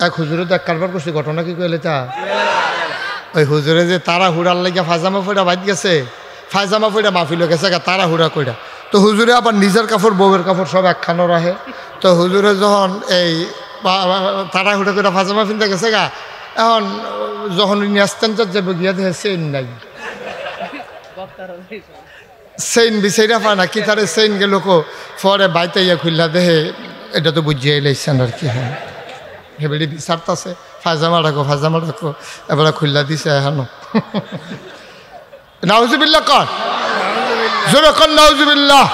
এক হুজুরে তো এক কারবার করছে, ঘটনা কি কইলে তা ওই হুজুরে যে তারা হুড়ার লাগিয়া ফাজামা ফইরা বাইত গেছে, ফাজামা ফইরা মাহফিল গেছে তারা হুড়া কইরা। তো হুজুরে আবার নিজের কাপড় বউয়ের কাপড় সব একখানো রাখে। তো হুজুরে যখন এই তারা হুড়া কইরা ফাজামা ফিনতে গেছে গা, এখন যখন উনি আসতেন যাবে গিয়া দেখে চেইন নাই, চেইন বিচাইরা পায় না কি তারে চেইন গেল পরে বাইতে ইয়া খুললা দেহে এটা তো বুঝিয়ে এলাইছেন আর কি। হ্যাঁ হেবেলি বিচারতাছে ফাজামা রাখো এবার খুললা দিছে এখনো। নাউজুবিল্লাহ কর, জোরে কর নাউজুবিল্লাহ।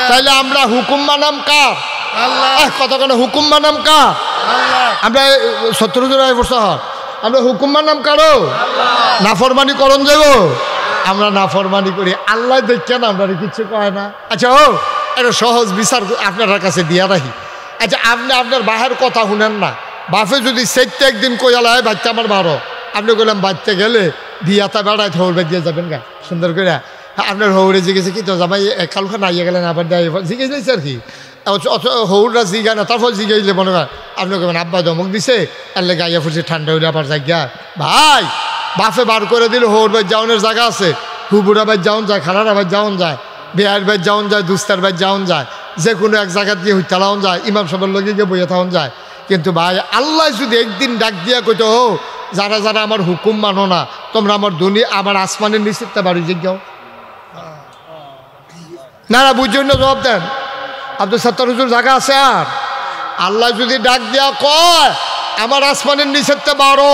তাইলে আমরা হুকুম মানাম কার? কতক্ষণ হুকুম মানাম কার? আমরা 17 বছর আমরা হুকুম মানাম কারো? নাফরমানি করন যাব, আমরা নাফরমানি করি। আল্লাহ দেখছেন আমরা কিছু কয় না। আচ্ছা ও একটা সহজ বিচার আপনার কাছে দিয়া রাখি। আচ্ছা আপনি আপনার বাহের কথা শুনেন না, বাপে যদি সেইটা একদিন কইয়াল হয় বাচ্চা আমার বারো, আপনি কইলাম বাচ্চা গেলে বিয়াতা বেড়ায় হৌড় দিয়ে যাবেন গা সুন্দর করে। আপনার হৌড়ে জিজ্ঞেসে কি তো জামাই কালখান আইয়া গেলেন আবার দেয় জিজ্ঞেস দিয়েছে আর কি। হৌড়রা জিগা না তারপর জিজ্ঞাসলে মনে করেন আপনি কেমন আব্বা দমক দিছে এলে গাইয়া ফুটছে ঠান্ডা হইলে আবার জায়গা ভাই বাপে বার করে দিল। হৌড় বাই যাওনের জায়গা আছে, হুবুরা বাই যাওন যায়, খানারা বাই যাওন যায়, বেয়ার বাই যাওন যায়, দুস্তার বাই যাওন যায়, যে কোনো এক জায়গা দিয়ে হইতালাও যায়, ইমাম সাহেবের লগে গিয়ে বইয়া থাকুন যায়। কিন্তু ভাই আল্লাহ যদি একদিন ডাক দিয়া কইতো হো যারা যারা আমার হুকুম মানো না তোমরা আমার দুনিয়া আমার আসমানের নিচেরটা বাড়ি জিজ্ঞাও না না বুঝছেন না জবাব দেন। আব্দুল সত্তার হুজুর জায়গা আছে আর আল্লাহ যদি ডাক দিয়া কয় আমার আসমানের নিচেরটা বারো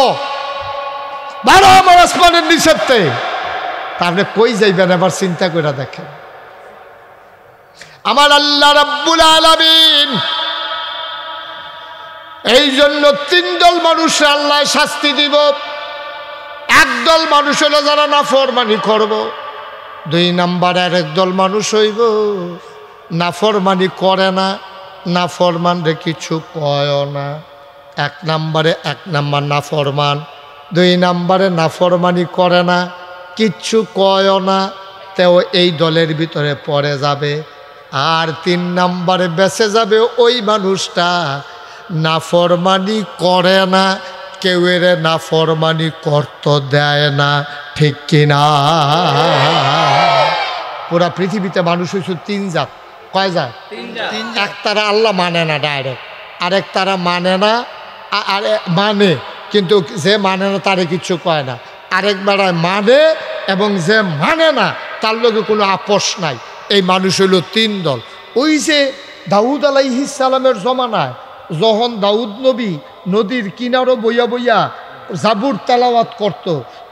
আমার আসমানের নিচেরতে, তাহলে কই যাইবেন এবার চিন্তা করে দেখেন। আমার আল্লাহ রাব্বুল আলামিন এই জন্য 3 দল মানুষ আল্লাহ শাস্তি দিব। একদল মানুষ হলো যারা নাফরমানি করব, 2 নাম্বার আরেক দল মানুষ হইব নাফরমানি করে না, নাফরমান রে কিছু কয় না। 1 নাম্বার নাফরমান, 2 নাম্বারে নাফরমানি করে না কিচ্ছু কয় না, তেও এই দলের ভিতরে পড়ে যাবে। আর 3 নাম্বারে বেঁচে যাবে ওই মানুষটা নাফরমানি করে না, কেউ এর নাফরমানি করতে দেয় না, ঠিক কিনা? পুরা পৃথিবীতে মানুষ হয়েছে 3 জাত। কয় জাত? 3 জাত। এক তারা আল্লাহ মানে না ডাইরেক্ট, আরেক তারা মানে না আর মানে কিন্তু যে মানে না তারে কিচ্ছু কয় না, আরেক বেড়ায় মানে এবং যে মানে না তার লগে কোনো আপোষ নাই। এই মানুষ হইল 3 দল। ওই যে দাউদ আলাইহিস সালামের জমানায় যখন দাউদ নবী নদীর কিনারো বইয়া বইয়া জাবুর তেলাওয়াত করত,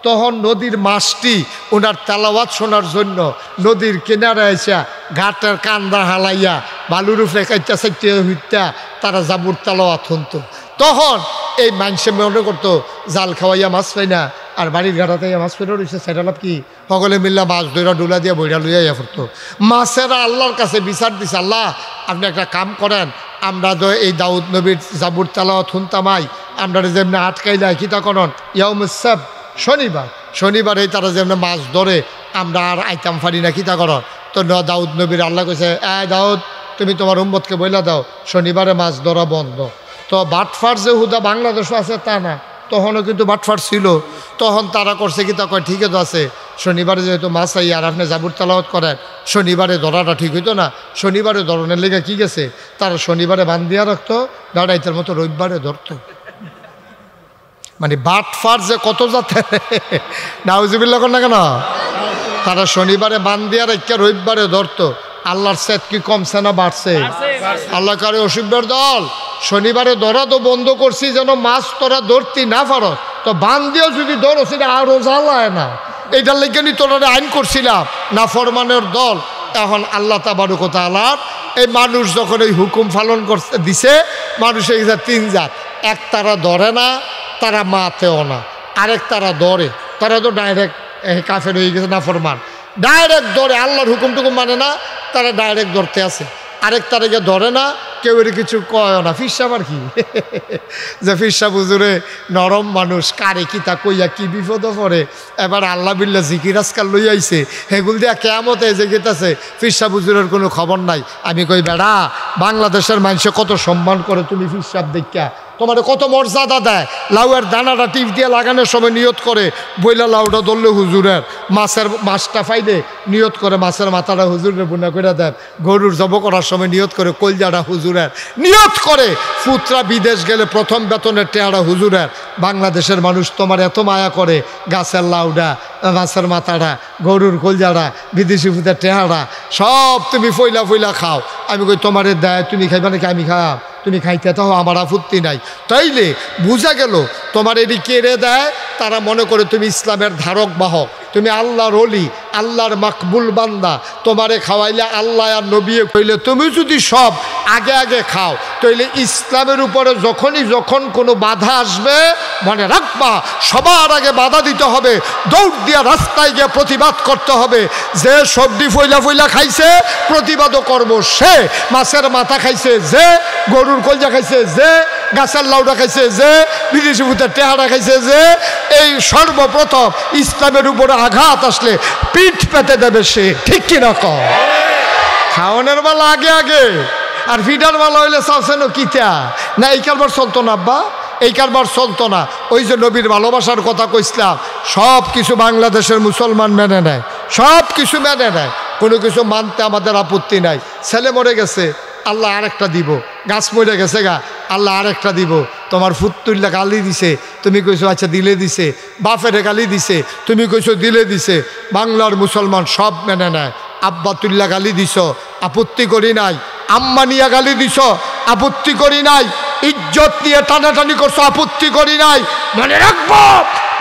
তখন নদীর মাছটি ওনার তেলাওয়াত শোনার জন্য নদীর কিনারে এসে ঘাটের কান্দা হালাইয়া বালুর উপরে কাইটা চাইতে হইতা তারা জাবুর তেলাওয়াত শুনত। তখন এই মানুষে মনে করতো জাল খাওয়াইয়া মাছ পাই না, আর বাড়ির ঘাটাতে মাছ ফেরো রয়েছে সেটা লাভ কি, সকলে মিল্লা মাছ ধরা ডুলা দিয়ে বইরা লইয়া ইয়া করতো। মাছেরা আল্লাহর কাছে বিচার দিছে, আল্লাহ আপনি একটা কাম করেন, আমরা তো এই দাউদ নবীর জাবুর তেলাওয়াত শুনতামাই, আমরা যেমনি আটকাইলা কিতা করন ইয়াউমুস-সাbt শনিবার এই তারা যেমনি মাছ ধরে আমরা আর আইতাম পারি না কিতা করন। তো দাউদ নবীর আল্লাহ কইছে দাউদ তুমি তোমার উম্মতকে বইলা দাও শনিবারে মাছ ধরা বন্ধ। তো বাটফার যে হুদা বাংলাদেশও আছে তা না, তখনও কিন্তু বাটফার ছিল। তখন তারা করছে কি তা কয় ঠিকই তো আছে, শনিবারে যেহেতু মাছ আই আর আপনি জাবুর তেলাওয়াত করেন শনিবারে ধরাটা ঠিক হইতো না, শনিবারে ধরনের লেগে কি গেছে তারা শনিবারে বান্ধিয়া রাখতো, দাঁড়াইতের মতো রবিবারে ধরতো। মানে বাটফার যে কত যাতে নাউজুবিল্লাহ কর না কেন, তারা শনিবারে বান্ধিয়া রেখে রবিবারে ধরতো। আল্লাহর সেট কি কমছে না বাড়ছে? আল্লাহ কারে অসুবিধার দল শনিবারে ধরা তো বন্ধ করছি যেন মাছ তোরা ধরতি না পারো, তো বান্ধিও যদি ধরো সেটা আরো জ্বালায় না, এইটার লেগে নি তোরা আইন করছিলাম না ফরমানের দল। এখন আল্লাহ তাবারক ওয়া তাআলা এই মানুষ যখন এই হুকুম পালন করতে দিছে, মানুষের 3 জাত। এক তারা ধরে না, তারা মাতেও না, আরেক তারা ধরে, তারা তো ডাইরেক্ট কাফের হয়ে গেছে না ফরমান, ডাইরেক্ট ধরে আল্লাহর হুকুমটুকুম মানে না, তারা ডাইরেক্ট ধরতে আছে। আরেক তারিখে ধরে না, কেউ এর কিছু কয় না। ফিরসাব আর কি যে ফিরসাব হুজুরে নরম মানুষ, কারে কি তা কইয়া কি বিপদ পড়ে, এবার আল্লাহ বিল্লাহ জিকির আজকাল লই আইছে, হেগুল দিয়া কেয়ামতে যে গেতেছে ফিরসাব হুজুরের কোনো খবর নাই। আমি কই বেড়া বাংলাদেশের মানুষে কত সম্মান করে তুমি ফিরসাব দেখা, তোমার কত মর্যাদা দেয়। লাউয়ের দানাটা টিপ দিয়ে লাগানোর সময় নিয়ত করে বইলা লাউটা ধরলে হুজুরের, মাছটা পাইলে নিয়ত করে মাছের মাথাটা হুজুরের বুনা করে দেন, গরুর জব করার সময় নিয়ত করে কলজাটা হুজুরের, নিয়ত করে পুত্রা বিদেশ গেলে প্রথম বেতনের টেয়ারা হুজুরের। বাংলাদেশের মানুষ তোমার এত মায়া করে, গাছের লাউডা, মাছের মাথাটা, গরুর কলজাটা, বিদেশি ফুতের টেহারা সব তুমি ফইলা ফইলা খাও। আমি কই তোমারে দেয়, তুমি খাইবা নাকি আমি খাও? তুমি খাইতে তো আমার আপত্তি নাই। তাইলে বোঝা গেল তোমার এটি কেড়ে দেয়, তারা মনে করে তুমি ইসলামের ধারক বাহক, তুমি আল্লাহর ওলি, আল্লাহর মাকবুল বান্দা। তোমারে খাওয়াইলে আল্লাহ আর নবী কইলে তুমি যদি সব আগে আগে খাও, তাইলে ইসলামের উপরে যখন কোনো বাধা আসবে মনে রাখবা সবার আগে বাধা দিতে হবে, দৌড় দিয়া রাস্তায় গিয়ে প্রতিবাদ করতে হবে। যে সবজি ফইলা ফইলা খাইছে প্রতিবাদও করব, সে মাছের মাথা খাইছে, যে গরুর কলজা খাইছে, যে গাছের লাউডা খাইছে, যে বিদেশি ভূতের টেহারা খাইছে, যে এই সর্বপ্রথম ইসলামের উপরে আঘাত আসলে পিঠ পেতে দেবে সে। ঠিক কিনা কম? খাওয়ানোর বেলা আগে আগে, আর ফিডার বেলা হইলে চাচ্ছেন কিতা না এই কারবার চলতো না আব্বা, এই কারবার চলতো না। ওই যে নবীর ভালোবাসার কথা কইছিলাম, সব কিছু বাংলাদেশের মুসলমান মেনে নেয়, সব কিছু মেনে নেয়, কোনো কিছু মানতে আমাদের আপত্তি নাই। ছেলে মরে গেছে, আল্লাহ আরেকটা দিব। গাছ মরে গেছে গা, আল্লাহ আরেকটা দিব। তোমার ফুতুল্লা গালি দিছে, তুমি কইছো আচ্ছা দিলে দিছে। বাপেরে গালি দিছে, তুমি কইছো দিলে দিছে। বাংলার মুসলমান সব মেনে নেয়। আব্বা তুল্লা গালি দিছ, আপত্তি করি নাই। আম্মা নিয়ে গালি দিছ, আপত্তি করি নাই। ইজ্জত নিয়ে টানাটানি করছো, আপত্তি করি নাই। মনে রাখবো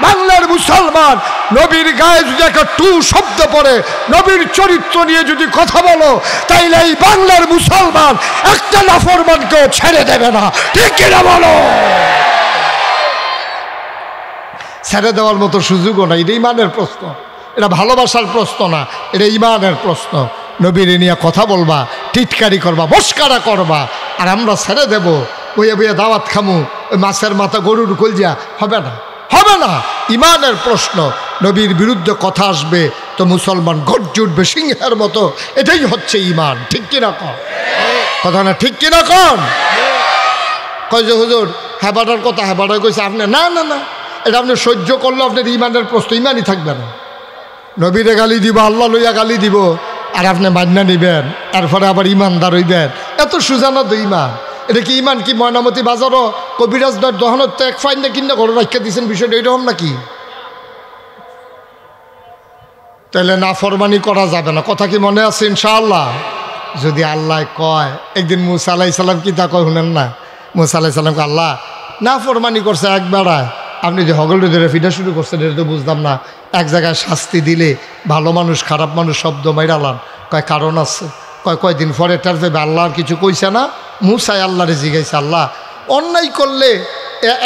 বাংলার মুসলমান নবীর গায়ে যদি একটা টু শব্দ পড়ে, নবীর চরিত্র নিয়ে যদি কথা বলো, তাইলে এই বাংলার মুসলমান একটা নাফরমানকেও ছেড়ে দেবে না। ঠিক কিনা বলো? ছেড়ে দেওয়ার মতো সুযোগও না। এটা ইমানের প্রশ্ন, এটা ভালোবাসার প্রশ্ন না, এটা ইমানের প্রশ্ন। নবীর নিয়ে কথা বলবা, টিটকারি করবা, মস্কারা করবা, আর আমরা ছেড়ে দেব বইয়া বইয়া দাওয়াত খামু, ওই মাছের মাথা গরুর কলজা হবে না, হবে না। ইমানের প্রশ্ন। নবীর বিরুদ্ধে কথা আসবে তো মুসলমান গর্জে উঠবে সিংহের মতো। এটাই হচ্ছে ইমান। ঠিক কিনা কন? কথা না ঠিক কিনা কন? কয় যে হুজুর হেবাটার কথা, হেবাটার কইছে আপনি, না না না, এটা আপনি সহ্য করলে আপনার ইমানের প্রশ্ন, ইমানই থাকবে না। নবীরে গালি দিব, আল্লাহ লইয়া গালি দিব, আর আপনি মান্না নিবেন, এরপরে আবার ইমানদার হইবেন। এত সুজানা তো ইমান। এটা কি ইমান? কি ময়নামতি বাজারও কবিরাজ দহনত এক ফাইন কিনে ঘরে রাখা দিয়েছেন, বিষয়টা এরকম নাকি? তাহলে নাফরমানি করা যাবে না। কথা কি মনে আছে? ইনশাআল্লাহ। যদি আল্লাহ কয়, একদিন মুসা আলাইহিস সালাম কি তা কয় শুনেন না? মুসা আলাইহিস সালামকে আল্লাহ নাফরমানি করছে এক বেড়ায়, আপনি যে হগলটা ধরে ফিটা শুরু করছেন, এটা তো বুঝলাম না। এক জায়গায় শাস্তি দিলে ভালো মানুষ খারাপ মানুষ শব্দ মাইরালান, কয় কারণ আছে। কয়দিন পরে টার ভেবে আল্লাহ আর কিছু কইছে না। মুসাই আল্লাহরে জিগাইছে, আল্লাহ অন্যায় করলে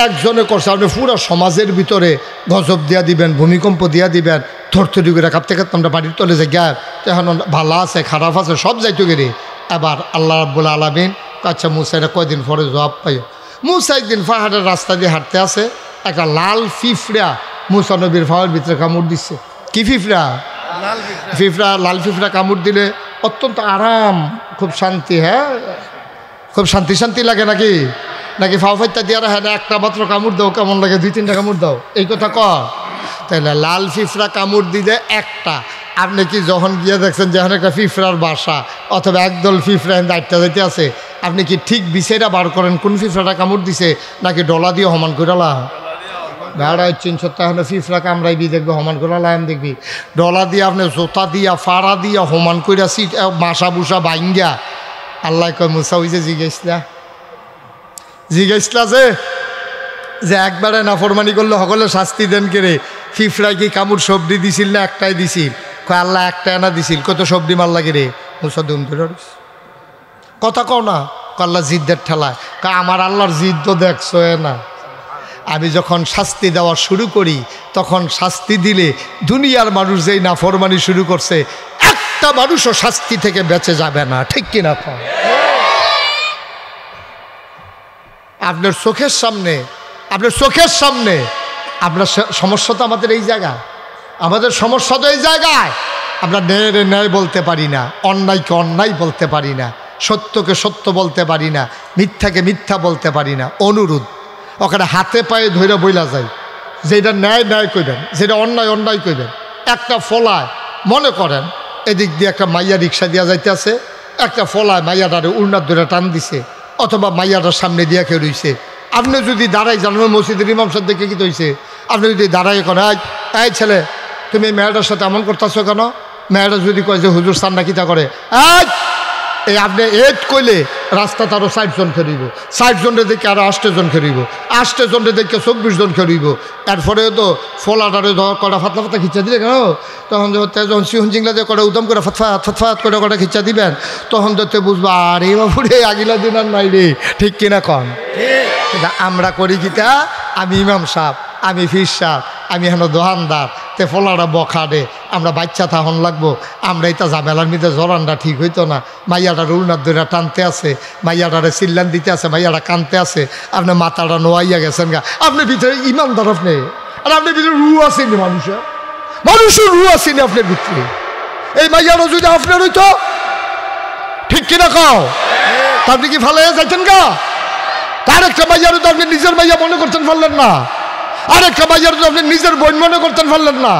একজনে করছে, আপনি পুরো সমাজের ভিতরে গজব দিয়া দিবেন, ভূমিকম্প দিয়া দিবেন, থরথরি করে কাঁপতে কাঁপতে আমরা বাড়ির তলে যে গ্যাপ, এখন ভালো আছে খারাপ আছে সব যাইতো গেলে। এবার আল্লাহ রাব্বুল আলামিন আচ্ছা মুসা এটা কয়দিন পরে জবাব পাইও। মুসা একদিন পাহাড়ের রাস্তা দিয়ে হাঁটতে আসে, একটা লাল ফিফড়া মুসা নবীর পাহাড়ের ভিতরে কামড় দিচ্ছে। কি ফিফড়া? ফিফড়া। লাল ফিফড়া কামড় দিলে অত্যন্ত আরাম, খুব শান্তি। হ্যাঁ, খুব শান্তি শান্তি লাগে নাকি? নাকি ফাও ফাইতা দিয়ে হ্যাঁ একটা মাত্র কামড় দাও কেমন লাগে, 2-3টা কামড় দাও, এই কথা কর। তাইলে লাল ফিফড়া কামড় দিলে একটা, আপনি কি যখন গিয়ে দেখছেন যেখানে একটা ফিফড়ার বাসা অথবা একদল ফিফড়া দায়িত্ব যাইতে আছে, আপনি কি ঠিক বিষয়টা বার করেন কোন ফিফড়াটা কামড় দিছে, নাকি ডলা দিয়ে সমান করালা? বেড়ায় 300 ফিফড়া কামড়াইবি, দেখবি সমান করে লাইন দেখবি। ডলা দিয়ে আপনি জোতা দিয়া ফাড়া দিয়া সমান কইরা সিট মাসা বুসা বাইঙ্গা। আল্লাহ কয় মুসা ওই যে জিজ্ঞাসলা যে একবারে নাফরমানি করলে সকলে শাস্তি দেন কেড়ে, ফিফড়ায় কি কামড় সবজি দিছিল না একটাই দিছিল? কয় আল্লাহ একটা এনা দিছিল। কত সবজি মার লাগে রে? মুসা দুম ধরে কথা কও না। আল্লাহ জিদ্দের ঠেলায়। কয় আমার আল্লাহর জিদ তো দেখছো না, আমি যখন শাস্তি দেওয়া শুরু করি তখন শাস্তি দিলে দুনিয়ার মানুষ যেই নাফরমানি শুরু করছে একটা মানুষও শাস্তি থেকে বেঁচে যাবে না। ঠিক কিনা? আপনার চোখের সামনে আপনার সমস্যা তো আমাদের এই জায়গায়, আমাদের সমস্যা তো এই জায়গায়। আমরা ন্যায়ের ন্যায় বলতে পারি না, অন্যায়কে অন্যায় বলতে পারি না, সত্যকে সত্য বলতে পারি না, মিথ্যাকে মিথ্যা বলতে পারি না। অনুরোধ ওখানে হাতে পায়ে ধরে বইলা যায়, যেটা ন্যায় ন্যায় কইবেন, যেটা অন্যায় অন্যায় কইবেন। একটা ফলায় মনে করেন এদিক দিয়ে একটা মাইয়া রিক্সা দিয়া যাইতেছে, একটা ফলায় মাইয়াটারে উড়নার ধরে টান দিছে, অথবা মাইয়াটার সামনে দিয়া কেউ রইছে। আপনি যদি দাঁড়াই জানেন মসজিদের ইমাম সাহেব দেখে কি হয়েছে, আপনি যদি দাঁড়াই কোন এই ছেলে তুমি মেয়েটার সাথে এমন করতেছো কেন, মেয়েটা যদি কয় যে হুজুর সান্না কিতা করে, এই আপনি এজ কইলে রাস্তা তারও 60 জন খেরিব, 60 জনের দেখে আরো 8 জন খেরিব, 8 জনের দেখে 24 জন খেরিব। এরপরে তো ফলাটারে কটা ফাতলা ফাতলা খিচা দিলে কেন, তখন যখন সিহন জিংলা দিয়ে কটা উদম করে ফাতফাত ফাতফাত করে কটা খিচা দিবেন, তখন তো বুঝবো আর এই বাবুরে আগিলা দিন আর নাই রে, ঠিক কিনা কন? আমরা করি কিতা, আমি ইমাম সাহেব, আমি ফির সাহেব, আমি হেন দোকানদার, তে ফলাটা বখাডে, আমরা বাচ্চা থাহন লাগবো, আমরা এটা ঝামেলার মধ্যে জরানটা ঠিক হইতো না। মাইয়াটার উড়নার দইরা টানতে আছে, মাইয়াটারে চিল্লান দিতে আছে, মাইয়াটা কানতে আছে, আপনি মাথাটা নোয়াইয়া গেছেন গা, আপনি ভিতরে ইমানদার, আপনি আর আপনার ভিতরে রু আসেনি, মানুষের রু আসেনি আপনার ভিতরে। এই মাইয়াটা যদি আপনার হইতো, ঠিক কিনা কাও, তা আপনি কি ফালাইয়া যাইতেন গা? তার একটা মাইয়ার তো আপনি নিজের মাইয়া মনে করতেন পারলেন না, আরেকটা মাইয়ার তো আপনি নিজের বোন মনে করতেন পারলেন না,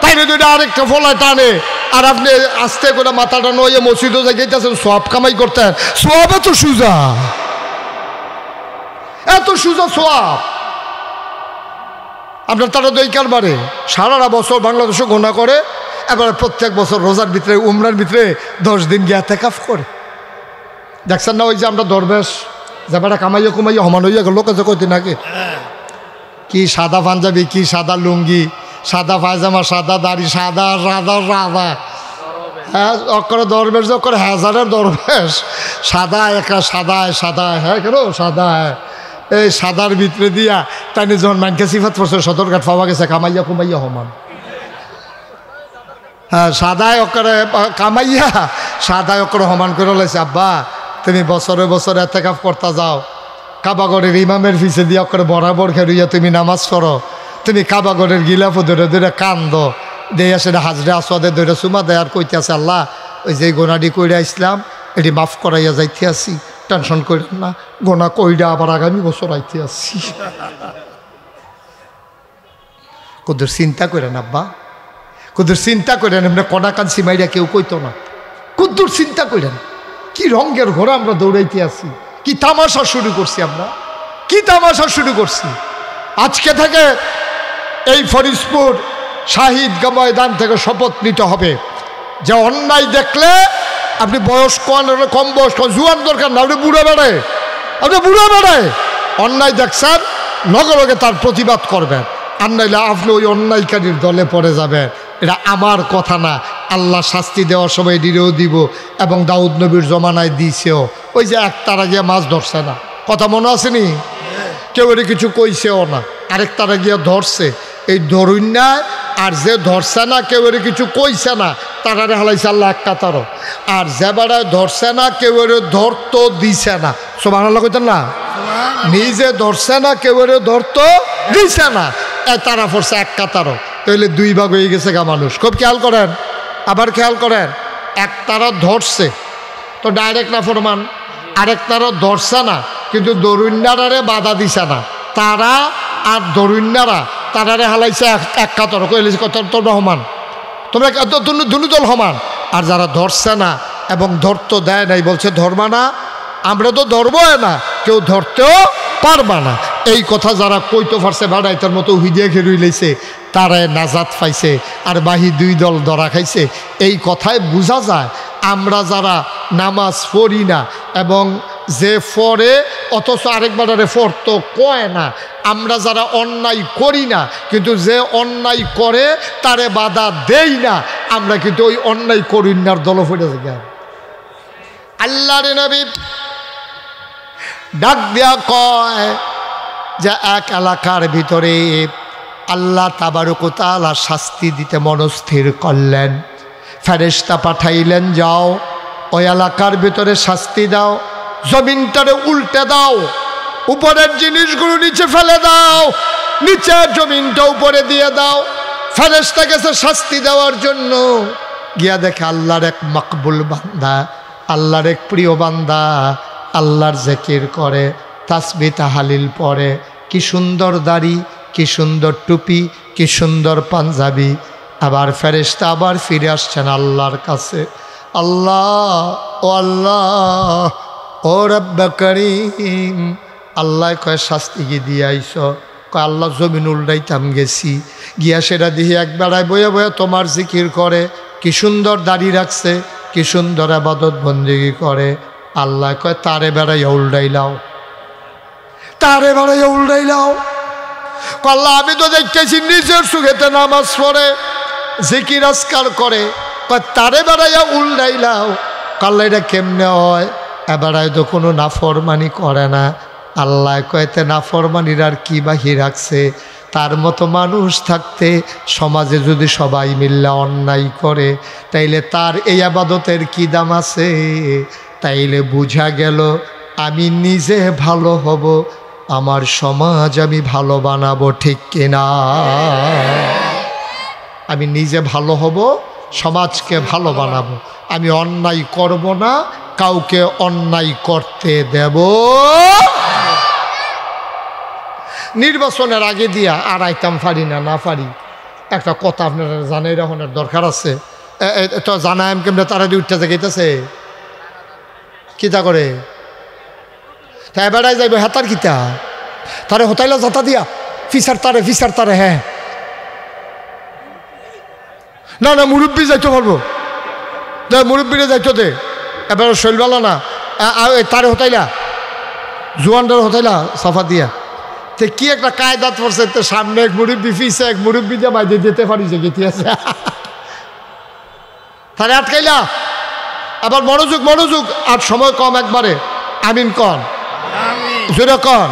তাই দুইটা আরেকটা ফলায় টানে, আর আপনি আস্তে করে মাথাটা নয়ে মসজিদও যাইতেছেন, সব কামাই করতেন। সব এত সুজা, এত সুজা সব আপনার। তারা তো এই কারবারে সারাটা বছর বাংলাদেশে গোনা করে, এবার প্রত্যেক বছর রোজার ভিতরে উমরার ভিতরে 10 দিন গিয়ে এতেকাফ করে। দেখছেন না ওই যে আমরা দরবেশ যাবাটা কামাইয়া কুমাইয়া সমান হইয়া গেল, লোকে যে কইতে নাকি কি সাদা পাঞ্জাবি, কি সাদা লুঙ্গি, সাদা পায়জামা, সাদা দাড়ি, সাদা সাদা সাদা, হ্যাঁ অক্ষরে দরবেশ অক্ষরে হাজারের দরবেশ, সাদা একা সাদায় সাদায়, হ্যাঁ কেন সাদায়, এই সাদার ভিতরে দিয়া তাই যখন মানকে সিফাত পড়ছে সদরঘাট পাওয়া গেছে কামাইয়া কুমাইয়া সমান। হ্যাঁ সাদায় অক্ষরে কামাইয়া সাদায় অক্ষরে সমান করে লাইছে। আব্বা তুমি বছরে বছরে এতেকাফ করতে যাও, কাবাগরের ইমামের পিছে দিয়ে করে বরাবর খেরুইয়া তুমি নামাজ পড়ো, তুমি কাবাগরের গিলাফ ধরে ধরে কান্দ দেয়া, সেটা হাজরে আসওয়াদে ধরে চুমা দেয় আর কইতে আছে আল্লাহ ওই যে গোনাডি কইরা ইসলাম এটি মাফ করাইয়া যাইতে আসি, টেনশন করেন না, গোনা কইরা আবার আগামী বছর আইতে আসি। কুদুর চিন্তা করেন আব্বা, কুদুর চিন্তা করেন, এমনি কনা কাঞ্চি মাইরা কেউ কইতো না, কুদুর চিন্তা করেন কি রঙের ঘোড়া আমরা দৌড়াইতে আসি, কি তামাশা শুরু করছি আমরা, কি তামাশা শুরু করছি। আজকে থেকে এই ফরিদপুর শাহিদ ময়দান থেকে শপথ নিতে হবে যে অন্যায় দেখলে আপনি বয়স কম বয়স জুয়ান দরকার না, আপনি বুড়ো বেড়ায়, আপনি বুড়ো বেড়ায় অন্যায় দেখছেন লগে লগে তার প্রতিবাদ করবেন, আর নাইলে আপনি ওই অন্যায়কারীর দলে পড়ে যাবেন। এটা আমার কথা না, আল্লাহ শাস্তি দেওয়ার সময় দিলেও দিব, এবং দাউদ নবীর জমানায় দিছেও। ওই যে এক তারা গিয়ে মাছ ধরছে না, কথা মনে আসেনি, কেউ এর কিছু কইছেও না, আরেক তারা গিয়ে ধরছে, এই ধরুন না, আর যে ধরছে না কেউ এর কিছু কইছে না, তারারে হালাইছে আল্লাহ এক কাতারও, আর যে বেড়ায় ধরছে না কেউ এর ধরতো দিছে না, সুবহানাল্লাহ কইতেন না, নিজে ধরছে না কেউ এর ধরতো দিছে না, তারা পড়ছে এক কাতারও, তাহলে 2 ভাগ হয়ে গেছে গা মানুষ। খুব খেয়াল করেন, আবার খেয়াল করেন, এক তারা ধরছে তো ডাইরেক্ট না ফরমান, আরেক তারা ধরছে না কিন্তু দরুন্যারে বাধা দিছে না, তারা আর দরুন্যারা তারারে হালাইছে এক কাতর, কইলে কত তোমরা সমান, তোমরা দুনুদল সমান। আর যারা ধরছে না এবং ধরতে দেয় নাই বলছে ধরবা না, আমরা তো ধরবো না, কেউ ধরতেও পারবা না, এই কথা যারা কইতে পারছে বাড়াইতার মতো হুইদিয়া খেরুই লাইছে, তারায় নাজাত পাইছে, আর বাহি 2 দল ধরা খাইছে। এই কথায় বোঝা যায় আমরা যারা নামাজ পড়ি না এবং যে পড়ে অথচ আরেকবারে পড়তো কয় না, আমরা যারা অন্যায় করি না কিন্তু যে অন্যায় করে তারে বাধা দেই না, আমরা কিন্তু ওই অন্যায় করিনার দল পড়ে যাই। আল্লাহর নবী ডাক দিয়া কয় যে এক এলাকার ভিতরে আল্লাহ তাবারক ওয়া তাআলা শাস্তি দিতে মনস্থির করলেন, ফেরেশতা পাঠাইলেন, যাও ওই এলাকার ভিতরে শাস্তি দাও, জমিনটারে উল্টে দাও, উপরের জিনিসগুলো নিচে ফেলে দাও, নিচের জমিনটা উপরে দিয়ে দাও। ফেরেশতা গেছে শাস্তি দেওয়ার জন্য, গিয়া দেখে আল্লাহর এক মকবুল বান্দা, আল্লাহর এক প্রিয় বান্দা আল্লাহর জিকির করে, তাসবিহ তাহলিল পড়ে, কি সুন্দর দাড়ি, কি সুন্দর টুপি, কি সুন্দর পাঞ্জাবি। আবার ফেরেশতা আবার ফিরে আসছেন আল্লাহর কাছে। আল্লাহ, ও আল্লাহ, ও রব্বে করিম। আল্লাহ কয় শাস্তি কি দিয়ে আইস? কয় আল্লাহ জমিন উল্টাইতাম গেছি, গিয়া সেটা দিয়ে এক বেড়ায় বয়ে বয়ে তোমার জিকির করে, কি সুন্দর দাড়ি রাখছে, কি সুন্দর ইবাদত বন্দেগী করে। আল্লাহ কয় তারে বেড়াইয়া উল্টাইলাও, তারে বেড়াইয়া উল্টাইলাও। আল্লাহ আমি তো দেখতেছি নিজের সুখেতে নামাজ পড়ে, জিকির আজকার করে, তারে বেড়াইয়া উল্টাইলাও। আল্লাহ এটা কেমনে হয়? এবারায় তো কোনো নাফরমানি করে না। আল্লাহ কয়েতে নাফরমানির আর কি বাহি রাখছে? তার মতো মানুষ থাকতে সমাজে যদি সবাই মিল্লা অন্যায় করে, তাইলে তার এই আবাদতের কি দাম আছে? তাইলে বুঝা গেল আমি নিজে ভালো হব, আমার সমাজ আমি ভালো বানাবো, ঠিক কিনা? আমি নিজে ভালো হব, সমাজকে ভালো বানাবো। আমি অন্যায় করব না, কাউকে অন্যায় করতে দেব। নির্বাচনের আগে দিয়া আর আইতাম পারি না, না পারি। একটা কথা আপনারা জানাই রাখনের দরকার আছে। তো জানাই কেমনে তারা দিয়ে উঠতে যাইতেছে কিতা করে, তাই বেড়াই যাইব হেতার কিতা তারে হতাইলা যাতা দিয়া ফিসার তারে হ্যাঁ না না মুরব্বী যাইতে পারবো, মুরব্বীরে যাইতো দে। এবার শৈলবেলা না তারে হতাইলা, জোয়ানটার হতাইলা সাফা দিয়া। তে কি একটা কায়দাত পড়ছে, তো সামনে এক মুরব্বী, ফিসে এক মুরব্বী দিয়ে মাইতে দিতে পারি যে গেতি আছে, তারে আটকাইলা। আবার মনোযোগ আর সময় কম একবারে। আমিন কন, জোরে কন।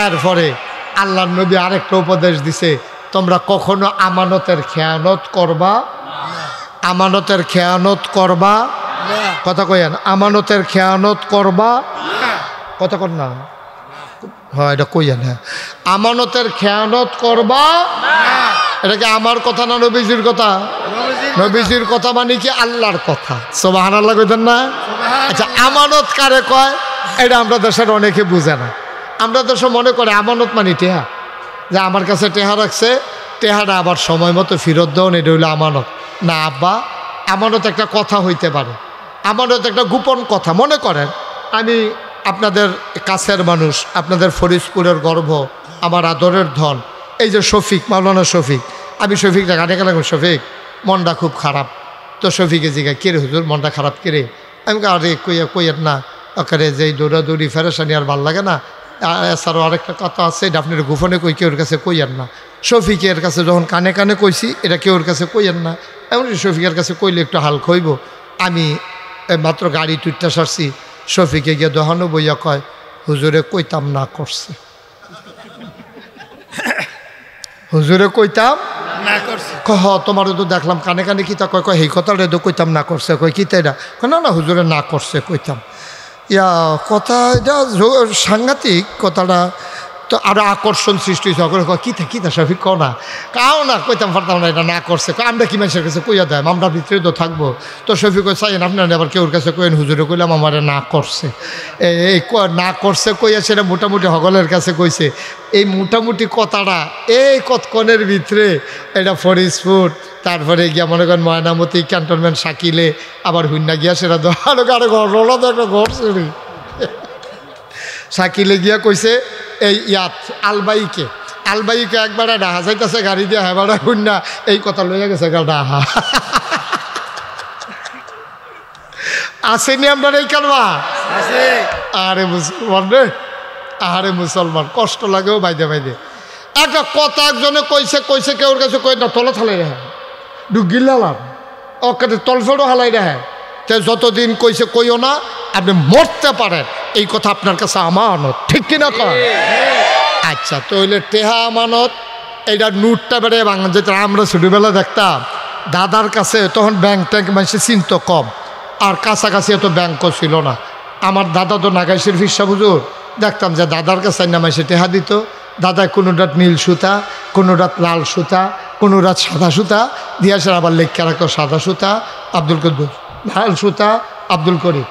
এরপরে আল্লাহ নবী আরেকটা উপদেশ দিছে, তোমরা কখনো আমানতের খেয়ানত করবা, আমানতের খেয়ানত করবা, কথা কইয়েন, আমানতের খেয়ানত করবা, কথা কর না, হ্যাঁ এটা কইয়েন, হ্যাঁ আমানতের খেয়ানত করবা। এটা কি আমার কথা না নবীজির কথা? নবীজির কথা মানে কি আল্লাহর কথা। সুবহানাল্লাহ কইতেন না? আচ্ছা আমানত কারে কয়? এটা আমরা দেশের অনেকে বুঝে না। আমরা দেশে মনে করে আমানত মানে টেহা, যে আমার কাছে টেহা রাখছে, টেহাটা আবার সময় মতো ফেরত দেওয়া, এটা হইলো আমানত। না আব্বা, আমানত একটা কথা হইতে পারে, আমানত একটা গোপন কথা। মনে করেন আমি আপনাদের কাছের মানুষ, আপনাদের ফরিদপুরের গর্ব, আমার আদরের ধন, এই যে শফিক, মাওলানা শফিক। আমি শফিকটা গানে গেলাম, শফিক মনটা খুব খারাপ। তো শফিকে জিজ্ঞাসা, কে রে হুজুর মনটা খারাপ কে রে? আমি আরে কইয়ের না, ওখানে যেই দৌড়াদৌড়ি ফেরেশানি আর ভাল লাগে না। এছাড়াও আরেকটা কথা আছে, এটা আপনার গোপনে কই, কেউর কাছে কইয়েন না। শফিকের কাছে যখন কানে কানে কইছি, এটা কেউর কাছে কইয়েন না। এমনকি শফিকের কাছে কইলে একটু হাল খইব। আমি মাত্র গাড়ি টুইটটা সারছি, শফিকে গিয়ে দোহানো বইয়া কয়, হুজুরে কইতাম না করছে, হুজুরে কইতাম না করছে। হ তোমারও তো দেখলাম কানে কানে কিতা কয়, কয় এই কথাটা তো কইতাম না করছে। কয় কিতা এটা? না না হুজুরে না করছে কইতাম। ইয়া কথা এটা সাংঘাতিক কথাটা, তো আরো আকর্ষণ সৃষ্টি হয়েছে। কিতা কিতা শফিক কও না, কাও না কইতাম পারতাম না, এটা না করছে। আমরা কি মানুষের কাছে কইয়া দেয়, আমরা ভিতরে তো থাকবো। তো শফিক চাইন আপনার আবার কেউর কাছে কইন, হুজুরে কইলাম আমার না করছে। এই না করছে কইয়া সেটা মোটামুটি হগলের কাছে কইছে। এই মোটামুটি কথাটা এই কতক্ষণের ভিতরে এটা ফরিদপুর, তারপরে গিয়া মনে করেন ময়নামতি, ক্যান্টনমেন্ট, শাকিলে, আবার হুন্না গিয়া সেটা আরো আরো ঘর একটা ঘর ছিল। শাকিলে গিয়া কইছে এই ইয়াত আলবাইকে একবার ডাহা যাইতেছে গাড়ি দিয়ে, হ্যাঁ বাড়া হুন্না এই কথা লইয়া গেছে ডাহা। আসেনি আপনার এই কারবা? আরে মুসলমান রে, আরে মুসলমান কষ্ট লাগেও বাইদে একটা কথা একজনে কইছে কেউর কাছে কই না, তলে থালাই রে ডুগিলাম ওকে তলফেড়ও হালাই রে। তে যতদিন কইছে কইও না, আপনি মরতে পারেন, এই কথা আপনার কাছে আমানত, ঠিক কিনা কর? আচ্ছা তো হইলে টেহা আমানত, এইটা নোটটা বেড়ে বাংলা যেটা আমরা ছোটোবেলা দেখতাম দাদার কাছে, তখন ব্যাংক ট্যাঙ্ক মানুষ চিনত কম, আর কাছাকাছি এত ব্যাংকও ছিল না। আমার দাদা তো নাগাইশের ফিসা হুজুর, দেখতাম যে দাদার কাছে না মাসে টেহা দিত। দাদায় কোনো রাত নীল সুতা, কোনো রাত লাল সুতা, কোনো রাত সাদা সুতা দিয়ে আসে, আবার লেখা রাখতো সাদা সুতা আব্দুল কুদ্দুস, লাল সুতা আব্দুল করিম,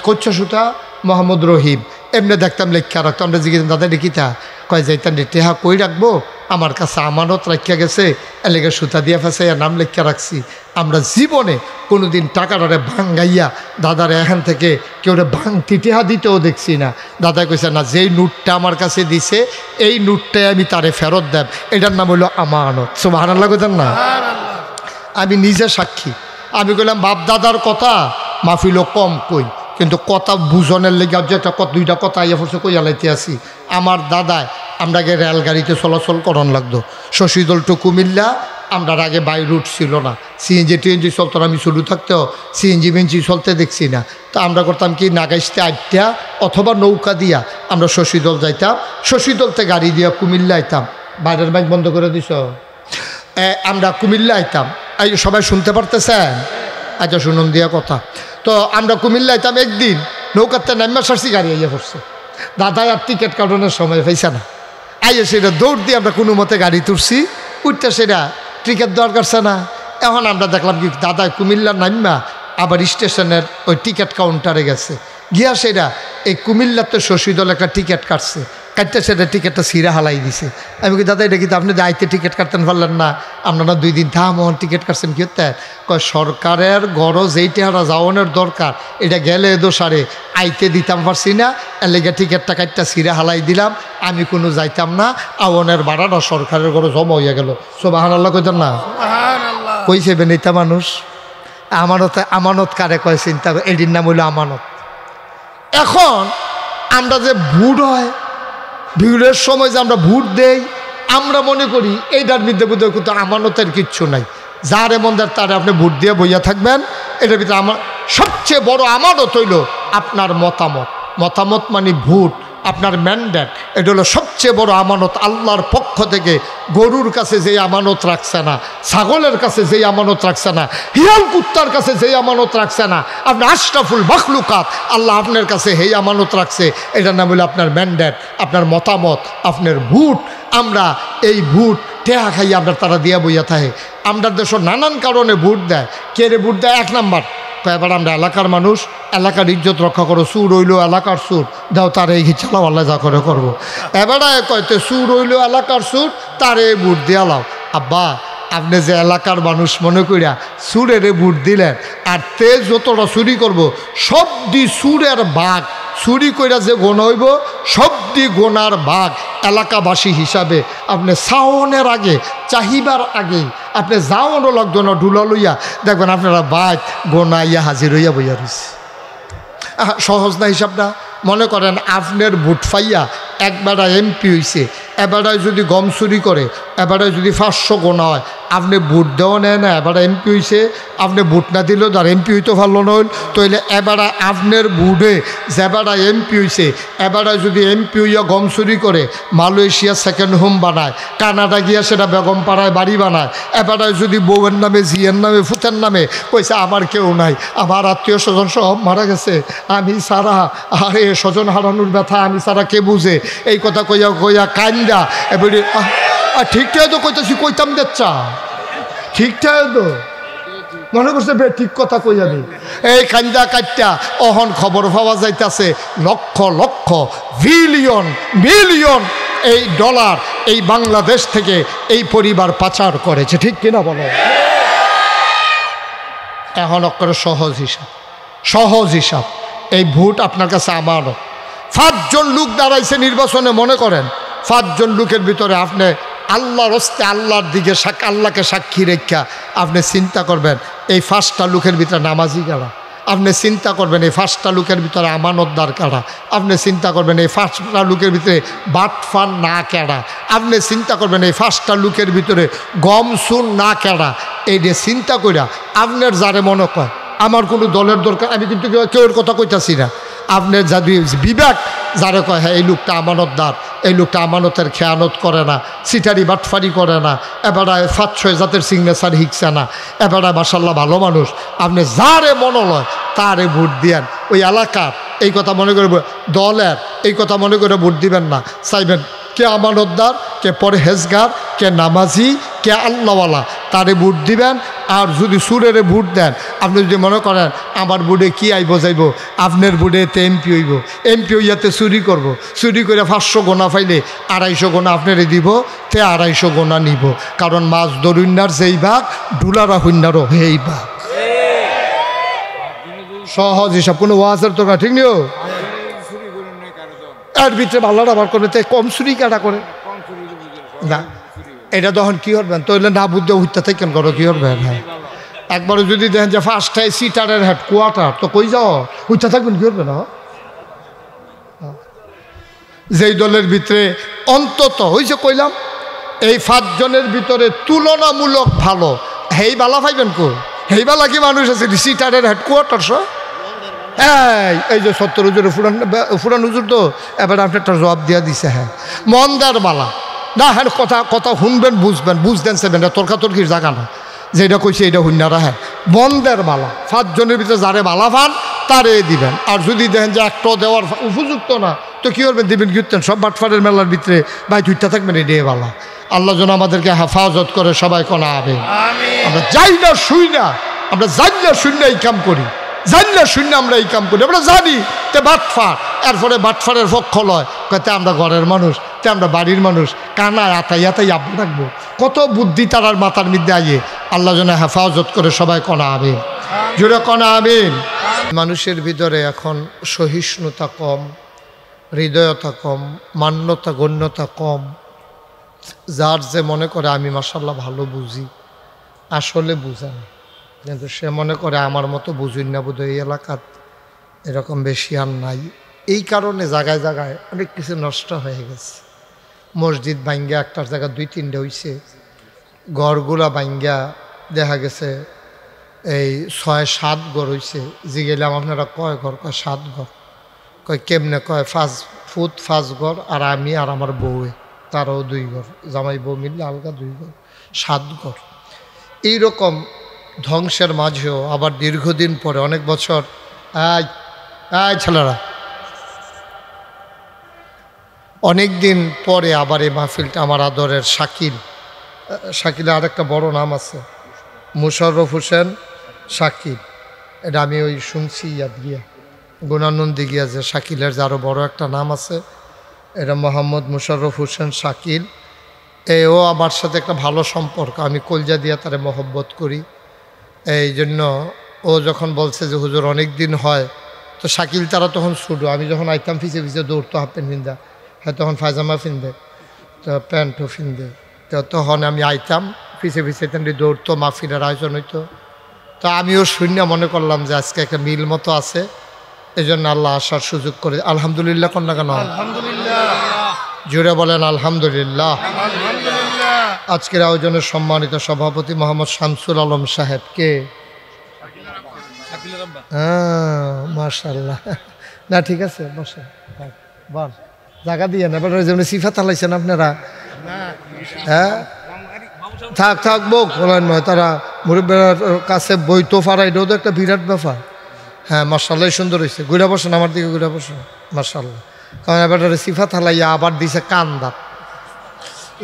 কচ্ছা সুতা মোহাম্মদ রহিম, এমনি দেখতাম লেখা রাখতো। আমরা জিজ্ঞেস দাদা কিতা? কয় যাইতাম টেহা কই রাখবো, আমার কাছে আমানত রাখিয়া গেছে, এলাকা সুতা দিয়া ফেসাইয়া নাম লেখিয়া রাখছি। আমরা জীবনে কোনোদিন টাকাটারে ভাঙ্গাইয়া দাদারে এখান থেকে কেউ ভাঙতি টেহা দিতেও দেখছি না। দাদা কইছে না, যেই নোটটা আমার কাছে দিছে এই নোটটাই আমি তারে ফেরত দেব, এটার নাম হলো আমানত। সুবহানাল্লাহ কইতেন না? আমি নিজে সাক্ষী। আমি কইলাম বাপ দাদার কথা মাহফিলও কম কই, কিন্তু কথা বুঝনের লেগে যে একটা দুইটা কথা আইয়া পড়ছে কইয়া লাইতে আসি। আমার দাদায় আমরাকে রেলগাড়িতে চলাচল করান লাগতো, শশীদল টু কুমিল্লা। আমরা আগে বাই রুট ছিল না, সিএনজি টিএনজি চলতো না। আমি শুরু থাকতেও সিএনজি মেনজি চলতে দেখছি না। তো আমরা করতাম কি, নাগাইশতে আটটা অথবা নৌকা দিয়া আমরা শশীদল যাইতাম, শশীদলতে গাড়ি দিয়া কুমিল্লা আইতাম। বাইরের বাইক বন্ধ করে দিছ। আমরা কুমিল্লা আইতাম। এই সবাই শুনতে পারতেছেন? আচ্ছা শুনুন দিয়া কথা। তো আমরা কুমিল্লা আইতাম। একদিন নৌকাতে নাম্বার সারছি, গাড়ি আইয়া পড়ছে। দাদাই আর টিকিট কাটানোর সময় পাইছে না। আইয়া সেটা দৌড় দিয়ে আমরা কোনো মতে গাড়ি তুলছি, উঠতে সেটা টিকিট দরকারছে না। এখন আমরা দেখলাম কি, দাদা কুমিল্লা নাম্মা আবার স্টেশনের ওই টিকিট কাউন্টারে গেছে, গিয়া সেটা এই কুমিল্লাতে শশীদল একটা টিকিট কাটছে, কাটতে সেটা টিকিটটা ছিঁড়া হালাই দিছে। আমি কি দাদা এটা কিন্তু আপনি আইতে টিকিট কাটতেন পারলেন না, আপনারা 2 দিন থামন টিকিট কাটছেন কি হতে? কয় সরকারের গরজ এইটা হারা যাওয়ানোর দরকার, এটা গেলে দোষারে আইতে দিতাম পারছি না, এর লেগে টিকিটটা কাটটা ছিঁড়া হালাই দিলাম, আমি কোনো যাইতাম না, আওয়ানের ভাড়াটা সরকারের গরজ জমা হইয়া গেল। সুবহানাল্লাহ কইতেন না? কইছে বেনিতা মানুষ আমানত। আমানত কারে কয় চিন্তা, এটির নাম হইল আমানত। এখন আমরা যে ভোট হয়, ভিড়ের সময় যে আমরা ভোট দেই, আমরা মনে করি এইটার মধ্যে বোধহয় কিন্তু আমানতের কিচ্ছু নাই। যার এমন তারে আপনি ভোট দিয়ে বইয়া থাকবেন, এটার ভিতরে আমার সবচেয়ে বড় আমানত হইল আপনার মতামত। মতামত মানে ভোট, আপনার ম্যান্ডেট, এটা হলো সবচেয়ে বড় আমানত আল্লাহর পক্ষ থেকে। গরুর কাছে যেই আমানত রাখছে না, ছাগলের কাছে যেই আমানত রাখছে না, হিয়াল কুত্তার কাছে যেই আমানত রাখছে না, আপনার আশরাফুল মাখলুকাত আল্লাহ আপনার কাছে এই আমানত রাখছে। এটার নাম হলো আপনার ম্যান্ডেট, আপনার মতামত, আপনার ভোট। আমরা এই ভোট টেহা খাই আমরা তারা দিয়া বইয়া থাকে। আমরা দেশের নানান কারণে ভোট দেয়। কে রে ভোট দেয়? 1 নাম্বার, এবার আমরা এলাকার মানুষ, এলাকার ইজ্জত রক্ষা করো। সুর হইল এলাকার সুর, দাও তার এই চালাও, আল্লাহ যা করে করবো। এবারে কয়তে সুর হইল এলাকার সুর, তারে ভোট দিয়া লাও। আব্বা আপনি যে এলাকার মানুষ মনে করিয়া সুরেরে ভোট দিলেন, আর তে যতটা চুরি করব সবদি সুরের ভাগ, চুরি কইরা যে গোনা হইব সবদি গোনার ভাগ এলাকাবাসী হিসাবে আপনি সাওনের আগে, চাহিবার আগে আপনি যাওয়ানো লাগতো না, ঢুলা লইয়া দেখবেন আপনারা বাইক গোনা ইয়া হাজির হইয়া বইয়া রয়েছে। সহজ না হিসাবটা? মনে করেন আপনার ভোট পাইয়া একবারে এমপি হয়েছে, এবারে যদি গম চুরি করে, এবারে যদি 500 গোনা হয়, আপনি ভোট দেওয়া নেয় না, এবারে এমপি হয়েছে, আপনি ভোট না দিলেও তার এমপি হইতে পারলো না হইল, তাইলে এবারে আপনার ভোটে যেবারে এমপি হয়েছে, এবারে যদি এমপি হইয়া গম চুরি করে মালয়েশিয়া সেকেন্ড হোম বানায়, কানাডা গিয়া সেটা বেগম পাড়ায় বাড়ি বানায়, এবারে যদি বউয়ের নামে, জিয়ের নামে, ফুতের নামে কইছে আমার কেউ নাই, আমার আত্মীয় স্বজন সব মারা গেছে, আমি সারা, আরে স্বজন হারানোর ব্যথা আমি সারা কে বুঝে, এই কথা কইয়া কইয়া কান্দা এবারে ঠিকঠাক তো কইতেছি, কইতাম দেখছা ঠিকঠাক তো মনে করছে ঠিক কথা কই যাবে। এই কান্দা কাটটা অহন খবর পাওয়া যাইতেছে লক্ষ লক্ষ বিলিয়ন মিলিয়ন এই ডলার এই বাংলাদেশ থেকে এই পরিবার পাচার করেছে, ঠিক কিনা বলো? এখন অক্ষর সহজ হিসাব, সহজ হিসাব। এই ভোট আপনার কাছে আমারও। 5 জন লোক দাঁড়াইছে নির্বাচনে, মনে করেন 5 জন লোকের ভিতরে আপনি আল্লাহর হস্তে আল্লাহর দিকে আল্লাহকে সাক্ষী রেখা আপনি চিন্তা করবেন এই 5টা লোকের ভিতরে নামাজি কারা, আপনি চিন্তা করবেন এই 5টা লোকের ভিতরে আমানতদার কারা, আপনি চিন্তা করবেন এই 5টা লোকের ভিতরে বাটফান না কেডা, আপনি চিন্তা করবেন এই 5টা লোকের ভিতরে গম সুন না কেডা। এই যে চিন্তা কইরা আপনার যারে মনে কয় আমার কোনো দলের দরকার, আমি কিন্তু কেউর কথা কইতাছি না, আপনার যদি বিবেক যারে কয় হ্যাঁ এই লোকটা আমানতদার, এই লোকটা আমানতের খেয়ানত করে না, সিটারি বাটফারি করে না, এবারে 5-6 জাতের সিগনেচার হিকছে না, এবারে মাশাল্লাহ ভালো মানুষ, আপনি যারে মনে লয় তারে ভোট দিয়েন। ওই এলাকার এই কথা মনে করে, দলের এই কথা মনে করে ভোট দিবেন না, চাইবেন কে আমানতদার, কে পরহেজগার, কে নামাজি, কে আল্লাহওয়ালা, তারে ভোট দিবেন। আর যদি সুরেরে ভোট দেন, আপনি যদি মনে করেন আমার বুড়ে কি আইব যাইব, আপনার বুড়ে তে এমপি হইব, এমপি হইয়াতে চুরি করব, চুরি করে 500 গোনা পাইলে 250 গোনা আপনারে দিব, তে 250 গোনা নিব। কারণ মাছ দরুন্যার যেই ভাগ, ডুলারা হইন্যারও সেই ভাগ। সহজ হিসাব, কোনো ওয়াজের তো ঠিক নিও। এর ভিতরে ভালোটা আবার করবে, তাই কম চুরি কাটা করে না। এটা তখন কি করবেন, তাহলে না বুদ্ধি উঠতে থাকেন করো কি করবেন। হ্যাঁ, একবারে যদি দেখেন যে ফার্স্টটাই সিটারের হেডকোয়ার্টার, তো কই যাও উঠতে থাকবেন, কি করবে না। যেই দলের ভিতরে অন্তত ওই যে কইলাম এই 5 জনের ভিতরে তুলনামূলক ভালো, হেই বালা পাইবেন কো, হেই বালা কি মানুষ আছে সিটারের হেডকোয়ার্টার। এই যে 70 হুজুর ফুরান হুজুর, তো এবার আপনি একটা জবাব দিয়া দিছে। হ্যাঁ, মন্দার বালা না, হ্যাঁ কথা কথা শুনবেন, বুঝবেন, বুঝতেন সেবেন, তর্কাতর্কির জায়গা না, যেটা কইছে এটা হুন্যারা। হ্যাঁ, মন্দের বালা 5 জনের ভিতরে যারে বালা পান তারে দিবেন। আর যদি দেখেন যে একটাও দেওয়ার উপযুক্ত না, তো কী করবেন, দিবেন কীর্তেন সব বাটফারের মেলার ভিতরে বাই দুইটা থাকবেন, এটাই বালা। আল্লাহ যেন আমাদেরকে হেফাজত করে, সবাই কোনা হবে। আমরা যাই না শুই না, আমরা জানি না শুই না এই কাম করি, জানি না শুই না আমরা এই কাম করি, আমরা জানি তে বাটফার, এরপরে বাটফারের পক্ষ লয় তে আমরা ঘরের মানুষ, তে আমরা বাড়ির মানুষ, কানায় আতাই আতাই আব্বা থাকবো, কত বুদ্ধি তারার মাথার মধ্যে আইয়ে। আল্লাহ যেন হেফাজত করে, সবাই কোনা হবে, জোরে কোনা আমিন। মানুষের ভিতরে এখন সহিষ্ণুতা কম, হৃদয়তা কম, মান্যতা গণ্যতা কম। যার যে মনে করে আমি মাশাআল্লাহ ভালো বুঝি, আসলে বুঝে না, কিন্তু সে মনে করে আমার মতো বুঝুন না বোধহয় এই এলাকাত এরকম বেশি আর নাই। এই কারণে জায়গায় জায়গায় অনেক কিছু নষ্ট হয়ে গেছে। মসজিদ ভাঙ্গা একটার জায়গায় 2-3টে হয়েছে, ঘরগুলা ভাঙ্গা দেখা গেছে এই 6-7 ঘর হয়েছে। জিগেলাম আপনারা কয় ঘর, কয় 7 ঘর। কয় কেমনে, কয় 5 ফুট 5 ঘর, আর আমি আর আমার বউয়ে তারও 2 ঘর, জামাই বউ মিললে আলগা 2 ঘর, 7 ঘর। এইরকম ধ্বংসের মাঝেও আবার দীর্ঘদিন পরে, অনেক বছর, ছেলেরা অনেক দিন পরে আবার এই মাহফিলটা আমার আদরের শাকিলের আরেকটা বড় নাম আছে, মুশাররফ হোসেন শাকিল। এটা আমি ওই শুনছি ইয়াদ গিয়া, গুণানন্দী গিয়া, যে শাকিলের যে আরও বড় একটা নাম আছে, এটা মোহাম্মদ মুশাররফ হোসেন শাকিল। ও আমার সাথে একটা ভালো সম্পর্ক, আমি কলজা দিয়া তারে মহব্বত করি। এই জন্য ও যখন বলছে যে হুজুর অনেক দিন হয়, তো শাকিল তারা তখন ছুটো, আমি যখন আইতাম ফিসে ফিসে দৌড়তো, হাফ প্যান্ট ফিন্দা, হ্যাঁ তখন পায়জামা ফিনদে, তো প্যান্টও ফিনদে, তো তখন আমি আইতাম ফিসে ফিসে তেমনি দৌড়তো, মাহফিলের আয়োজন হইতো। তো আমিও শূন্য মনে করলাম যে আজকে একটা মিল মতো আছে, এই জন্য আল্লাহ আসার সুযোগ করে। আলহামদুলিল্লাহ কন্যা কেন, জুড়ে বলেন আলহামদুলিল্লাহ। আজকের আয়োজনের সম্মানিত সভাপতি মোহাম্মদ শামসুল আলম সাহেবকে, হ্যাঁ মাশাআল্লাহ, না ঠিক আছে বসে, বল জায়গা দিয়ে না, এবার যেমন সিফাত হালাইছেন আপনারা, হ্যাঁ থাক বউ বলেন নয়, তারা মুরব্বীর কাছে বই তো ফারা, এটাও তো একটা বিরাট ব্যাপার। হ্যাঁ মাশাআল্লাহ, সুন্দর হয়েছে, ঘুরে বসেন, আমার দিকে ঘুরে বসেন, মাশাআল্লাহ। কারণ এবার সিফাত হালাইয়া আবার দিছে কান দাঁত,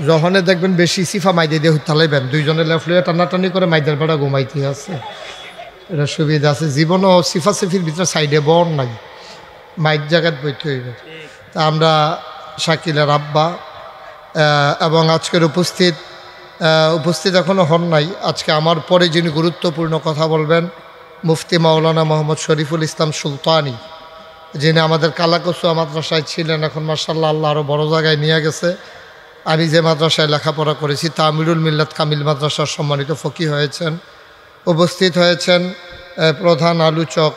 যখনে দেখবেন বেশি সিফা মাইদে দিয়ে থালাইবেন, 2 জনে লেফলিয়ে টানাটানি করে মাইদের বেড়া ঘুমাইতে আছে, এটা সুবিধা আছে। জীবনও সিফা সিফির ভিতরে সাইডে বর নাই, মাইক জায়গাত বইতে হইবে। তা আমরা শাকিলের আব্বা এবং আজকের উপস্থিত এখনও হন নাই, আজকে আমার পরে যিনি গুরুত্বপূর্ণ কথা বলবেন, মুফতি মাওলানা মোহাম্মদ শরীফুল ইসলাম সুলতানি, যিনি আমাদের কালাকসুয়া মাদ্রাসায় ছিলেন, এখন মাশাআল্লাহ আল্লাহ আরও বড় জায়গায় নিয়ে গেছে। আমি যে মাদ্রাসায় লেখাপড়া করেছি, তামিরুল মিল্লাত কামিল মাদ্রাসার সম্মানিত ফকি হয়েছেন। উপস্থিত হয়েছেন প্রধান আলোচক,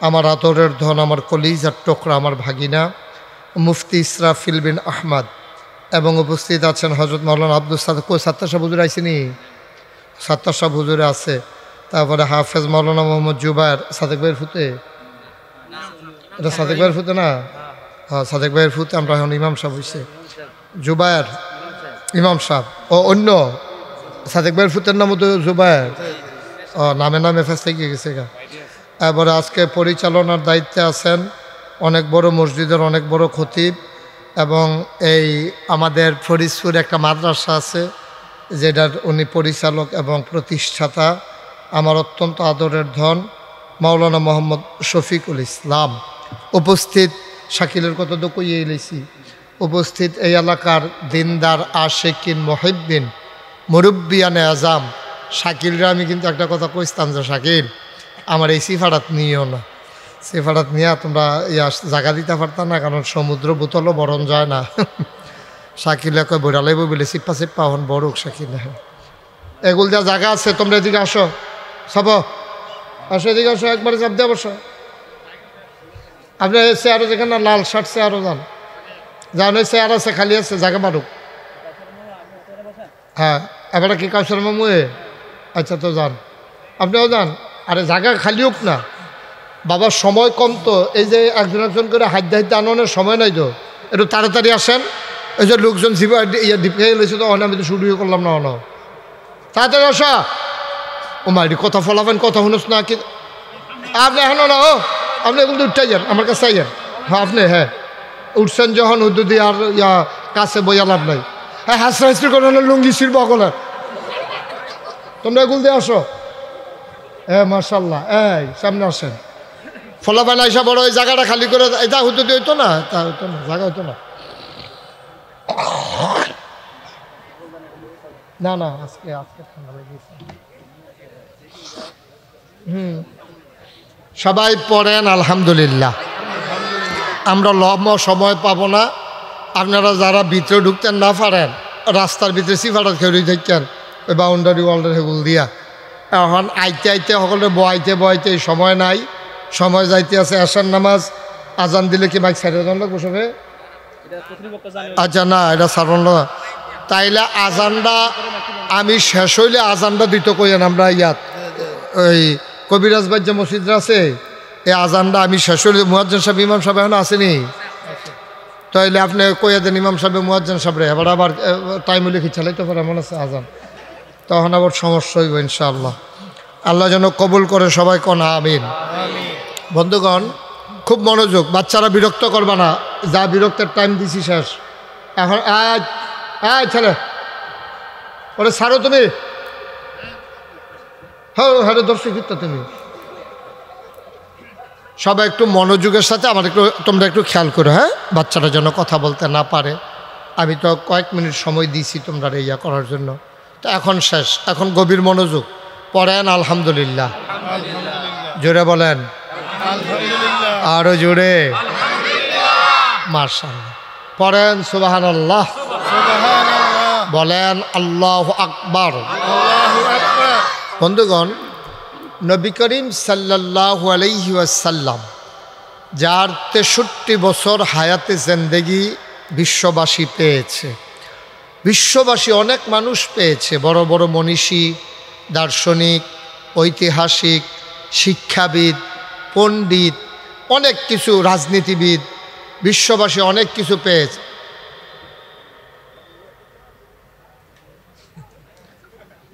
আমার আদরের ধন, আমার কলিজার টুকরা, আমার ভাগিনা মুফতি ইসরাফিল বিন আহমদ, এবং উপস্থিত আছেন হযরত মাওলানা আব্দুল সাত্তার সাহেব হুজুর আইসিনি, সাত্তার সাহেব হুজুরে আছে। তারপরে হাফেজ মাওলানা মোহাম্মদ জুবায়ের, সাদেক ভাইয়ের ফুতে, এটা সাদেক ভাইয়ের ফুতে না, হ্যাঁ সাদেক ভাইয়ের ফুতে, আমরা এখন ইমাম সাহেব হয়েছে জুবায়ের ইমাম সাহেব, ও অন্য সাদেক ভাইয়ের ফুতের নাম তো জুবায়ের, ও নামে ফেসে গিয়ে গেছে গা। এবারে আজকে পরিচালনার দায়িত্বে আছেন অনেক বড় মসজিদের অনেক বড় খতিব, এবং এই আমাদের ফরিদপুর একটা মাদ্রাসা আছে যেটার উনি পরিচালক এবং প্রতিষ্ঠাতা, আমার অত্যন্ত আদরের ধন মাওলানা মোহাম্মদ শফিকুল ইসলাম, উপস্থিত শাকিলের কথা তো কইয়ে এলেছি, উপস্থিত এই এলাকার দিনদার আশেকিন মহিবিন মুরব্বিয়ানে আজাম শাকিলরা আমি কিন্তু একটা কথা কইতাম যে শাকিল আমার এই সিফারাত নিও না, সিফারাত নিয়ে তোমরা জায়গা দিতে পারতাম না, কারণ সমুদ্র বোতলও বরণ যায় না। শাকিলে কয় বইরা লাইব বলে সিপ্পা সিপ্পা হন বড় শাকিল। এগুল যা জায়গা আছে তোমরা এদিকে আসো, সব আসো এদিকে আসো, একবারে চাপ দিয়ে বসো। আপনি চেয়ারও যেখানে লাল শার্ট চেয়ারও যান, যান ওই চেয়ার আছে খালি আছে জায়গা মারুক। হ্যাঁ এবারে কি কাউসার মামু আচ্ছা তো যান, আপনিও যান। আরে জায়গা খালি হোক না বাবা, সময় কম তো, এই যে একজন একজন করে হাইতে হাইতে আনানোর সময় নাই তো, একটু তাড়াতাড়ি আসেন। এই যে লোকজন ডিপে লইছে তো আমি তো শুরু করলাম না অন, তাড়াতাড়ি আসা। ও মাইরি কথা ফলাবেন, কথা শুনোস না কি আপনি এখন না, ও আপনি এগুলো উঠতে যান, আমার কাছে যান। হ্যাঁ আপনি হ্যাঁ উঠছেন যখন উদ্যুদি আর কাছে বইয়া লাভ নাই। হ্যাঁ হাসরা হাসরি করে লুঙ্গি শিল্প সকলের, তোমরা এগুলো দিয়ে আসো। হ্যাঁ মার্শাল্লাহ, এই সামনে আসেন। ফলাফান আইসা বড় ওই জায়গাটা খালি করে এটা উদ্যুদি হইতো না, তা হইতো না, জায়গা হইতো না। না না আজকে আজকে ঠান্ডা লেগেছে। সবাই পড়েন আলহামদুলিল্লাহ। আমরা লম্বা সময় পাবো না, আপনারা যারা ভিতরে ঢুকতেন না পারেন রাস্তার ভিতরে সিফারাত খেয়ে থাকেন ওই বাউন্ডারি ওয়ালটার হেগুল দিয়া। এখন আইতে আইতে সকলে বয়াইতে বয়াইতে সময় নাই, সময় যাইতে আছে। আসার নামাজ আজান দিলে কি বাইক ছাড়িয়ে দেন লাগবো সবে? আচ্ছা না এটা সারণ না, তাইলে আজানটা আমি শেষ হইলে আজানটা দিতে কইেন। আমরা ইয়াত ওই কবিরাজ বাজ্য মসজিদরা আছে, এই আজানটা আমি শেষ হইলে মুয়াজ্জিন সাহেব ইমাম সাহেব এখন আসেনি, তাইলে আপনি কইয়া দেন ইমাম সাহেব মুয়াজ্জিন সাহেব রে, এবার আবার টাইম হইলে কি চালাইতে পারে এমন আছে আজান, তখন আবার সমস্যা হইব ইনশাআল্লাহ। আল্লাহ যেন কবুল করে, সবাই কোন আমিন। বন্ধুগণ খুব মনোযোগ, বাচ্চারা বিরক্ত করবা না, যা বিরক্তের টাইম দিছি শেষ। এখন ছেলে ওরে ছাড়ো তুমি, হ্যাঁ হ্যাঁ দর্শক তুমি সবাই একটু মনোযোগের সাথে আমার একটু তোমরা একটু খেয়াল করো। হ্যাঁ বাচ্চারা যেন কথা বলতে না পারে, আমি তো কয়েক মিনিট সময় দিয়েছি তোমরা ইয়া করার জন্য, তো এখন শেষ। এখন গভীর মনোযোগ পড়েন আলহামদুলিল্লাহ, জোরে বলেন আরো জোরে মাশাআল্লাহ। পড়েন সুবহানাল্লাহ, বলেন আল্লাহু আকবার। বন্ধুগণ নবী করিম সাল্লাল্লাহু আলাইহি ওয়াসাল্লাম যার 63 বছর হায়াতে জিন্দেগি বিশ্ববাসী পেয়েছে, বিশ্ববাসী অনেক মানুষ পেয়েছে, বড় বড় মনীষী, দার্শনিক, ঐতিহাসিক, শিক্ষাবিদ, পণ্ডিত, অনেক কিছু, রাজনীতিবিদ, বিশ্ববাসী অনেক কিছু পেয়েছে।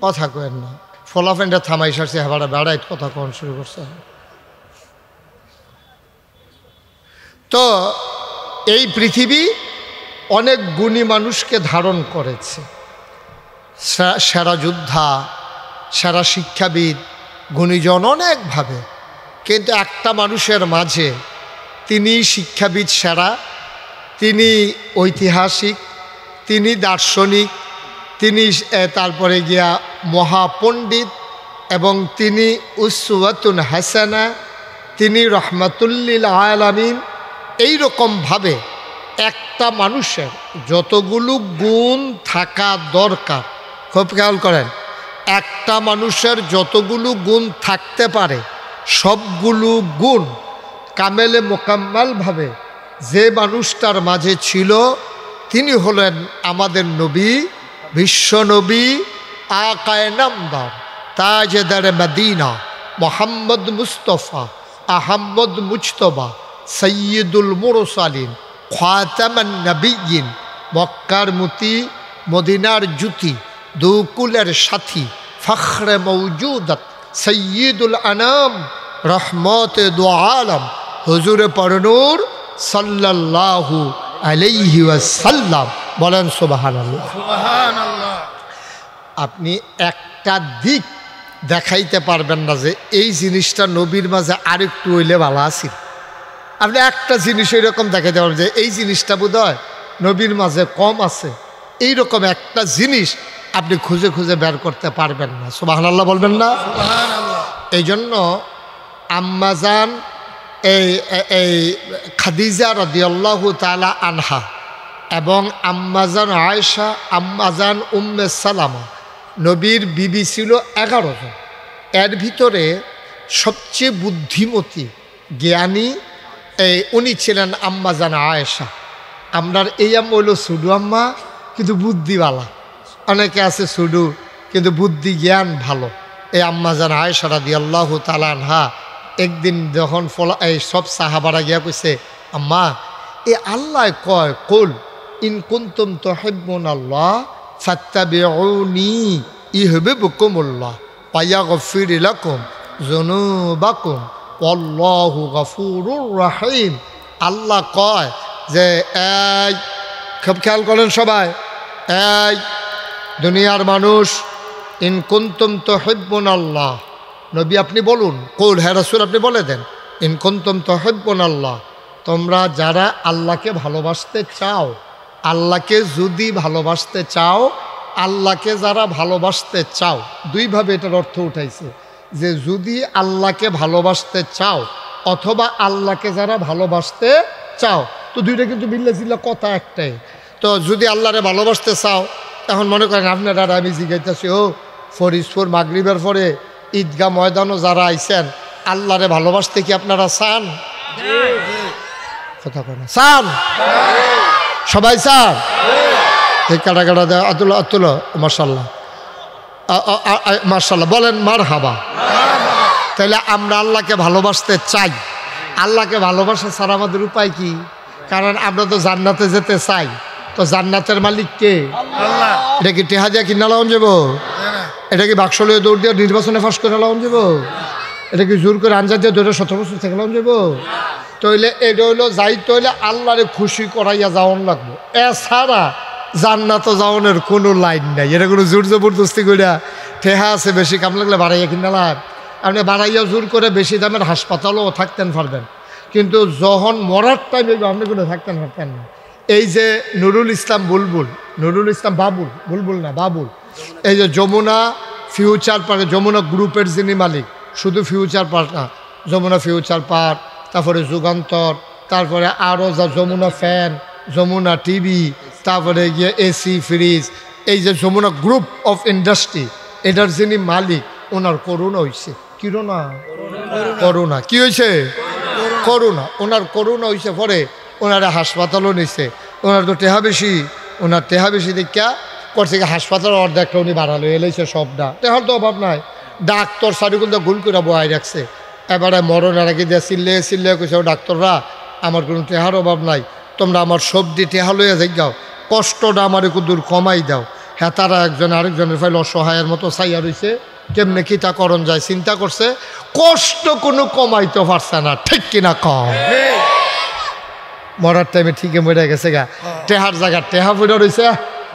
কথা কেন না, ফলাফেনটা থামাই সারছে, হেবাটা বেড়াই কথা কন শুরু করছে। তো এই পৃথিবী অনেক গুণী মানুষকে ধারণ করেছে, সেরা যোদ্ধা, সেরা শিক্ষাবিদ, গুণীজন অনেকভাবে, কিন্তু একটা মানুষের মাঝে তিনি শিক্ষাবিদ সেরা, তিনি ঐতিহাসিক, তিনি দার্শনিক, তিনি তারপরে গিয়া মহাপণ্ডিত, এবং তিনি উসওয়াতুন হাসানা, তিনি রহমাতুল্লিল আলামিন। এইরকমভাবে একটা মানুষের যতগুলো গুণ থাকা দরকার, খুব খেয়াল করেন, একটা মানুষের যতগুলো গুণ থাকতে পারে সবগুলো গুণ কামেলে মোকাম্মালভাবে যে মানুষটার মাঝে ছিল তিনি হলেন আমাদের নবী, বিশ্বনবী, আকায়ে নামদার, তাজেদার মদিনা, মোহাম্মদ মুস্তফা আহম্মদ মুজতবা, সৈয়দুল মুরসালিন, খাতামান নবিয়্যিন, মক্কার মতি, মদিনার জ্যোতি, দুকুলের সাথী, ফখরে মৌজুদাত, সৈয়দুল আনাম, রহমতে দু আলম, হুজুরে পরনূর সাল্লাল্লাহু আলাইহি ওয়াসাল্লাম। বলেন সুবহানাল্লাহ। আপনি একটা দিক দেখাইতে পারবেন না যে এই জিনিসটা নবীর মাঝে আরেকটু হইলে ভালো আছিল। আপনি একটা জিনিস এরকম দেখাইতে পারবেন যে এই জিনিসটা বোধ হয় নবীর মাঝে কম আছে, এইরকম একটা জিনিস আপনি খুঁজে খুঁজে বের করতে পারবেন না। সুবহানাল্লাহ বলবেন না? এই জন্য আম্মাজান এই খাদিজা রাদিয়াল্লাহু তাআলা আনহা এবং আম্মাজান আয়েশা, আম্মাজান উম্মে সালামা, নবীর বিবি ছিল 11 জন। এর ভিতরে সবচেয়ে বুদ্ধিমতী জ্ঞানী উনি ছিলেন আম্মাজান আয়েশা। আমরার এই আম্মা হইল সুডু আম্মা, কিন্তু বুদ্ধিওয়ালা। অনেকে আছে সুডু কিন্তু বুদ্ধি জ্ঞান ভালো। এই আম্মাজান আয়েশা রাদিয়াল্লাহু তাআলা আনহা একদিন যখন এই সব সাহাবারা গিয়া কইছে, আম্মা এ আল্লাহ কয় কুল ইন কুনতুম তুহিব্বুনাল্লাহ ফাত্তাবিউনি ইউহিব্বুকুমুল্লাহ ওয়া ইয়াগফির লাকুম যুনুবাকুম ওয়াল্লাহু গফুরুর রহিম। আল্লাহ কয় যে এই খুব খেয়াল করেন সবাই, এই দুনিয়ার মানুষ, ইন কুনতুম তুহিব্বুনাল্লাহ, নবী আপনি বলুন, কুল হে রাসূল আপনি বলে দেন, ইন কুনতুম তুহিব্বুনাল্লাহ, তোমরা যারা আল্লাহকে ভালোবাসতে চাও, আল্লাহকে যদি ভালোবাসতে চাও, আল্লাহকে যারা ভালোবাসতে চাও, দুইভাবে এটার অর্থ উঠাইছে যে যদি আল্লাহকে ভালোবাসতে চাও অথবা আল্লাহকে যারা ভালোবাসতে চাও, তো দুইটা কিন্তু বিল্লা জিল্লা কথা একটাই। তো যদি আল্লাহরে ভালোবাসতে চাও, এখন মনে করেন আপনারা আমি জিজ্ঞাসি, ও ফরিদপুর মাগরিবের পরে ঈদগাহ ময়দানও যারা আইছেন, আল্লাহরে ভালোবাসতে কি আপনারা চান? কথা বলেন, চান? সবাই চান? এই কাটা কাটা দেয় আতুল্লাহ আতুল্লাহ মার্শাল্লাহ মার্শাল্লাহ বলেন মারহাবা। তাহলে আমরা আল্লাহকে ভালোবাসতে চাই। আল্লাহকে ভালোবাসা ছাড়া আমাদের উপায় কি? কারণ আমরা তো জান্নাতে যেতে চাই, তো জান্নাতের মালিক কে? আল্লাহ। এটা কি টেহা দিয়া কিনা লাউন যাব? এটা কি বাক্স লিয়ে দৌড় দিয়ে নির্বাচনে ফাঁস করে লাউন যাব? এটা কি জোর করে আনজা দিয়ে 17 বছর থেকে লাউন যাব? তইলে এটা হইলো যাইতে হইলে আল্লাহরে খুশি করাইয়া যাওয়ান লাগবো, এছাড়া জান্নাত যাওয়ানোর কোনো লাইন নাই। এটা কোনো জোর জবরদস্তি করিয়া টেহা আছে বেশি কাম লাগলে বাড়াইয়া কিনা লাভ, আপনি বাড়াইয়া জোর করে বেশি দামের হাসপাতালও থাকতেন পারবেন, কিন্তু যখন মরার টাইম আপনি কোনো থাকতেন পারতেন না। এই যে নুরুল ইসলাম বুলবুল, নুরুল ইসলাম বাবুল, বুলবুল না বাবুল, এই যে যমুনা ফিউচার পার্ক, যমুনা গ্রুপের যিনি মালিক, শুধু ফিউচার পার্ক না, যমুনা ফিউচার পার্ক, তারপরে যুগান্তর, তারপরে আরও যা যমুনা ফ্যান, যমুনা টিভি, তারপরে গিয়ে এসি ফ্রিজ, এই যে যমুনা গ্রুপ অফ ইন্ডাস্ট্রি, এটার যিনি মালিক, ওনার করোনা হয়েছে। করোনা করোনা কি হয়েছে? করোনা। ওনার করোনা হয়েছে পরে ওনারা হাসপাতালও নিছে। ওনার তো টেহা বেশি, ওনার টেহা বেশি দেখা করছে কি হাসপাতাল অর্ধেকটা উনি বাড়ালো, এলেছে সবটা, টেহার তো অভাব নাই। ডাক্তার সারিগুলো তো গুল করে বহাই রাখছে। এবারে মরণের আগে দিয়ে চিল্লে চিল্লে কইছে, ও ডাক্তাররা আমার কোনো টেহার অভাব নাই, তোমরা আমার সবজি টেহা লইয়া যাই যাও, কষ্টটা আমার একটু দূর কমাই দাও। হ্যাঁ, তারা একজন আরেকজনের ফাইল অসহায়ের মতো চাইয়া রয়েছে, কেমনে কিটা করণ যায় চিন্তা করছে, কষ্ট কোনো কমাইতে পারছে না। ঠিক কিনা কম? মরার টাইমে ঠিকই মরে গেছে গা, টেহার জায়গার টেহা পড়ে রয়েছে,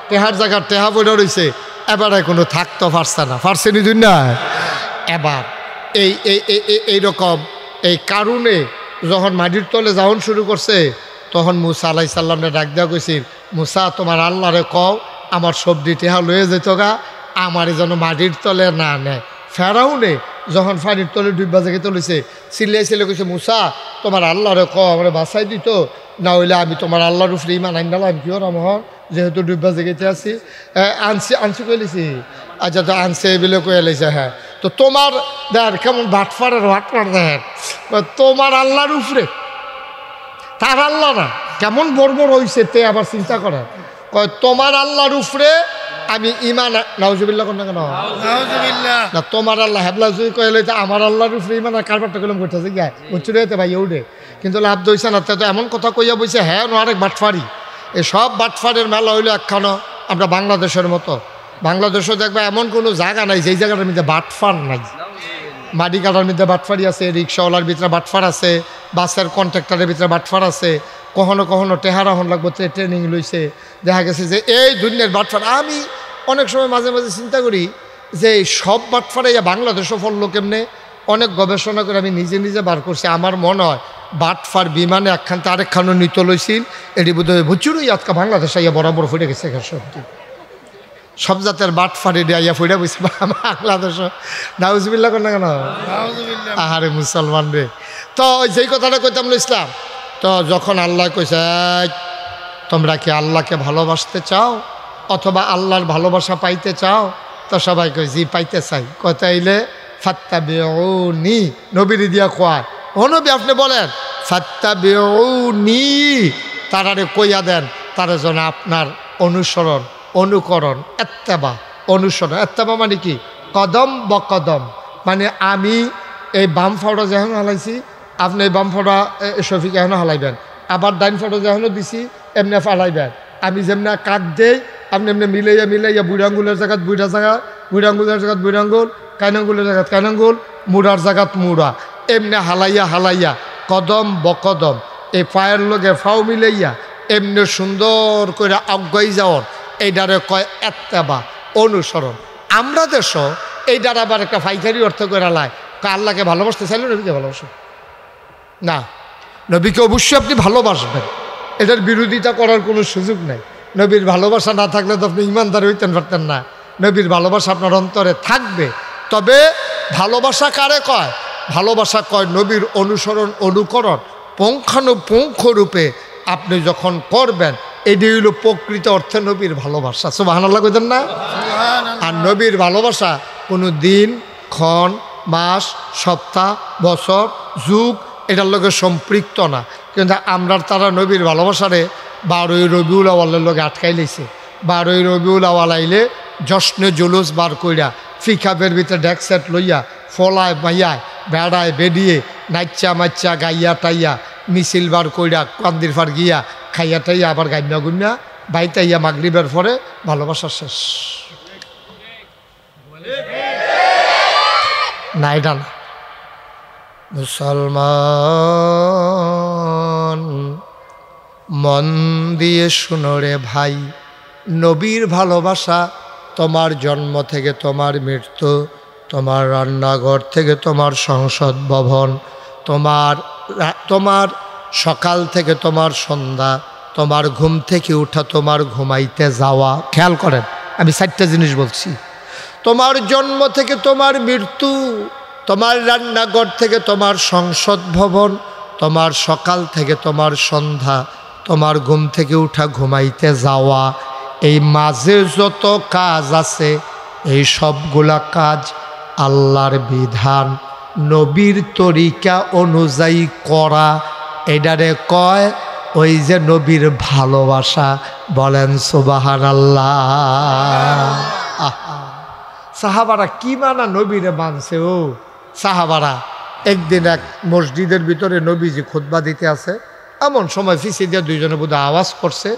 টেহার জায়গার টেহা পড়ে রয়েছে, এবারে কোনো থাকতে পারছে না। পারছে নি দুই না? এবার এইরকম এই কারণে যখন মাটির তলে যাওয়ান শুরু করছে, তখন মুসা আলাইহিস সালামরে ডাক দেওয়া কইছিল, মুসা তোমার আল্লাহরে কও আমার সবজি টেহা লয়ে যেত গা, আমার যেন মাটির তলে না নেয়। ফেরাউনে যখন পানির তলে ডুববা জায়গায় তুলেছে, চিল্লাই চিল্লে কইছে, মুসা তোমার আল্লাহরে কও আমার বাঁচাই দিত, না হইলে আমি তোমার আল্লাহর উপরে ইমান আইন ডালাম কি ওর আমার, যেহেতু ডুববা জায়গাতে আছি। আনছি কইলেছি, আচ্ছা তো আনছে এগুলো কয়ে এলেছে। হ্যাঁ, তো তোমার দেখ কেমন ভাটফাড়ের ভাটফাড় দেখেন, তোমার আল্লাহর উপরে, তার আল্লাহ না, কেমন বর্বর হয়েছে তে আবার চিন্তা করে, কয় তোমার আল্লাহর উপরে আমি ইমান, নাউজুবিল্লাহ কোন না কেন না, তোমার আল্লাহ হেবলা যদি কয়ে আমার আল্লাহর উপরে ইমান আর কারবারটা কলম করতেছে গিয়া উচ্চরে যেতে ভাই উঠে, কিন্তু লাভ দইছে না। তো এমন কথা কইয়া বইছে, হ্যাঁ আরেক বাটফারি। এই সব বাটফারের মেলা হইলো একখানো আমরা বাংলাদেশের মতো। বাংলাদেশও দেখবে এমন কোনো জায়গা নাই যেই জায়গাটার মধ্যে বাটফার নাই। মাটি কাটার মধ্যে বাটফারি আছে, রিক্সাওয়ালার ভিতরে বাটফার আছে, বাসের কন্ট্রাক্টরের ভিতরে বাটফার আছে, কখনো কখনো টেহারাহন লাগবো ট্রেনিং লইছে। দেখা গেছে যে এই দুনিয়ার বাটফার। আমি অনেক সময় মাঝে মাঝে চিন্তা করি যে এই সব বাটফারাইয়া বাংলাদেশও ফললো কেমনে, অনেক গবেষণা করে আমি নিজে নিজে বার করছি। আমার মনে হয় বাটফার বিমানে একখান তো আরেকখানও নিত লইছিল, এটি বোধ হয় বুচুরই আজকে বাংলাদেশ আইয়া বরাবর ফুটে গেছে সত্যি। সব জাতের বাটফার এটি আইয়া ফুটে বসে বাংলাদেশ। নাউজুবিল্লাহ কর না কেন? আহারে মুসলমান রে। তো যেই কথাটা কইতাম ইসলাম, তো যখন আল্লাহ কইছে তোমরা কি আল্লাহকে ভালোবাসতে চাও অথবা আল্লাহর ভালোবাসা পাইতে চাও, তো সবাই কই জি পাইতে চাই। কতাইলে ফাত্তাবিউনি, নবীর দিয়া কয় ও নবী আপনি বলেন ফাত্তাবিউনি, তারারে কইয়া দেন তারা যেন আপনার অনুসরণ অনুকরণ এত্তেবা অনুসরণ। এত্তেবা মানে কি? কদম বকদম, মানে আমি এই বাম ফাওড়া যেন হালাইছি আপনি এই বাম ফাওড়া শফিক এখন হালাইবেন, আবার ডাইন ফাওড়া যেন দিছি এমনি ফালাইবেন। আমি যেমনি কাক দেই আপনি এমনি মিলাইয়া মিলাইয়া বুড়াঙ্গুলের জায়গাত বুড়া জায়গা, বুড়াঙ্গুলের জায়গাত বুড়াঙ্গুল, কাইনাঙ্গুলের জায়গাত কাইনাঙ্গুল, মুড়ার জায়গাত মুড়া, এমনি হালাইয়া হালাইয়া কদম বকদম এই পায়ের লগে ফাও মিলাইয়া এমনি সুন্দর করে আগাই যাওয়ার, এইটারে কয় এত্তেবা অনুসরণ। আমরা দেশ এইটার আবার একটা ফাইকারি অর্থ করে লাই, আল্লাহকে ভালোবাসতে চাইলে নবীকে ভালোবাসো না, নবীকে অবশ্যই আপনি ভালোবাসবেন, এটার বিরোধিতা করার কোনো সুযোগ নেই। নবীর ভালোবাসা না থাকলে তো আপনি ইমানদার হইতেন পারতেন না। নবীর ভালোবাসা আপনার অন্তরে থাকবে। তবে ভালোবাসা কারে কয়? ভালোবাসা কয় নবীর অনুসরণ অনুকরণ পুঙ্খানুপুঙ্খ রূপে আপনি যখন করবেন, এটি হইল প্রকৃত অর্থে নবীর ভালোবাসা। সুবহানাল্লাহ কইতেন না? আর নবীর ভালোবাসা কোনো দিন, ক্ষণ, মাস, সপ্তাহ, বছর, যুগ এটার লগে সম্পৃক্ত না। কিন্তু আমরা তারা নবীর ভালোবাসারে 12ই রবিউল আওয়ালের লগে আটকাই লাইছে। 12ই রবিউল আওয়াল আইলে জশ্নে জুলুস বার কইরা ফিকাপের ভিতরে ডেক সেট লইয়া ফলায় মাইয়ায় বেড়ায় বেডিয়ে নাচ্চা মাচ্চা গাইয়া টাইয়া মিছিল বার কইরা কান্দির ফার গিয়া খাইয়া টাইয়া আবার গাইনা গুন্না বাইতাইয়া মাগরিবের পরে ভালোবাসা শেষ। না এটা না। মুসলমান মন দিয়ে শুনো রে ভাই, নবীর ভালোবাসা তোমার জন্ম থেকে তোমার মৃত্যু, তোমার রান্নাঘর থেকে তোমার সংসদ ভবন, তোমার সকাল থেকে তোমার সন্ধ্যা, তোমার ঘুম থেকে উঠা তোমার ঘুমাইতে যাওয়া। খেয়াল করেন আমি 4টা জিনিস বলছি। তোমার জন্ম থেকে তোমার মৃত্যু, তোমার রান্নাঘর থেকে তোমার সংসদ ভবন, তোমার সকাল থেকে তোমার সন্ধ্যা, তোমার ঘুম থেকে উঠা ঘুমাইতে যাওয়া, এই মাঝে যত কাজ আছে এই সবগুলা কাজ আল্লাহর বিধান নবীর তরিকা অনুযায়ী করা, এটারে কয় ওই যে নবীর ভালোবাসা। বলেন সুবহানাল্লাহ। সাহাবারা কি মানা নবীরে মানছে। ও সাহাবারা একদিন এক মসজিদের ভিতরে নবীজি খুতবা দিতে আছে, এমন সময় ফিসি দিয়ে দুইজনে বোধহয় আওয়াজ করছে,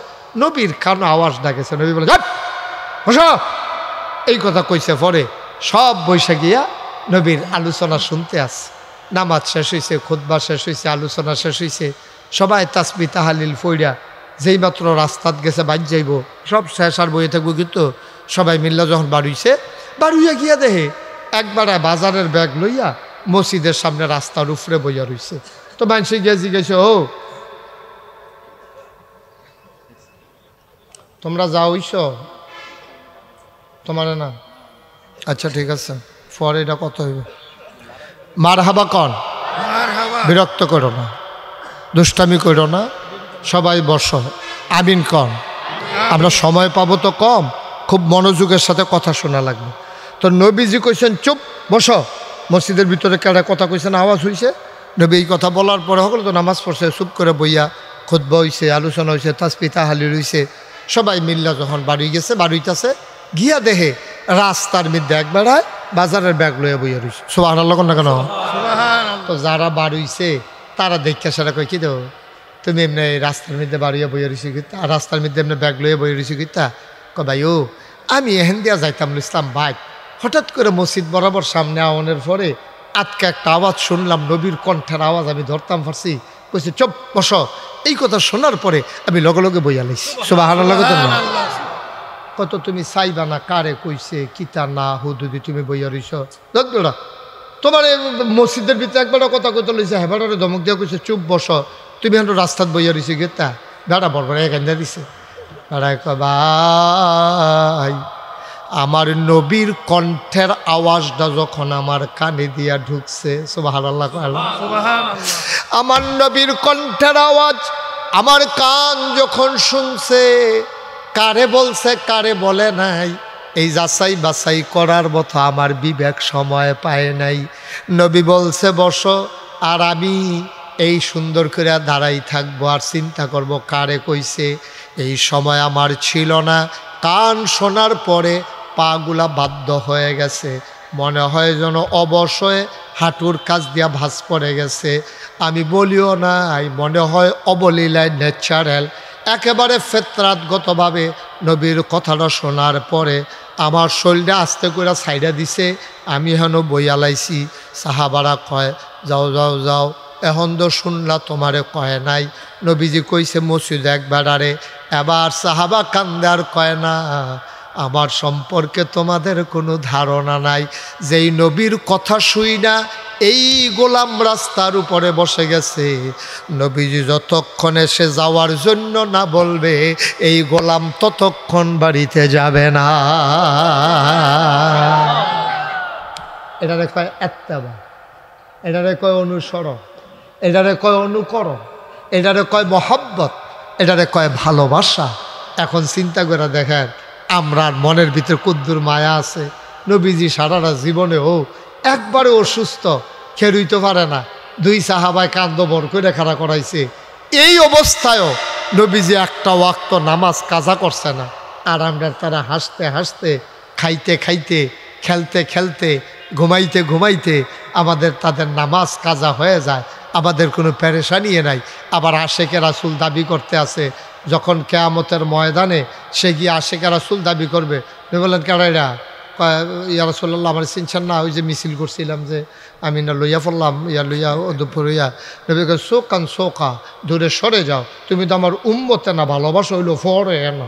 নবীর কানে আওয়াজ ডাকেছে। নবী বলে বসো, এই কথা কইছে। পরে সব বৈশা গিয়া নবীর আলোচনা শুনতে আসছে। নামাজ শেষ হয়েছে, খুতবা শেষ হয়েছে, আলোচনা শেষ হয়েছে, সবাই তাসবিহ তাহলিল ফইরা যেই মাত্র রাস্তাত গেছে বাইর যাইব, সব শেষ আর বইয়ে থাকবো। কিন্তু সবাই মিল্লা যখন বাড়ুইছে, বাড়ুইয়া গিয়া দেহে একবার বাজারের ব্যাগ লইয়া মসজিদের সামনে রাস্তার উপরে বইয়া রইছে। তো মানুষে গিয়ে জিজ্ঞেস, ও তোমরা যাওইছ? তোমার না? আচ্ছা ঠিক আছে, পরে এটা কত হইবে? মার হাবা কন, বিরক্ত করো না, দুষ্টামি করো না, সবাই বসো, আমিন কন। আমরা সময় পাবো তো কম, খুব মনোযোগের সাথে কথা শোনা লাগবে। তো নবীজি কইছেন চুপ বসো। মসজিদের ভিতরে কেডা কথা কইছেন, আওয়াজ হইছে। নবী এই কথা বলার পরে সকলে তো নামাজ পড়ছে, চুপ করে বইয়া খুতবা হইছে, আলোচনা হইছে, তাসবিহ তাহলিল হইছে। সবাই মিল্লা যখন বাড়ি গেছে, বাড়িতেছে গিয়া দেহে রাস্তার মধ্যে এক বেড়ায় বাজারের ব্যাগ লইয়া বইয়া রইছে। সুবহানাল্লাহ না কেন? তো যারা বাড়িছে তারা দেখে সেটা কই, কি দেও তুমি এমনি রাস্তার মধ্যে বাড়িয়া বইয়া রইছি কিতা, আর রাস্তার মধ্যে এমনি ব্যাগ লইয়া বইয়া রইছি কিতা? কয় ভাই ও আমি এহেন দিয়া যাইতাম ইসলাম বাইক, হঠাৎ করে মসজিদ বরাবর সামনে আওয়ানোর পরে আজকে একটা আওয়াজ শুনলাম, নবীর কণ্ঠের আওয়াজ আমি ধরতাম পারছি। কইছে চুপ বসো। এই কথা শোনার পরে আমি লগে লগে বইয়া লাইছি। সুবহানাল্লাহ। কত তুমি চাইবা না কারে কইছে কিতা না হুদুদি তুমি বইয়া রইছ দোড়া তোমার মসজিদের ভিতরে একবার কথা কত লইছে হেবারে ধমক দিয়া কইছে চুপ বস তুমি এখন রাস্তাত বইয়া রইছে গেতা বেড়া বড় বড় এখান দিছে বেড়ায় ভাই আমার নবীর কণ্ঠের আওয়াজটা যখন আমার কানে দিয়া ঢুকছে সুবহানাল্লাহ আমার নবীর কণ্ঠের আওয়াজ আমার কান যখন শুনছে কারে বলছে কারে বলে নাই এই যাচাই বাছাই করার মতো আমার বিবেক সময় পায় নাই নবী বলছে বসো আর আমি এই সুন্দর করে দাঁড়াই থাকবো আর চিন্তা করব কারে কইছে এই সময় আমার ছিল না কান শোনার পরে পাগুলা বাধ্য হয়ে গেছে মনে হয় যেন অবশ্যই হাঁটুর কাছ দিয়া ভাঁজ পড়ে গেছে আমি বলিও নাই মনে হয় অবলীলায় ন্যাচারাল একেবারে ফেতরাতগতভাবে নবীর কথাটা শোনার পরে আমার শরীরটা আস্তে করে সাইডা দিছে আমি হেন বইয়ালাইছি সাহাবারা কয় যাও যাও যাও এখন তো শুনলা তোমারে কয় নাই নবীজি কইছে মসজিদ একবারে এবার সাহাবা কান্দার কয় না আমার সম্পর্কে তোমাদের কোনো ধারণা নাই যেই নবীর কথা শুই না এই গোলাম রাস্তার উপরে বসে গেছে নবীজি যতক্ষণ এসে যাওয়ার জন্য না বলবে এই গোলাম ততক্ষণ বাড়িতে যাবে না এটারে কয় এত্তেবা এটারে কয় অনুসরণ এটারে কয় অনুকরণ এটারে কয় মহব্বত এটারে কয় ভালোবাসা এখন চিন্তা করে দেখেন আমরা মনের ভিতরে কদ্দুর মায়া আছে নবীজি সারাটা জীবনেও একবারে অসুস্থ খেরুইতে পারে না দুই সাহাবায় কান্দ বর করে খাড়া করাইছে এই অবস্থায়ও নবীজি একটা ওয়াক্ত নামাজ কাজা করছে না আর আমরা তারা হাসতে হাসতে খাইতে খাইতে খেলতে খেলতে ঘুমাইতে ঘুমাইতে আমাদের তাদের নামাজ কাজা হয়ে যায় আমাদের কোনো পেরেশানিয়ে নাই আবার আশেকে রাসূল দাবি করতে আছে যখন কিয়ামতের ময়দানে সে গিয়ে আশেকে রাসূল দাবি করবে বললেন কেডাইরা ইয়া রাসূলুল্লাহ আমার চিনছেন না ওই যে মিছিল করছিলাম যে আমি না লইয়া পড়লাম ইয়া লইয়া দুপুর ইয়া নবীকে শোকান শোকা দূরে সরে যাও তুমি তো আমার উম্মতে না ভালোবাসা হইলো ফরে না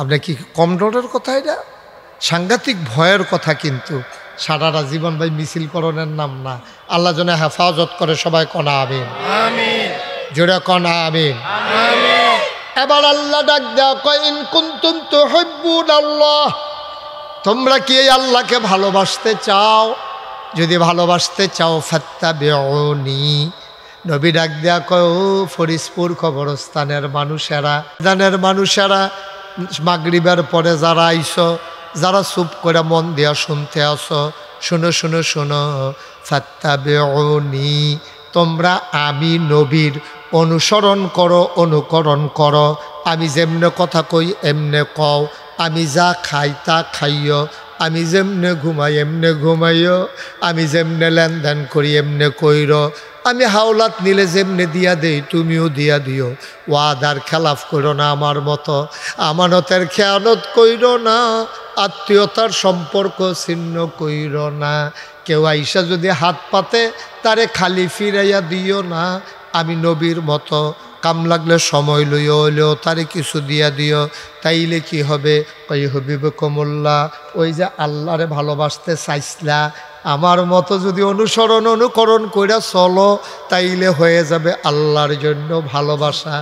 আপনার কি কম ডরের কথা এটা সাংঘাতিক ভয়ের কথা কিন্তু সারাটা জীবন ভাই মিছিল করণের নাম না আল্লাহ যেন হেফাজত করে সবাই কনা আমিন আমিন জোরে কনা আমিন আমিন এবার আল্লাহ ডাক দেয়া কয় ইন কুনতুম তুহিব্বুনাল্লাহ তোমরা কি এই আল্লাহকে ভালোবাসতে চাও যদি ভালোবাসতে চাও ফাত্তাবিউনি নবী ডাক দেয়া কয় ও ফরিদপুর কবরস্থানের মানুষেরা মাগরিবের পরে যারা আইছো যারা চুপ করে মন দিয়া শুনতে আসো শুনো শুনো শুনো ফাত্তাবিউনি তোমরা আমি নবীর অনুসরণ করো অনুকরণ করো আমি যেমনে কথা কই এমনে কও আমি যা খাই তা খাইও আমি যেমনে ঘুমাই এমনে ঘুমাইও আমি যেমনে লেনদেন করি এমনে কইর আমি হাওলাত নিলে যেমনে দিয়া দেই তুমিও দিয়া দিও ওয়াদার খেলাফ করো না আমার মতো আমানতের খেয়ানত কইর না আত্মীয়তার সম্পর্ক ছিন্ন কইর না কেউ আইসা যদি হাত পাতে তারে খালি ফিরাইয়া দিও না আমি নবীর মতো কাম লাগলে সময় লইও হইলেও তারে কিছু দিয়া দিও তাইলে কি হবে কই হবিবকুমুল্লাহ ওই যে আল্লাহরে ভালোবাসতে চাইছিলা আমার মতো যদি অনুকরণ কইরা চলো তাইলে হয়ে যাবে আল্লাহর জন্য ভালোবাসা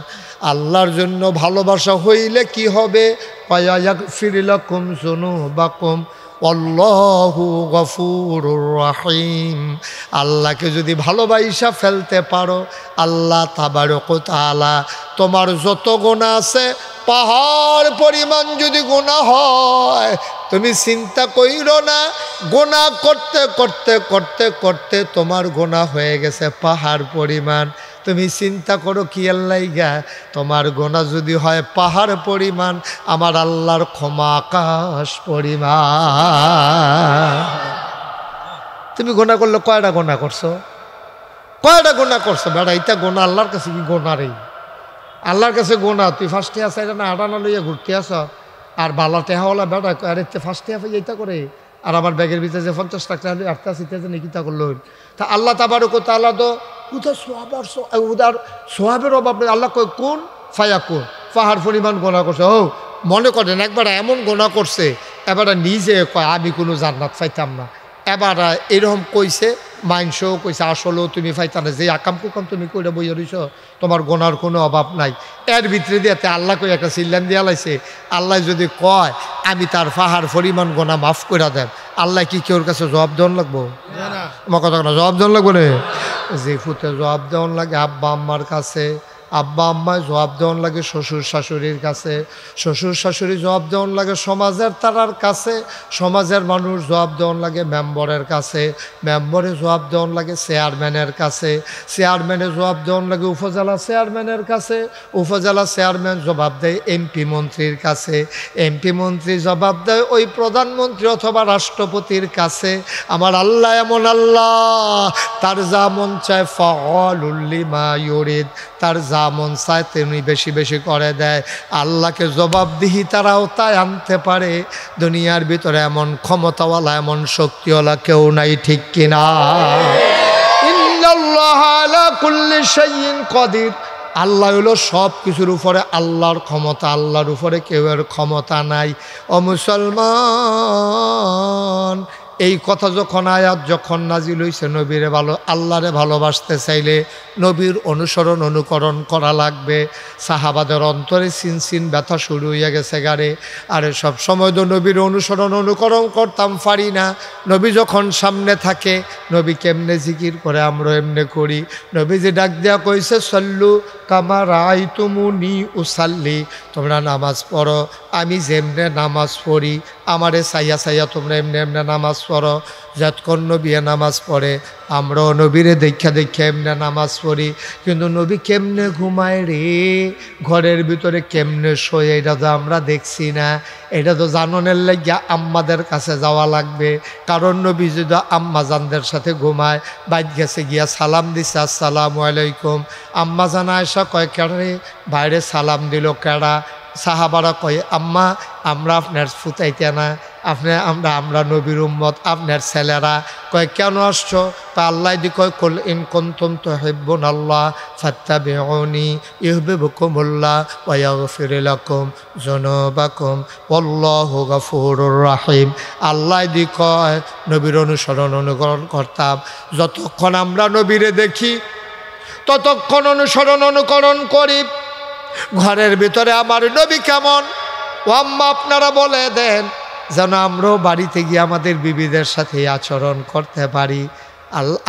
আল্লাহর জন্য ভালোবাসা হইলে কি হবে ফায়াগফির লাকুম যুনুবাকুম আল্লাহু গফুরুর রহিম আল্লাহকে যদি ভালোবাসা ফেলতে পারো আল্লাহ তাবারক ওয়া তাআলা তোমার যত গুনাহ আছে পাহাড় পরিমাণ যদি গুনাহ হয় তুমি চিন্তা কইরো না গুনাহ করতে করতে করতে করতে তোমার গুনাহ হয়ে গেছে পাহাড় পরিমাণ তুমি চিন্তা করো কি আল্লাহইগা তোমার গুনাহ যদি হয় পাহাড় পরিমাণ আমার আল্লাহর ক্ষমা আকাশ পরিমাণ তুমি গুনাহ করলে কয়টা গুনাহ করছো বেড়া এটা গুনাহ আল্লাহর কাছে কি গুনাহ রে আল্লাহর কাছে গুনাহ তুই ফার্স্টে আসা এটা না আটানা লইয়া ঘুরতে আস আর বালা টেহাওয়ালা বেড়া আর এতে ফার্স্টে আসে এইটা করে আর আমার ব্যাগের ভিতরে যে 50 টাকা আটটা সিটেছে নিকিতা করলো তা আল্লাহ তাবারক ওয়া তাআলা তো উদার সোয়াবের অভাব নেই আল্লাহ কই কোন ফায়া কোন পাহাড় পরিমাণ গোনা করছে ও মনে করেন একবার এমন গোনা করছে, এবার নিজে কয় আমি কোনো জান্নাত পাইতাম না, এবার এরকম কইছে, মাইনসও কইছে আসলেও তুমি পাইতা না, যে আকাম কুকাম তুমি কইরা বইয়া রইছ, তোমার গোনার কোনো অভাব নাই। এর ভিতরে দিয়ে আল্লাহ কই একটা চিল্লান দিয়া লাইছে, আল্লাহ যদি কয় আমি তার পাহাড় পরিমাণ গোনা মাফ করে দেন, আল্লাহ কি কেউর কাছে জবাব দেওয়ান লাগবো? আমার কথা না, জবাব দেওয়ান লাগবো না। যে ফুতে জবাব দেওয়ান লাগে আব্বা আম্মার কাছে, আব্বা আম্মায় জবাব দেওয়ান লাগে শ্বশুর শাশুড়ির কাছে, শ্বশুর শাশুড়ি জবাব দেওয়ান লাগে সমাজের তারার কাছে, সমাজের মানুষ জবাব দেওয়ান লাগে মেম্বরের কাছে, মেম্বরে জবাব দেওয়ান লাগে চেয়ারম্যানের কাছে, চেয়ারম্যানে জবাব দেওয়ান লাগে উপজেলা চেয়ারম্যানের কাছে, উপজেলা চেয়ারম্যান জবাব দেয় এমপি মন্ত্রীর কাছে, এমপি মন্ত্রী জবাব দেয় ওই প্রধানমন্ত্রী অথবা রাষ্ট্রপতির কাছে। আমার আল্লাহ এমন আল্লাহ, তার যা মন চায় ফাআলুল লিমা ইউরিদ, তার যা মন চায় তেমনি বেশি বেশি করে দেয়। আল্লাহকে জবাবদিহি তারাও তাই আনতে পারে। দুনিয়ার ভিতরে এমন ক্ষমতাওয়ালা এমন শক্তিওয়ালা কেউ নাই, ঠিক কিনা? ইন্নাল্লাহ আলা কুল্লি শাইইন কাদির, আল্লাহ হলো সব কিছুর উপরে, আল্লাহর ক্ষমতা, আল্লাহর উপরে কেউর ক্ষমতা নাই। ও মুসলমান, এই কথা যখন আয়াত যখন নাজিল হইছে, নবীরে আল্লাহরে ভালোবাসতে চাইলে নবীর অনুসরণ অনুকরণ করা লাগবে। সাহাবাদের অন্তরে সিন ব্যথা শুরু হয়ে গেছে গারে, আরে সব সময় তো নবীর অনুসরণ অনুকরণ করতাম পারি না। নবী যখন সামনে থাকে, নবী কেমনে জিকির করে আমরা এমনে করি। নবী যে ডাক দেয়া কইছে সল্লু কামা রাআইতুমুনি উসাল্লি, তোমরা নামাজ পড়ো আমি যেমনে নামাজ পড়ি, আমারে সাইয়া সাইয়া তোমরা এমনি এমনি নামাজ পড়ো। যতক্ষণ নবী নামাজ পড়ে আমরাও নবীরে দেখা দেখা এমনি নামাজ পড়ি। কিন্তু নবী কেমনে ঘুমায় রে, ঘরের ভিতরে কেমনে শোয়, এটা তো আমরা দেখছি না। এটা তো জাননের লাগিয়া আম্মাদের কাছে যাওয়া লাগবে। কারণ নবী যদি আম্মাজানদের সাথে ঘুমায়, বাইর গেছে গিয়া সালাম দিছে আসসালামু আলাইকুম, আম্মাজান আয়েশা কয় কেড়ে বাইরে সালাম দিল কেড়া? সাহাবারা কয় আম্মা আমরা আপনার ফুতাইতে না, আমরা নবীর উম্মত, আপনার ছেলেরা। কয় কেন আসছো? তা আল্লাহ দি কয় কুল ইন কুনতুম তুহিব্বুনাল্লাহ ফাত্তাবিউনি ইউহিব্বুকুমুল্লাহ ওয়া ইয়াগফির লাকুম যুনুবাকুম ওয়াল্লাহু গফুরুর রহিম। আল্লাহ দি কয় নবীর অনুসরণ অনুকরণ করতাম। যতক্ষণ আমরা নবীরে দেখি ততক্ষণ অনুসরণ অনুকরণ করি। ঘরের ভিতরে আমার নবী কেমন, ও আম্মা আপনারা বলে দেন, যেন আমরাও বাড়িতে গিয়ে আমাদের বিবিদের সাথে আচরণ করতে পারি।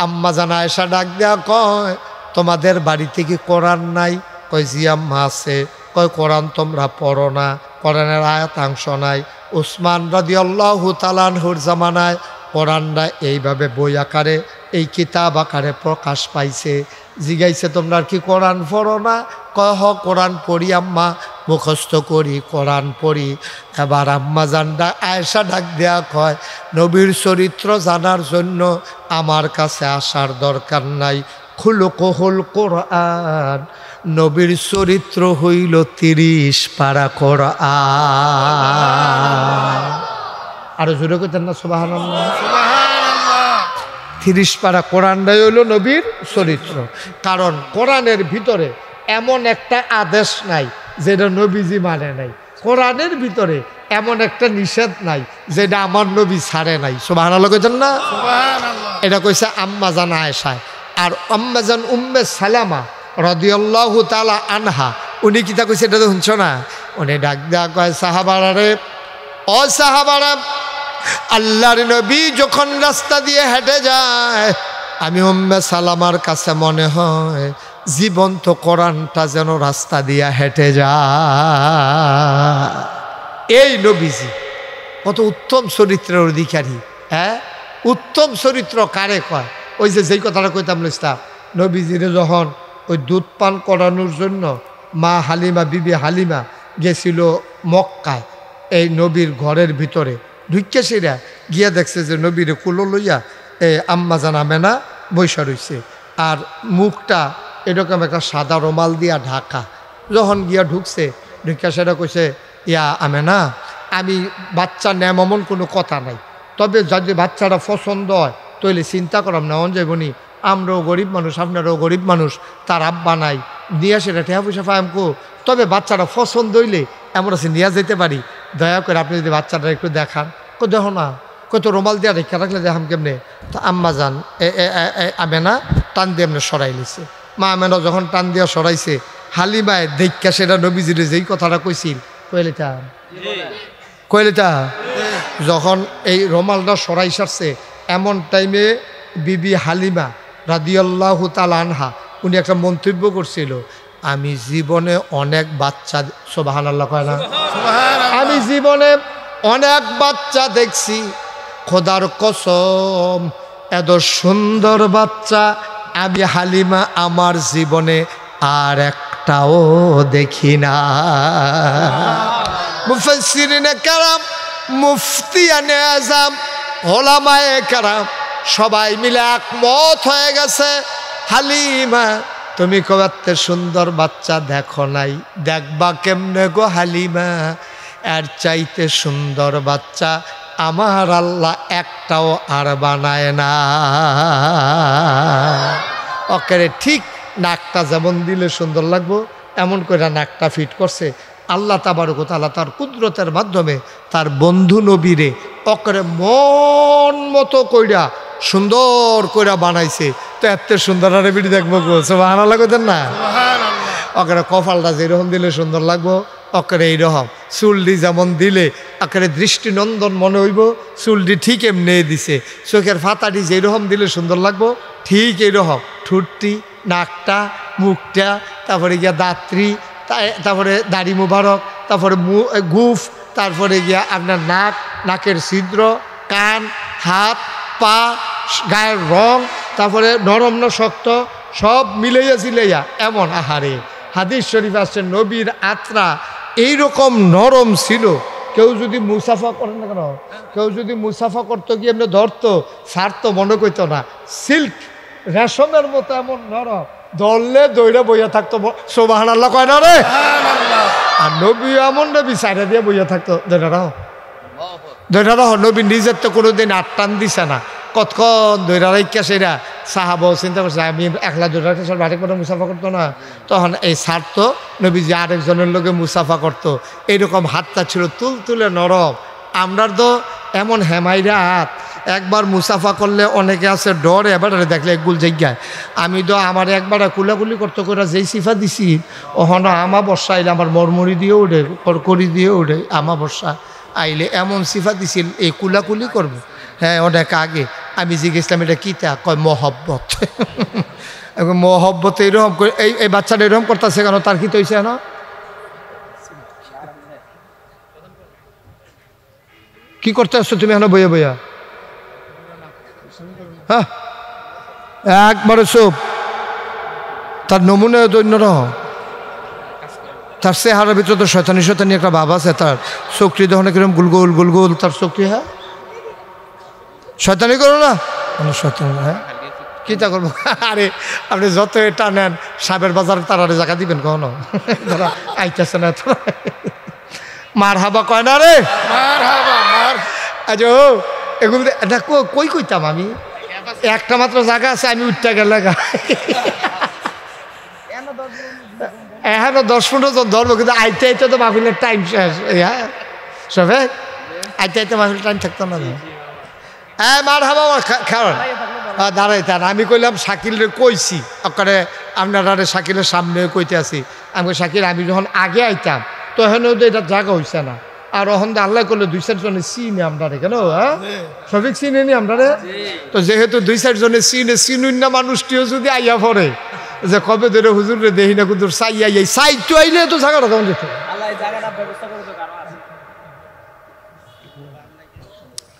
আম্মা জান আয়েশা ডাক দেয়া কয় তোমাদের বাড়িতে কি কোরআন নাই? কয় জি আম্মা আছে। কয় কোরআন তোমরা পড়ো না, কোরআনের আয়াতাংশ নাই। উসমান রাদিয়াল্লাহু তাআলা আনহুর জামানায় কোরআনটা এইভাবে বই আকারে, এই কিতাব আকারে প্রকাশ পাইছে। জিগাইছে তোমরা কি কোরআন পড়ো না? কয় হ কোরআন পড়ি আম্মা, মুখস্থ করি, কোরআন পড়ি। এবার আম্মা জানডা আয়েশা ডাক দেয়া কয় নবীর চরিত্র জানার জন্য আমার কাছে আসার দরকার নাই। খুলুকুহুল কোরআন, নবীর চরিত্র হইল 30 পারা কোরআন। আরো জোরে কইতেন না সুবহানাল্লাহ? 30 পারা কোরআনটাই হইল নবীর চরিত্র। কারণ কোরআনের ভিতরে এমন একটা আদেশ নাই যেটা নবীজি মানে নাই, কোরআনের ভিতরে এমন একটা নিষেধ নাই যেটা আমার নবী ছাড়ে নাই। সুবহানাল্লাহ কইতেন না? এটা কইছে আম্মা জান আয়েশা। আর আম্মা জান উম্মে সালামা রাদিয়াল্লাহু তাআলা আনহা, উনি কিতা কইছে এটা তো শুনছো না? উনি ডাক দেয়া কয় সাহাবারা রে, ও সাহাবারা, আল্লাহর নবী যখন রাস্তা দিয়ে হেঁটে যায় আমি উম্মে সালামার কাছে মনে হয় জীবন্ত কোরআনটা যেন রাস্তা দিয়ে হেঁটে যায়। এই নবীজি কত উত্তম চরিত্রের অধিকারী। হ্যাঁ, উত্তম চরিত্র কারে কয়? ওই যেই কথাটা কইতাম লিস্তা, নবীজিরে যখন ওই দুধ পান করানোর জন্য মা হালিমা, বিবি হালিমা গেছিল মক্কায়, এই নবীর ঘরের ভিতরে ঢুকে সেরা গিয়া দেখছে যে নবীরে কুলো লইয়া আম্মা জানা মেনা বৈশা রইছে, আর মুখটা এরকম একটা সাদা রুমাল দিয়া ঢাকা। যখন গিয়া ঢুকছে, ঢুকা সেটা কইছে ইয়া আমেনা, আমি বাচ্চা নেম এমন কোনো কথা নাই, তবে যদি বাচ্চাটা পছন্দ হয় তাহলে চিন্তা করাম না অন যাইবনি, আমরাও গরিব মানুষ আপনারাও গরিব মানুষ, তার আব্বা নাই, দিয়া সেটা ঠেয়া পয়সা পাইমকো, তবে বাচ্চাটা পছন্দ হইলে এমন আছে নিয়ে যেতে পারি, দয়া করে আপনি যদি বাচ্চাটা একটু দেখান। দেখো না, কত রুমাল দিয়ে রেখা রাখলে দেখাম কেমনে। তো আম্মা যান আমেনা টান দিয়ে এমনি সরাই নিছে। মা আমেনা যখন টান দিয়া সরাইছে, হালিমায় দেখা সেটা নবীজিরে যেই কথাটা কইছিল কইলেটা যখন এই রুমালটা সরাই সারছে, এমন টাইমে বিবি হালিমা রাদিয়াল্লাহু তাআলা আনহা উনি একটা মন্তব্য করছিল, আমি জীবনে অনেক বাচ্চা, সুবহানাল্লাহ কয় না, আমি জীবনে অনেক বাচ্চা দেখছি, খোদার কসম এত সুন্দর বাচ্চা আমি হালিমা আমার জীবনে আর একটাও দেখি না। মুফাসসিরিনে কেরাম, মুফতিয়ানে আযম, উলামায়ে কেরাম সবাই মিলে একমত হয়ে গেছে, হালিমা তুমি কবে সুন্দর বাচ্চা দেখো নাই, দেখবা কেমনে গো হালিমা, এর চাইতে সুন্দর বাচ্চা আমার আল্লাহ একটাও আর বানায় না। ওকে ঠিক নাকটা যেমন দিলে সুন্দর লাগবো এমন করে নাকটা ফিট করছে আল্লাহ তাবারক ওয়া তাআলা তার কুদরতের মাধ্যমে তার বন্ধু নবীরে ওকে মন মতো কইরা সুন্দর কইরা বানাইছে। তো এত সুন্দর আর বিড়ি দেখবো গো, সুবহানাল্লাহ কইতেন না? ওকে কপালটা যেরকম দিলে সুন্দর লাগবো ওকে এইরকম, চুলটি যেমন দিলে ওকে দৃষ্টিনন্দন মনে হইব, চুলটি ঠিক এমনি দিছে। চোখের ফাতাটি যেরকম দিলে সুন্দর লাগবো ঠিক এইরকম, ঠোঁটটি, নাকটা, মুখটা, তারপরে গিয়া দাঁতরি, তারপরে দাড়ি মুবারক, তারপরে গুফ, তারপরে গিয়া আপনার নাক, নাকের ছিদ্র, কান, হাত, পা, গায়ের রং, তারপরে নরম না শক্ত, সব মিলাইয়া জিলাইয়া এমন। আহারে হাদিস শরীফ আসছে নবীর আত্রা এইরকম নরম ছিল, কেউ যদি মুসাফা করে না কেন, কেউ যদি মুসাফা করতো গিয়ে এমনি ধরতো ছাড়তো মনে করতো না, সিল্ক রেশমের মতো এমন নরম, ধরলে দৌড়ে বইয়া থাকতো, সুবহানাল্লাহ কয় না রে? আর নবী এমন নবী সাইডে দিয়ে বইয়া থাকতো, দৈরা রহ নবী নিজের তো কোনোদিন আটটান দিছে না, কতক্ষণ দৈরা রাইকা সেরা সাহাবাও চিন্তা করছে আমি একলা দৈরা সব আরেক করে মুসাফা করতো না, তখন এই ছাড়তো নবীজি আরেকজনের লোকে মুসাফা করতো, এইরকম হাতটা ছিল তুলতুলে নরম। আমরা তো এমন হেমাইরা হাত, একবার মুসাফা করলে অনেকে আছে ডরে, এবার দেখলে একগুল জায়গায়। আমি তো আমার একবার কুলাকুলি করতে করে যেই সিফা দিছি ওখানে আমা বর্ষা আইলে আমার মরমরি দিয়ে উঠে, করকরি দিয়ে উঠে, আমা বর্ষা আইলে এমন সিফা দিছিল এই কুলাকুলি করবো। হ্যাঁ অনেক আগে আমি জিজ্ঞেসলাম এটা কী, তা কয় মহব্বত। মহব্বত এরকম করে এই বাচ্চাটা এরকম করতেছে কেন, তার কি তো হয়েছে না? কি করতে আসছো তুমি এখন বইয়া বইয়া? হ্যাঁ একবারে চুপ, তার নমুনা অন্যরকম, তার চেহারার ভিতরে তো শয়তানি শয়তানি একটা ভাব আছে, তার চোখটি দেখুন কিরকম গুলগুল গুলগুল তার চোখটি। হ্যাঁ শয়তানি করো না, শয়তানি। হ্যাঁ কী তা করবো? আরে আপনি যত এটা নেন সাবের বাজার তারারে জায়গা দিবেন কখনো? তারা আইতেছে না তো, মার হাবা কয় না রে, আচ্ছা এগুলো কই কইতাম আমি, একটা মাত্র জায়গা আছে আমি উঠতে গেলে এখনো 10-15 জন ধরবো, কিন্তু আইতে আইতে তো মাহফিলের টাইম শেষ। হ্যাঁ সবে আইতে আইতে মাহফিলের টাইম থাকতো না। হ্যাঁ মার হাবা খাওয়ান দাঁড়াই থান। আমি কইলাম শাকিল কইছি ওখানে আপনারা শাকিলের সামনে কইতে আছি, আমি শাকিল আমি যখন আগে আইতাম তখনও তো এটা জায়গা হইছে না, আর ওখান তো আল্লাহ করলে 2-4 জনে চিনে আমরা কেন, হ্যাঁ সবিক চিনে নি আমরা। তো যেহেতু 2-4 জনে চিনুন না, মানুষটিও যদি আইয়া পড়ে যে কবে ধরে হুজুর রে দেখি না, কিন্তু সাইটো আইলে তো জায়গাটা তখন যেত।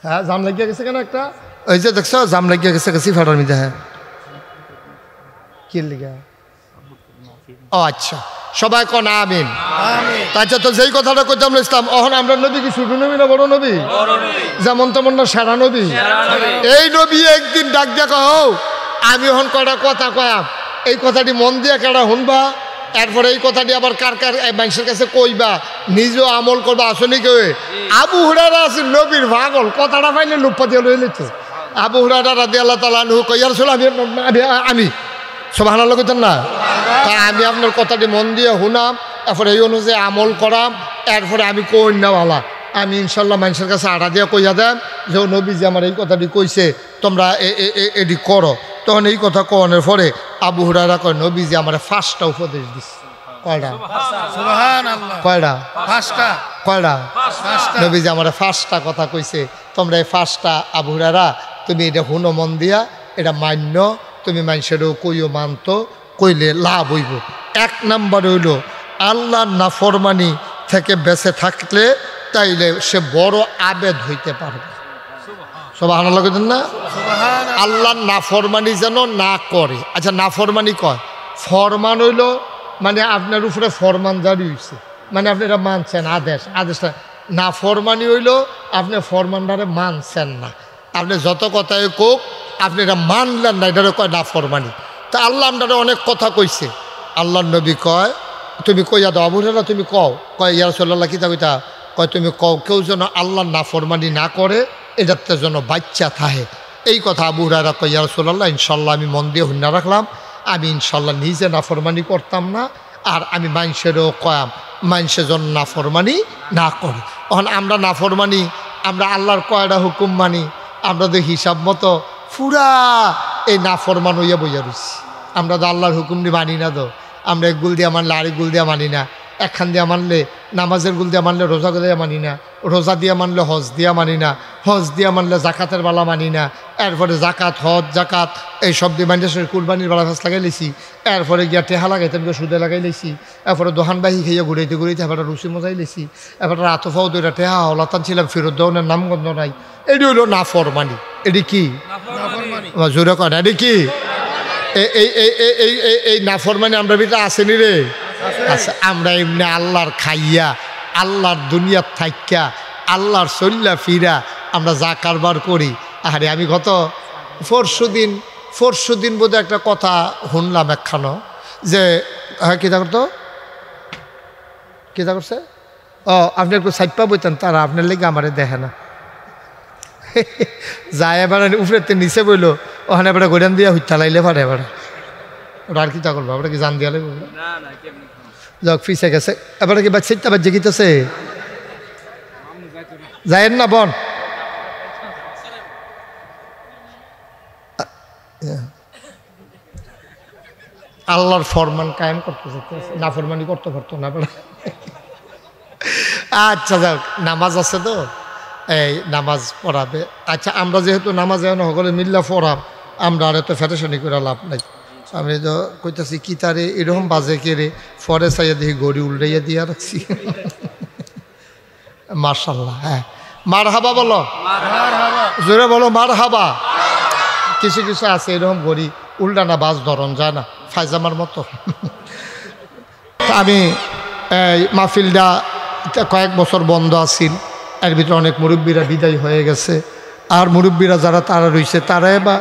হ্যাঁ জাম লাগিয়ে গেছে কেন একটা, ওই যে দেখছো জাম লাগিয়ে গেছে গেছি ফাটার মধ্যে। হ্যাঁ কি লিগা? ও আচ্ছা সবাই কন আমিন। আচ্ছা তো যেই কথাটা কইতাম ইসলাম, অহন আমরা নবী কি ছোট নবী না বড় নবী? যেমন তেমন না সেরা নবী। এই নবী একদিন ডাক দেখা হোক, আমি হন কয়টা কথা কয়াম, এই কথাটি মন দিয়ে কেডা শুনবা, এরপরে এই কথাটি আবার কার কার মানুষের কাছে কইবা, নিজেও আমল করবা। আসলে কেউ আবু হুরায়রা আছে নবীর পাগল, কথাটা পাইলে লুপ্পা দিয়ে লইলে তো। আবু হুরায়রা রাদিয়াল্লাহু তাআলা আনহু কই ইয়া রাসূলুল্লাহ আমি সুবহানাল্লাহ কইতেন না, আমি আপনার কথাটি মন দিয়ে শুনাম, এরপরে এই অনুযায়ী আমল করাম, এরপরে আমি কই না বালা, আমি ইনশাল্লাহ মানুষের কাছে আড়া দিয়া কইয়া দেন যে নবীজি আমার এই কথাটি কইছে, তোমরা এটি করো। তখন এই কথা কনের পরে আবু হুরায়রা কয় নবীজি আমার 5টা উপদেশ দিচ্ছে। কয়টা? কয়টা? 5টা। নবীজি আমার 5টা কথা কইছে, তোমরা এই 5টা আবু হুরায়রা তুমি এটা হুনো মন দিয়া, এটা মান্য, তুমি মানুষেরও কইও মানতো, কইলে লাভ হইব। 1 নাম্বার হইল আল্লাহর নাফরমানি থেকে বেঁচে থাকলে তাইলে সে বড় আবেদ হইতে পারবে। সুবহানাল্লাহ কইতেন না? আল্লাহর নাফরমানি যেন না করে। আচ্ছা, নাফরমানি কয় ফরমান হইল মানে আপনার উপরে ফরমান জারি হয়েছে, মানে আপনি এটা মানছেন, আদেশটা। নাফরমানি হইল আপনি ফরমানটারে মানছেন না, আপনি যত কথাই কোক আপনি এটা মানলেন না, এটারে কয় নাফরমানি। তা আল্লাহ আপনারা অনেক কথা কইছে। আল্লাহর নবী কয় তুমি কইয়া দাও, আবু হুরায়রা তুমি কও, কয় ইয়া রাসূলুল্লাহ কিতা কইতা, কয় তুমি কও কেউ যেন আল্লাহর নাফরমানি না করে, এটাতে যেন বাচ্চা থাকে। এই কথা আবু হুরায়রা কয় ইয়া রাসূলুল্লাহ ইনশাল্লাহ আমি মন দিয়ে হুন্না রাখলাম, আমি ইনশাল্লাহ নিজে নাফরমানি করতাম না, আর আমি মানুষেরও কয়াম মানুষের জন্য নাফরমানি না করে। তখন আমরা নাফরমানি, আমরা আল্লাহর কয়টা হুকুম মানি, আমরা তো হিসাব মতো পুরা এই নাফরমান হইয়া বইয়া রয়েছি। আমরা তো আল্লাহর হুকুমটি মানি না, তো আমরা এক গুল দিয়া মানলে আরেক গুল দিয়া মানি না, একখান দিয়া মানলে নামাজের গুল দিয়া মানলে রোজা দিয়া মানি না, রোজা দিয়া মানলে হজ দিয়া মানি না, হজ দিয়া মানলে জাকাতের বালা মানি না, এরপরে জাকাত হজ জাকাত এইসব দিয়ে মানলে কুরবানির বালা ফাঁস লাগাই লেছি, এরপরে গিয়া টেহা লাগাইতাম গিয়ে সুদে লাগাই লেছি, এরপরে দোহান বাহি খাইয়া ঘুরাইতে ঘুরাইতে এবার রুচি মজাই লেছি, এরপরে রাতফাও দুইটা টেহা হলাতান ছিলাম, ফেরত দেওয়ানের নামগন্ধ নাই। এটি হইল নাফরমানি। এটি কি জোরে কয় না? এটি কি এই নাফরমানি আমরা ভিতরে আসেনি রে? আচ্ছা, আমরা এমনি আল্লাহর খাইয়া আল্লাহর দুনিয়ার থাইকা আল্লাহর চল্লা ফিরা আমরা যা কারবার করি। আরে আমি গত পরশু দিন বোধ একটা কথা শুনলাম একখানো, যে হ্যাঁ কিতা করতো, কিতা করছে, আপনি একটু সাইপা বইতেন, তারা আপনার লেগে আমারে দেখে না যায়, এবার উপরেতে নিচে বইল, ওখানে এবার গোড়ান দিয়া হুইতা লাইলে পারে, এবার ওটা আর কিতা করবো, আমরা কি জান দিয়া লাগবে, যাক ফিসে গেছে। এবারে কি বাচ্চা আবার জেগিতেছে, যায়েন না বন। আল্লাহর ফরমান কায়েম করতে চাইতেছে, না ফরমানি করতে পারতো না। আচ্ছা যাক, নামাজ আছে তো, এই নামাজ পড়াবে। আচ্ছা, আমরা যেহেতু নামাজ এখন সকলে মিল্লা পড়াব, আমরা আর এত ফেটেশানি করে লাভ নাই। আমি তো কইতেছি কি তারে এরকম বাজে কেড়ে ফরে চাইয়া দেখি গড়ি উল্টাইয়া দিয়া রাখছি। মার্শাল্লাহ, হ্যাঁ মার হাবা বলো, জোরে বলো মার হাবা। কিছু কিছু আছে এরকম গড়ি উল্টানা বাজ ধরন যায় না, ফায়জামার মতো। আমি এই মাহফিলটা কয়েক বছর বন্ধ আছিল, এর ভিতরে অনেক মুরব্বীরা বিদায় হয়ে গেছে, আর মুরব্বীরা যারা তারা রয়েছে তারা এবার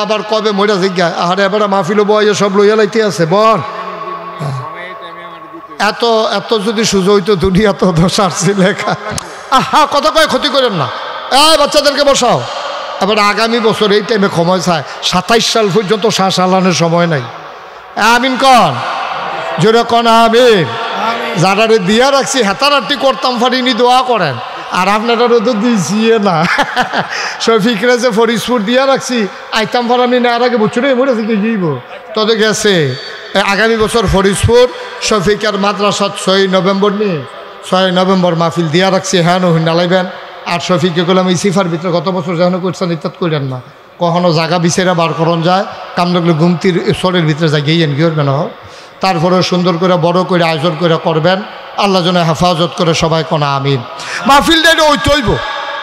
আবার কবে মরা জিজ্ঞা, আর এবার মাহফিলও বইয়া সব লইয়া লাইতে আছে বল। এত এত যদি সুযোগ হইতো দুনিয়া তো দোষারছি লেখা। হ্যাঁ, কথা কয়ে ক্ষতি করেন না, এই বাচ্চাদেরকে বসাও। এবার আগামী বছর এই টাইমে সময় চায়, 27 সাল পর্যন্ত শ্বাস আলানোর সময় নাই। আমিন কন, জোরে কন আমিন। যারা দিয়া রাখছি হেতারাটি করতাম পারিনি, দোয়া করেন। আর আপনারাও তো দিয়েছি না, শফিকরা যে ফরিদপুর দিয়া রাখছি আইতাম ফারামি না, আর আগে বছরে মরে থেকে গিয়েব তত গেছে। আগামী বছর ফরিদপুর শফিকার মাদ্রাসাত 6 নভেম্বর নিয়ে 6 নভেম্বর মাহফিল দিয়া রাখছি, হ্যাঁ নালাইবেন। আর শফিককে বললাম এই সিফার ভিতরে গত বছর যেন করছেন ইত্যাদ করেন না, কখনো জায়গা বিছেরা বার করন যায়, কাম লাগলে ঘুমতির সরের ভিতরে যাই গিয়ে গিয়েবেন। তারপরে সুন্দর করে বড় করে আয়োজন করে করবেন, আল্লাহ যেন হেফাজত করে সবাই কোনা আমিন। মাহফিলটা এটা ওইতে হইব,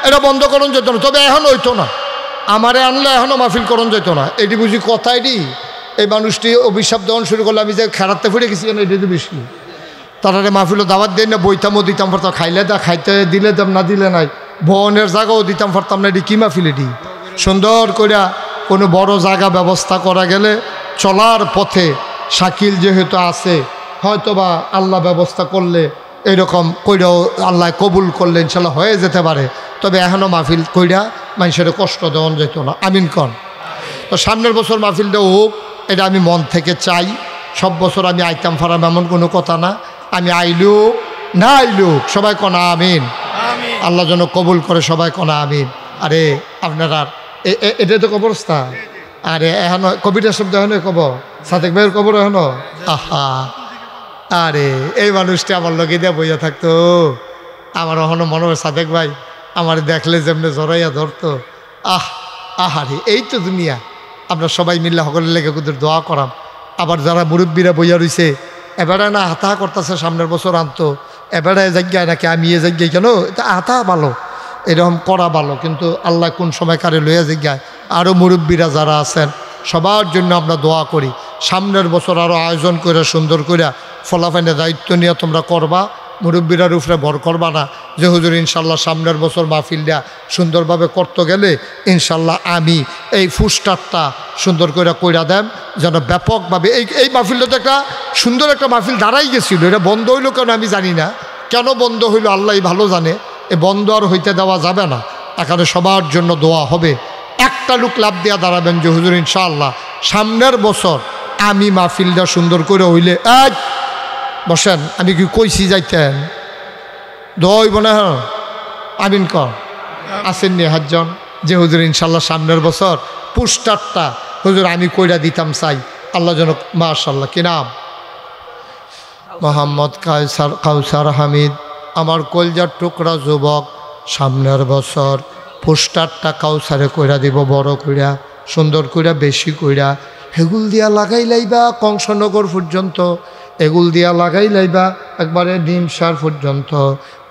এটা বন্ধ করণ যেত না, তবে এখন হইতো না, আমারে আনলে এখনও মাহফিল করণ যেত না। এটি বুঝি কথাই দি, এই মানুষটি অভিশাপ দেওয়ান শুরু করলে, আমি যে খেলাতে ফুটে গেছি কেন এটি তো বেশি। তারা মাহফিলও দাওয়াত দেন না, বইতামও দিতাম পারতাম, খাইলে দা খাইতে দিলে দাম না দিলে নাই, ভবনের জায়গাও দিতাম পারতাম না। এটি কি মাহফিল, এটি সুন্দর করে কোনো বড় জায়গা ব্যবস্থা করা গেলে চলার পথে শাকিল যেহেতু আছে, হয়তোবা আল্লাহ ব্যবস্থা করলে এরকম কইরাও আল্লাহ কবুল করলে ইনশাল্লাহ হয়ে যেতে পারে। তবে এখনও মাহফিল কইরা মানুষের কষ্ট দেওয়া যেত না, আমিন কন। তো সামনের বছর মাহফিলটা হোক, এটা আমি মন থেকে চাই। সব বছর আমি আইতাম ফারাম এমন কোনো কথা না, আমি আইলুক না আইলুক সবাই কনা আমিন। আল্লাহ যেন কবুল করে সবাই কনা আমিন। আরে আপনারা এটা তো কবরস্থান, আরে এখন কবিতার শব্দ এখন কবর, সাদেক ভাইয়ের কবর এখন। আহা, আরে এই মানুষটা আমার লগে দিয়ে বইয়া থাকতো, আমার এখনো মনে হয় সাদেক ভাই আমার দেখলে যেমনি জড়াইয়া ধরতো। আহারে এই তো দুনিয়া। আমরা সবাই মিললে সকলের লেগে কুদের দোয়া করাম। আবার যারা মুরব্বীরা বইয়া রইছে এবারে না হাতা করতেছে সামনের বছর আনতো, এবারে জায়গায় নাকি আমি এ জায়গায় কেন, এটা হাতা ভালো, এরকম করা ভালো, কিন্তু আল্লাহ কোন সময় কারে লইয়া জায়গায়। আরও মুরব্বীরা যারা আছেন সবার জন্য আমরা দোয়া করি, সামনের বছর আরও আয়োজন করে সুন্দর করে ফলাফাইনে দায়িত্ব নিয়ে তোমরা করবা, মুরব্বীরার উপরে ভর করবা না যে হুজুর ইনশাল্লাহ সামনের বছর মাহফিলটা সুন্দরভাবে করতে গেলে ইনশাল্লাহ আমি এই ফুস্টারটা সুন্দর করে কইরা দেন যেন ব্যাপকভাবে এই মাহফিলটা তো একটা সুন্দর একটা মাহফিল দাঁড়াই গেছিল, এটা বন্ধ হইলো কেন আমি জানি না, কেন বন্ধ হইলো আল্লাহই ভালো জানে। এ বন্ধ আর হইতে দেওয়া যাবে না, এখানে সবার জন্য দোয়া হবে। একটা লোক লাভ দেওয়া দাঁড়াবেন যে হুজুর ইনশাআল্লাহ সামনের বছর আমি মাহফিলটা সুন্দর করে হইলে বসেন, আমি কি কইছি যাইতেন দইব না আমিন কর আসেননি হাতজন যে হুজুর ইনশাল্লাহ সামনের বছর পোস্টারটা হুজুর আমি কইরা দিতাম চাই। আল্লাহ যেন মাশাআল্লাহ কি নাম মোহাম্মদ কাউসার হামিদ, আমার কলজার টুকরা যুবক, সামনের বছর পোস্টারটা কাউসারে কইরা দিব বড় কইরা সুন্দর কইরা বেশি কইরা, হেগুল দিয়া লাগাই লাইবা কংসনগর পর্যন্ত, এগুল দিয়া লাগাই লাইবা একবারে ডিমসার পর্যন্ত,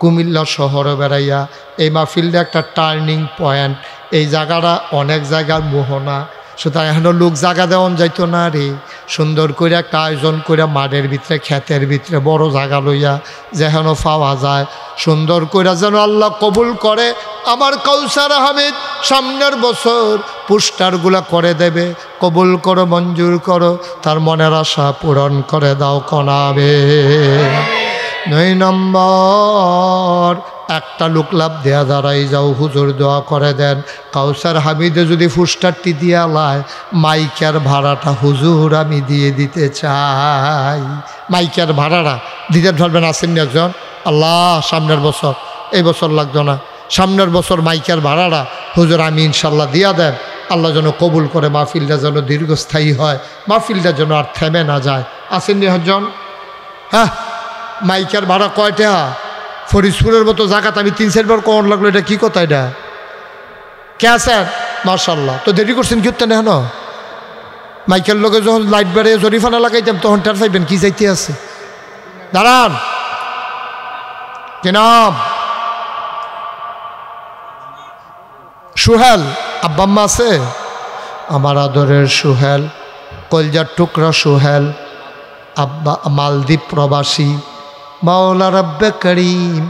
কুমিল্লা শহরে বেড়াইয়া। এই মাহফিলটা একটা টার্নিং পয়েন্ট, এই জায়গাটা অনেক জায়গার মোহনা, সুতরাং এখনও লোক জায়গা দেওয়ান যাইতো না রে, সুন্দর করে একটা আয়োজন করে মাঠের ভিতরে ক্ষেতের ভিতরে বড় জায়গা লইয়া যেন পাওয়া যায়, সুন্দর করে যেন আল্লাহ কবুল করে। আমার কাউসার আহমেদ সামনের বছর পোস্টারগুলা করে দেবে, কবুল করো মঞ্জুর করো, তার মনের আশা পূরণ করে দাও কনাবে। 9 নম্বর একটা লোক লাভ দেয়া দাঁড়াই যাও, হুজুর দোয়া করে দেন কাউসার হামিদে যদি পোস্টারটি দিয়া লায় মাইকের ভাড়াটা হুজুর আমি দিয়ে দিতে চাই। মাইকের ভাড়াটা দিতে ধরবেন আসেননি একজন, আল্লাহ সামনের বছর, এই বছর লাগতো না, সামনের বছর মাইকের ভাড়াটা হুজুর আমি ইনশাল্লাহ দিয়া দেন। আল্লাহ যেন কবুল করে, মাহফিলটা যেন দীর্ঘস্থায়ী হয়, মাহফিলটা যেন আর থেমে না যায়। আসেননি একজন? হ্যাঁ, মাইকের ভাড়া কয়টা? ফরিদপুরের মতো জায়গাত আমি 3-4 বার কখন লাগলো, এটা কি কথা? এটা কে আছেন? মাশাআল্লাহ, তো দেরি করছেন কি না? হেন মাইকের লোকে যখন লাইট বেড়ে জরিফানা লাগাইতাম তখন টের পাইবেন কি যাইতে আছে। দাঁড়ান, কি নাম? সুহেল। আব্বাম্মা আছে? আমার আদরের সুহেল, কলজার টুকরা সুহেল, আব্বা মালদ্বীপ প্রবাসী, মাওলা রব্বে করিম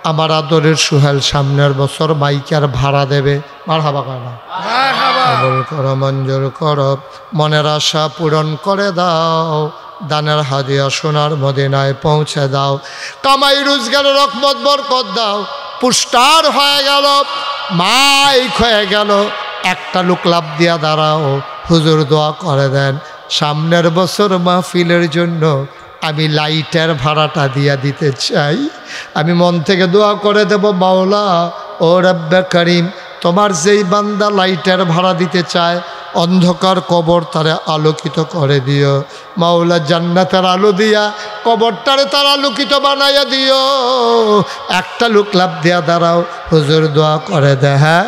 আমার আদরের সুহেল সামনের বছর মাইকের ভাড়া দেবে। মারহাবা কয় না? কবুল করো মঞ্জুর করো, মনের আশা পূরণ করে দাও, দানের হাদিয়া সোনার মদিনায় পৌঁছে দাও, কামাই রোজগারের রহমত বরকত দাও। পোস্টার হয়ে গেল, মাইক হয়ে গেল, একটা লোক লাভ দিয়া দাঁড়াও, হুজুর দোয়া করে দেন সামনের বছর মাহফিলের জন্য আমি লাইটের ভাড়াটা দিয়া দিতে চাই। আমি মন থেকে দোয়া করে দেব, মাওলা ও রব্বে করিম তোমার যেই বান্দা লাইটের ভাড়া দিতে চায় অন্ধকার কবর তারে আলোকিত করে দিও, মাওলা জান্নাতের আলো দিয়া কবরটারে তার আলোকিত বানাইয়া দিও। একটা লোক লাভ দিয়া দাঁড়াও, হুজুর দোয়া করে দে। হ্যাঁ,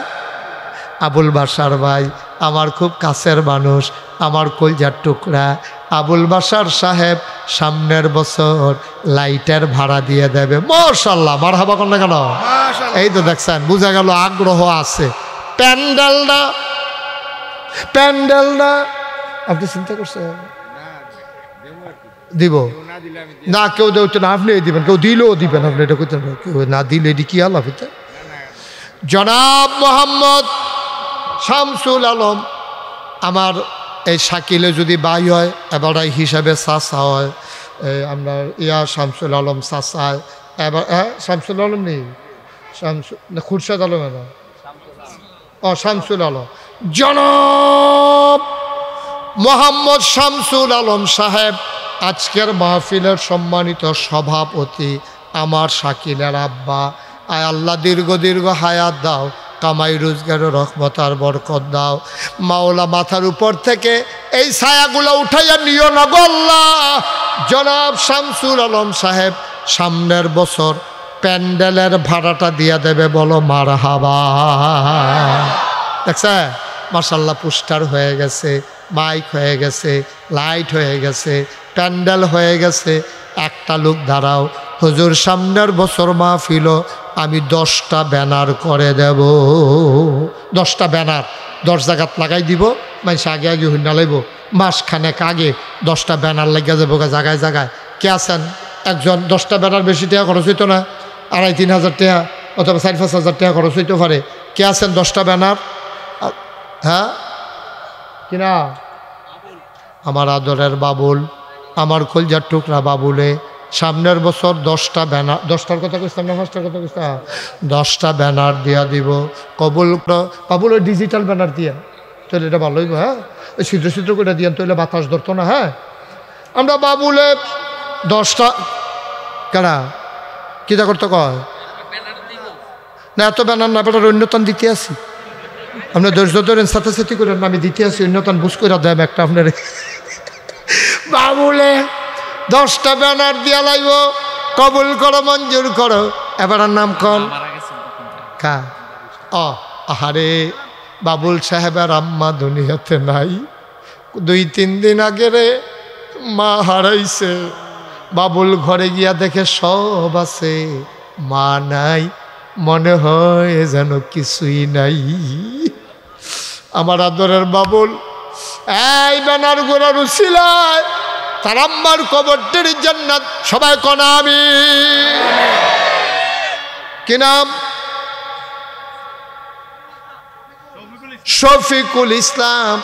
আবুল বাসার ভাই আমার খুব কাছের মানুষ, আমার কলজার টুকরা আবুল বাসার সাহেব সামনের বছর লাইটের ভাড়া দিয়ে দেবে। মাশাআল্লাহ, মারহাবা কর না কেন? এই তো দেখছেন, বুঝা গেল আগ্রহ আছে। প্যান্ডেল না আপনি চিন্তা করছেন দিব না? কেউ দেওয়া না, আপনি দিবেন, কেউ দিলেও দিবেন, আপনি এটা করতে কেউ না দিলে এটি কি আল্লাহ। জনাব মোহাম্মদ শামসুল আলম আমার এই শাকিলে যদি বাই হয় এবার হিসাবে চাচা হয়, আমরা শামসুল আলম চাচায় এবার শামসুল আলম নেই, খুরশেদ আলম এবার শামসুল আলম, জনাব মোহাম্মদ শামসুল আলম সাহেব আজকের মাহফিলের সম্মানিত সভাপতি আমার শাকিলের আব্বা, আয় আল্লাহ দীর্ঘ দীর্ঘ হায়াত দাও, কামাই রোজগারের রহমত আর বরকত দাও। মাওলা মাথার উপর থেকে এই ছায়াগুলো উঠাইয়া নিও না গো আল্লাহ। জনাব শামসুল আলম সাহেব সামনের বছর প্যান্ডেলের ভাড়াটা দিয়ে দেবে, বলো মারহাবা। দেখছে মাশাআল্লাহ, পোস্টার হয়ে গেছে, মাইক হয়ে গেছে, লাইট হয়ে গেছে, প্যান্ডেল হয়ে গেছে। একটা লোক দাঁড়াও, হুজুর সামনের বছর মাহফিল আমি 10টা ব্যানার করে দেব। 10টা ব্যানার 10 জায়গাত লাগাই দিব, মানুষ আগে আগে হইনা লাইব। মাসখানেক আগে 10টা ব্যানার লাগিয়ে যাবো জায়গায় জায়গায়। কে আছেন? একজন। 10টা ব্যানার বেশি টাকা খরচ হইতো না, 2,500-3,000 টাকা অথবা 4-5 হাজার টাকা খরচ হইতে পারে। কে আছেন 10টা ব্যানার? হ্যাঁ কিনা? আমার আদরের বাবুল, আমার কলজার টুকরা বাবুলে, সামনের বছর 10টা ব্যানার, 10টার কথা কইতাম না 5টার কথা কইতাম, 10টা ব্যানার দিয়া দিব। কবুল বাবুল, ওই ডিজিটাল ব্যানার দিয়া তাহলে এটা ভালো হইব। হ্যাঁ, ওই ছিদ্র ছিদ্র করে দিয়েন, তাহলে বাতাস ধরতো না। হ্যাঁ, আমরা বাবুলে 10টা কেনা কিতা করতে কয় না, এত ব্যানার না, বেটার অন্যতন দিতে আসি। আপনার ধৈর্য ধরেন, সাথে সাথে করেন, আমি দিতে আসি অন্যতন বুঝ করে দেন একটা আপনার। বাবুলে 10টা ব্যানার দিয়া লাইব, কবুল করো, মঞ্জুর করো। এবার নাম কন কা? আহারে, বাবুল সাহেবের আম্মা দুনিয়াতে নাই। 2-3 দিন আগে রে মা হারাইছে। বাবুল ঘরে গিয়া দেখে সব আছে, মা নাই, মনে হয় যেন কিছুই নাই। আমার আদরের বাবুল এই ব্যানার গোড়ার উছিলায় তার আম্মার কবরটির জান্নাত সবাই কনা আমি। কি নাম? শফিকুল ইসলাম।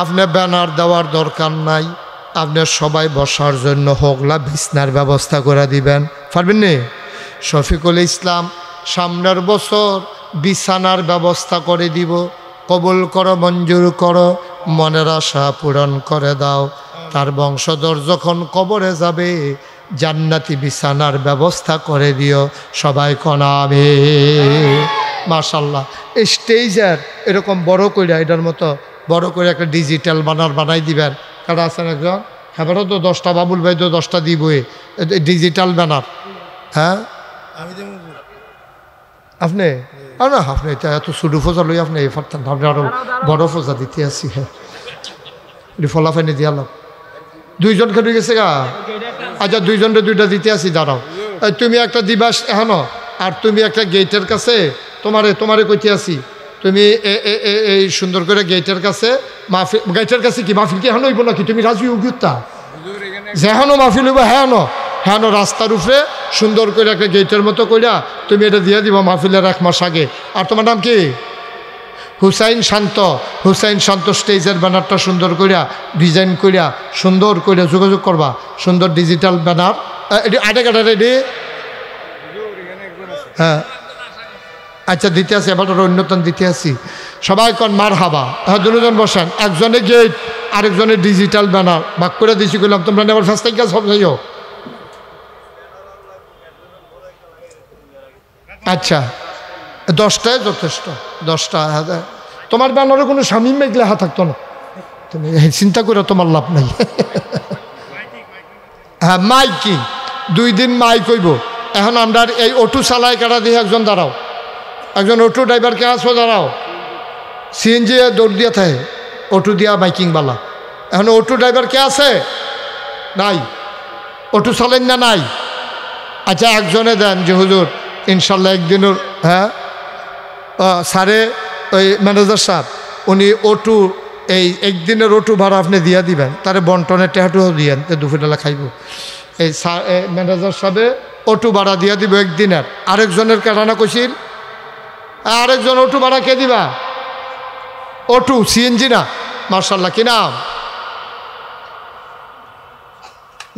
আপনি ব্যানার দেওয়ার দরকার নাই, আপনি সবাই বসার জন্য হোগলা বিছনার ব্যবস্থা করে দিবেন, পারবেন নি? শফিকুল ইসলাম সামনের বছর বিছানার ব্যবস্থা করে দিব। কবুল করো, মঞ্জুর করো, মনের আশা পূরণ করে দাও। তার বংশধর যখন কবরে যাবে জান্নাতি বিছানার ব্যবস্থা করে দিও, সবাই কনাবে। মাশাআল্লাহ, এই স্টেজের এরকম বড় করে, এটার মতো বড় করে একটা ডিজিটাল ব্যানার বানাই দিবেন। কারা আছেন একজন? হ্যাঁ, তো 10টা, বাবুল ভাই তো 10টা দিবই ডিজিটাল ব্যানার। হ্যাঁ, আপনি না, আপনি এটা এত ছোটো ফোজা লই আপনি পারতেন, আপনি আরো বড় ফোজা দিতে আসি। হ্যাঁ, ফলাফাইনি দিয়ালাম 2জন খেলে গেছে গা। আচ্ছা, 2জনরে 2টা দিতে আসি, দাঁড়াও। তুমি একটা দিবাস এখনো, আর তুমি একটা গেটের কাছে, তোমারে কইতে আসি, তুমি এই সুন্দর করে গেটের কাছে মাহফিল, গেটের কাছে কি মাহফিল কি এখনো হইব নাকি? তুমি রাজি উগুত্তা যেহানো মাহফিল হইব, হ্যাঁ রাস্তার উপরে সুন্দর করে একটা গেটের মতো কইরা তুমি এটা দিয়ে দিবা মাহফিলের 1 মাস আগে। আর তোমার নাম কি? হুসাইন শান্ত। হুসাইন শান্ত স্টেজের ব্যানারটা সুন্দর করিয়া ডিজাইন করিয়া সুন্দর করিয়া যোগাযোগ করবা, সুন্দর ডিজিটাল ব্যানার। আটে কাটা রেডি? হ্যাঁ, আচ্ছা দিতে আসি, এবার অন্যতম দিতে আসি। সবাই কন মার হাবা। হ্যাঁ, 2জন বসেন, একজনে গেট আরেকজনের ডিজিটাল ব্যানার ভাগ করে দিয়েছি। করলাম তোমরা নেবার ফার্স্ট থেকে সব যাইও। আচ্ছা, 10টায় যথেষ্ট। 10টা তোমার ব্যানারে কোনো স্বামী মেঘলে হা থাকতো না, তুমি চিন্তা করে তোমার লাভ নাই। হ্যাঁ, মাইকিং 2 দিন মাইক হইব। এখন আমরা এই অটো চালাই কাটা দিয়ে একজন দাঁড়াও, একজন অটো ড্রাইভারকে আসো, দাঁড়াও। সিএনজি দৌড় দিয়া থাকে, অটো দিয়া মাইকিংওয়ালা। এখন অটো ড্রাইভার কে আছে? নাই। অটো চালেন না? নাই। আচ্ছা, একজনে দেন যে হুজুর ইনশাল্লাহ একদিনের। হ্যাঁ, স্যারে ওই ম্যানেজার সাহেব উনি অটো এই একদিনের অটো ভাড়া আপনি দিয়া দিবেন, তারে বন্টনের টেহাটুও দিয়েন, দুপুরবেলা খাইব। এই ম্যানেজার সাহেবে অটো ভাড়া দিয়া দিব একদিনের। আরেকজনের কেটানা কইছিল, আরেকজন অটো ভাড়া কে দিবা? অটো সিএনজি না। মার্শাল্লাহ, কি নাম?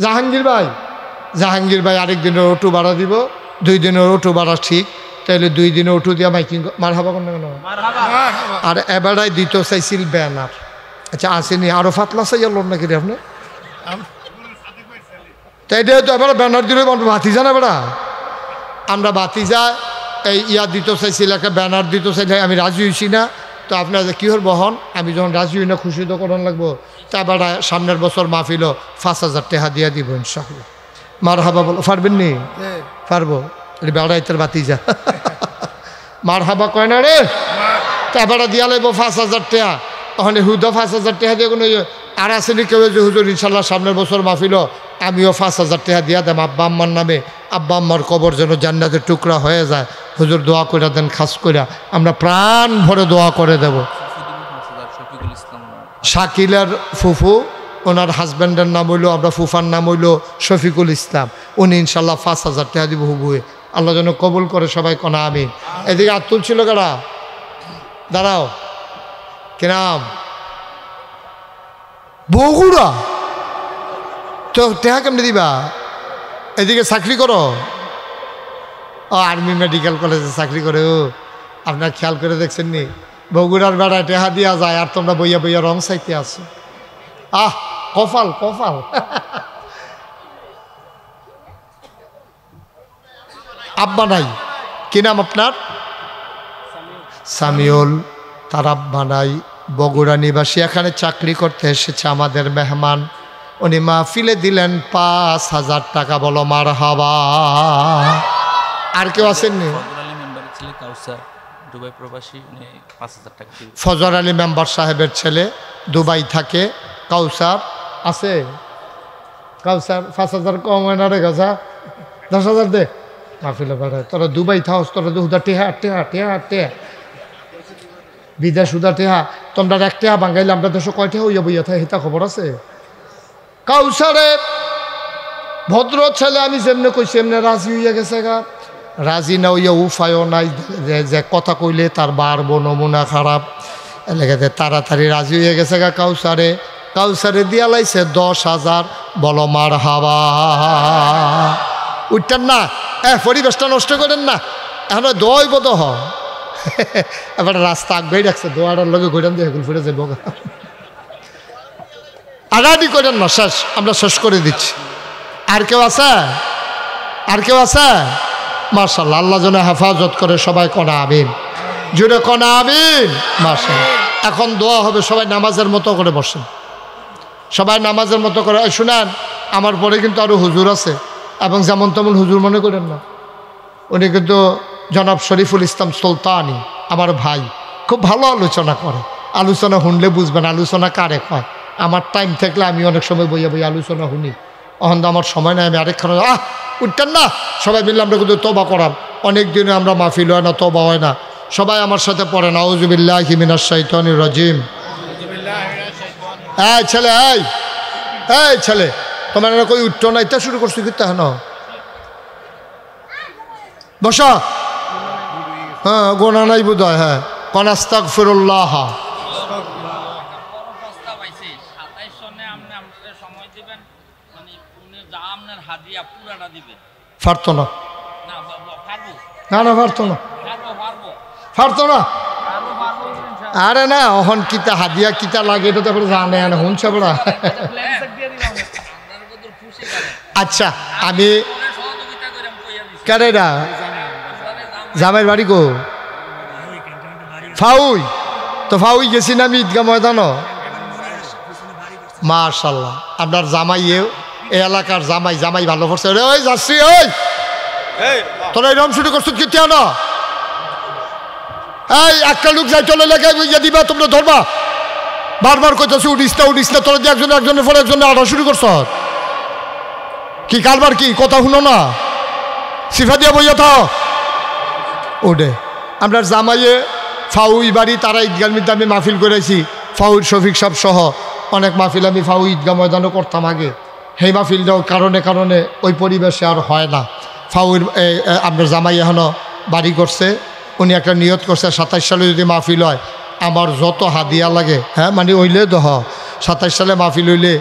জাহাঙ্গীর ভাই। জাহাঙ্গীর ভাই আরেকদিনের অটো ভাড়া দিব। 2 দিনের অটো ভাড়া ঠিক, তাহলে 2 দিনে অটো দিয়া মাইকিং। মার হাবা কোন কেন? আর এবারাই দিতে চাইছিল ব্যানার। আচ্ছা, আসেনি আরো ফাতলা চাইল নাকি রে আপনি? তো এটা তো এবার ব্যানার দিলে ভাতিজা না বেড়া, আমরা ভাতিজা এই দিতে চাইছিল, একটা ব্যানার দিতে চাইলে আমি রাজি হয়েছি না। তো আপনারা কী হল বহন, আমি যখন রাজি হই না খুশি তো করান লাগবো। তা বেড়া সামনের বছর মাহফিল 5,000 টাকা দিয়া দিব ইনশাআল্লাহ। মার হাবা বলো, পারবেন নি? পারবো, বেড়া ইতার ভাতিজা মার হাবা কয় না রে, তা বেড়া দিয়া লাগবো 5,000 টাকা। তখন হুদা 5,000 টাকা দিয়ে কোনো আর আসেনি কেউ যে হুজুর ইনশাল্লাহ সামনের বছর মাহফিল আমিও 5,000 টাকা দিয়া দেব আব্বা আম্মার নামে, আব্বা আম্মার কবর যেন জান্নাতের টুকরা হয়ে যায়, হুজুর দোয়া করে দেন, খাস করে আমরা প্রাণ ভরে দোয়া করে দেব। শাকিলের ফুফু, ওনার হাজব্যান্ডের নাম হইল, আমরা ফুফার নাম হইল শফিকুল ইসলাম, উনি ইনশাল্লাহ 5,000 টাকা দিব হুবুয়ে, আল্লাহ যেন কবুল করে সবাই কনা আমিন। এদিকে আর তুলছিল কারা, দাঁড়াও কি নাম, বগুড়া, তো টেহা কেমনি দিবা? এদিকে চাকরি করো, ও আর্মি মেডিকেল কলেজে চাকরি করে, ও আপনার খেয়াল করে দেখছেন নি? বগুড়ার বেড়ায় টেহা দিয়া যায় আর তোমরা বইয়া বইয়া রং চাইতে আছো। আহ কপাল কপাল। আব্বা নাই, কি নাম আপনার? সামিউল। তার আব্বা নাই, বগুড়া নিবাসী, এখানে চাকরি করতে এসেছে আমাদের মেহমান। উনি মাহফিলে দিলেন 5,000 টাকা, বলো মার হাবা। আর কেউ আসেননি? ফজর আলী মেম্বার সাহেবের ছেলে, দুবাই থাকে, কাউসার আছে। কাউসার 5,000 কম হয় না রে গাছা, 10,000 দে মাহফিলে বেড়ায়। তোরা দুবাই থাকস, তোরা দুধা টেহা টেহা টেহা টেহা বিদেশ উদা টেহা, তোমরা 1 টাকা বাঙ্গাইলে আমরা দেশে কয় টাকা হইয়া বইয়া থাকে, হিতা খবর আছে? কাউসারে ভদ্র ছেলে, আমি যেমনে কইছি এমনি রাজি হইয়া গেছে গা। রাজি না হইয়া উপায়ও নাই, যে কথা কইলে তার বাড়বো, নমুনা খারাপ, এলাকাতে তাড়াতাড়ি রাজি হয়ে গেছে গা। কাউসারে কাউসারে দিয়া লাইছে 10,000, বলো মার হাবা। উঠতেন না, পরিবেশটা নষ্ট করেন না, এখন দোয়াই বোধ হ। এবার রাস্তা আগবেই রাখছে, দোয়াটার লগে ঘুরান দিয়ে হেগুল ফিরে যাবো। আগাডি করেন না, শেষ, আমরা শেষ করে দিচ্ছি। আর কেউ আছে? আর কেউ আছে? মাশাআল্লাহ, আল্লাহ যেন হেফাজত করে, সবাই কনা আমিন, জুড়ে কনা আমিন। মাশাআল্লাহ, এখন দোয়া হবে, সবাই নামাজের মতো করে বসেন, সবাই নামাজের মতো করে। শুনেন, আমার পরে কিন্তু আরও হুজুর আছে, এবং যেমন তেমন হুজুর মনে করেন না, উনি কিন্তু জনাব শরীফুল ইসলাম সুলতানি, আমার ভাই, খুব ভালো আলোচনা করে। আলোচনা শুনলে বুঝবেন আলোচনা কারে কয়। আমার টাইম থাকলে আমি অনেক সময় বইয়া বইয়া আলোচনা শুনি, অহন তো আমার সময় নাই, আমি আরেকখানে উঠতেন না, সবাই মিললে আমরা কিন্তু তবা করাম। অনেক দিনে আমরা মাহফিল হয় না, তবা হয় না। সবাই আমার সাথে পড়েন, আউযু বিল্লাহি মিনাশ শাইতানির রাজিম। এই ছেলে, এই ছেলে, তোমার কই উঠতো না, এটা শুরু করছো কিন্তু হেন বসা। হ্যাঁ, গোনা নাই বোধ হয়। হ্যাঁ, কোন আস্তাগফিরুল্লাহ। পারতো না, না না পারতো না, পারতো না। আরে না, অহন কিতা হাদিয়া কিতা লাগে এটা তো জানে না, শুনছে বড়া। আচ্ছা, আমি কেডা জামাইয়ের বাড়ি গো? ফাউই তো, ফাউই গেছি না আমি ঈদগাহ ময়দান। মাশাআল্লাহ, আপনার জামাইয়েও এই এলাকার জামাই, জামাই ভালো করছে। ওই যাচ্ছি, ওই তোরা এরকম শুরু করছো কি না? এই একটা লোক যাই চলে লেগে ইয়ে দিবা, তোমরা ধরবা, বারবার কইতেছি উঠিস না উঠিস না, তোরা দিয়ে একজনের পরে একজনের আটা শুরু করছ কি কারবার? কি কথা শুনো না, সিফা দিয়া বইয়া থাও ওডে। আপনার জামাইয়ে ফাউই বাড়ি, তারা ঈদগার মধ্যে আমি মাহফিল করেছি, ফাউর শফিক সাহেব সহ অনেক মাহফিল আমি ফাউ ঈদগাহ ময়দানও করতাম আগে। সেই মাহফিলটাও কারণে কারণে ওই পরিবেশে আর হয় না। ফাউর আপনার জামাই এখনও বাড়ি করছে, উনি একটা নিয়ত করছে 27 সালে যদি মাহফিল হয় আমার যত হাদিয়া লাগে, হ্যাঁ মানে হইলে দহ 27 সালে মাহফিল হইলে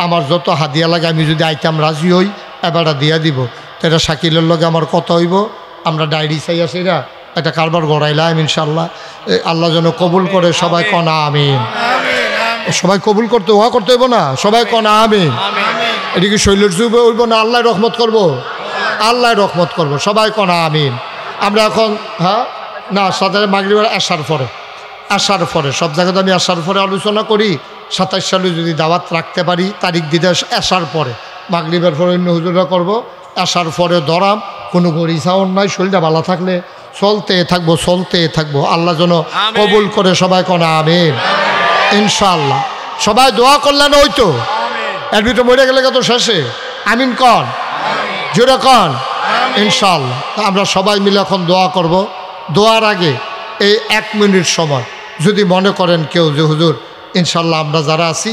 আমার যত হাদিয়া লাগে আমি যদি আইতাম রাজি হই, এবারটা দিয়া দিব। তো এটা শাকিলের লগে আমার কত হইব, আমরা ডায়েরি চাই আসি না, একটা কারবার গড়াইলাম ইনশাল্লাহ। আল্লাহ যেন কবুল করে, সবাই কনা আমিন। সবাই কবুল করতে ওয়া করতে হইব না, সবাই কনা আমিন। এদিকে শৈলের যুবে উঠবো না আল্লাহ রহমত করব? আল্লাহ রহমত করব। সবাই কনা আমিন। আমরা এখন হ্যাঁ না সাথে মাগরিবের আসার পরে সব জায়গাতে আমি আসার পরে আলোচনা করি। 27 সালে যদি দাওয়াত রাখতে পারি তারিখ দিতে আসার পরে মাগরিবের পরে অন্য হুজুরা করবো। আসার পরে ধরাম কোনো গড়ি সাউন্ড নাই, শরীরটা ভালো থাকলে চলতে থাকবো। আল্লাহ যেন কবুল করে। সবাই কনা আমিন ইনশাআল্লাহ। সবাই দোয়া করলেন ওই তো এর ভিতরে মরে গেলে কত শেষে আমিন কন জোরে কন ইনশাআল্লাহ। আমরা সবাই মিলে এখন দোয়া করব। দোয়ার আগে এই 1 মিনিট সময় যদি মনে করেন কেউ যে হুজুর ইনশাআল্লাহ আমরা যারা আছি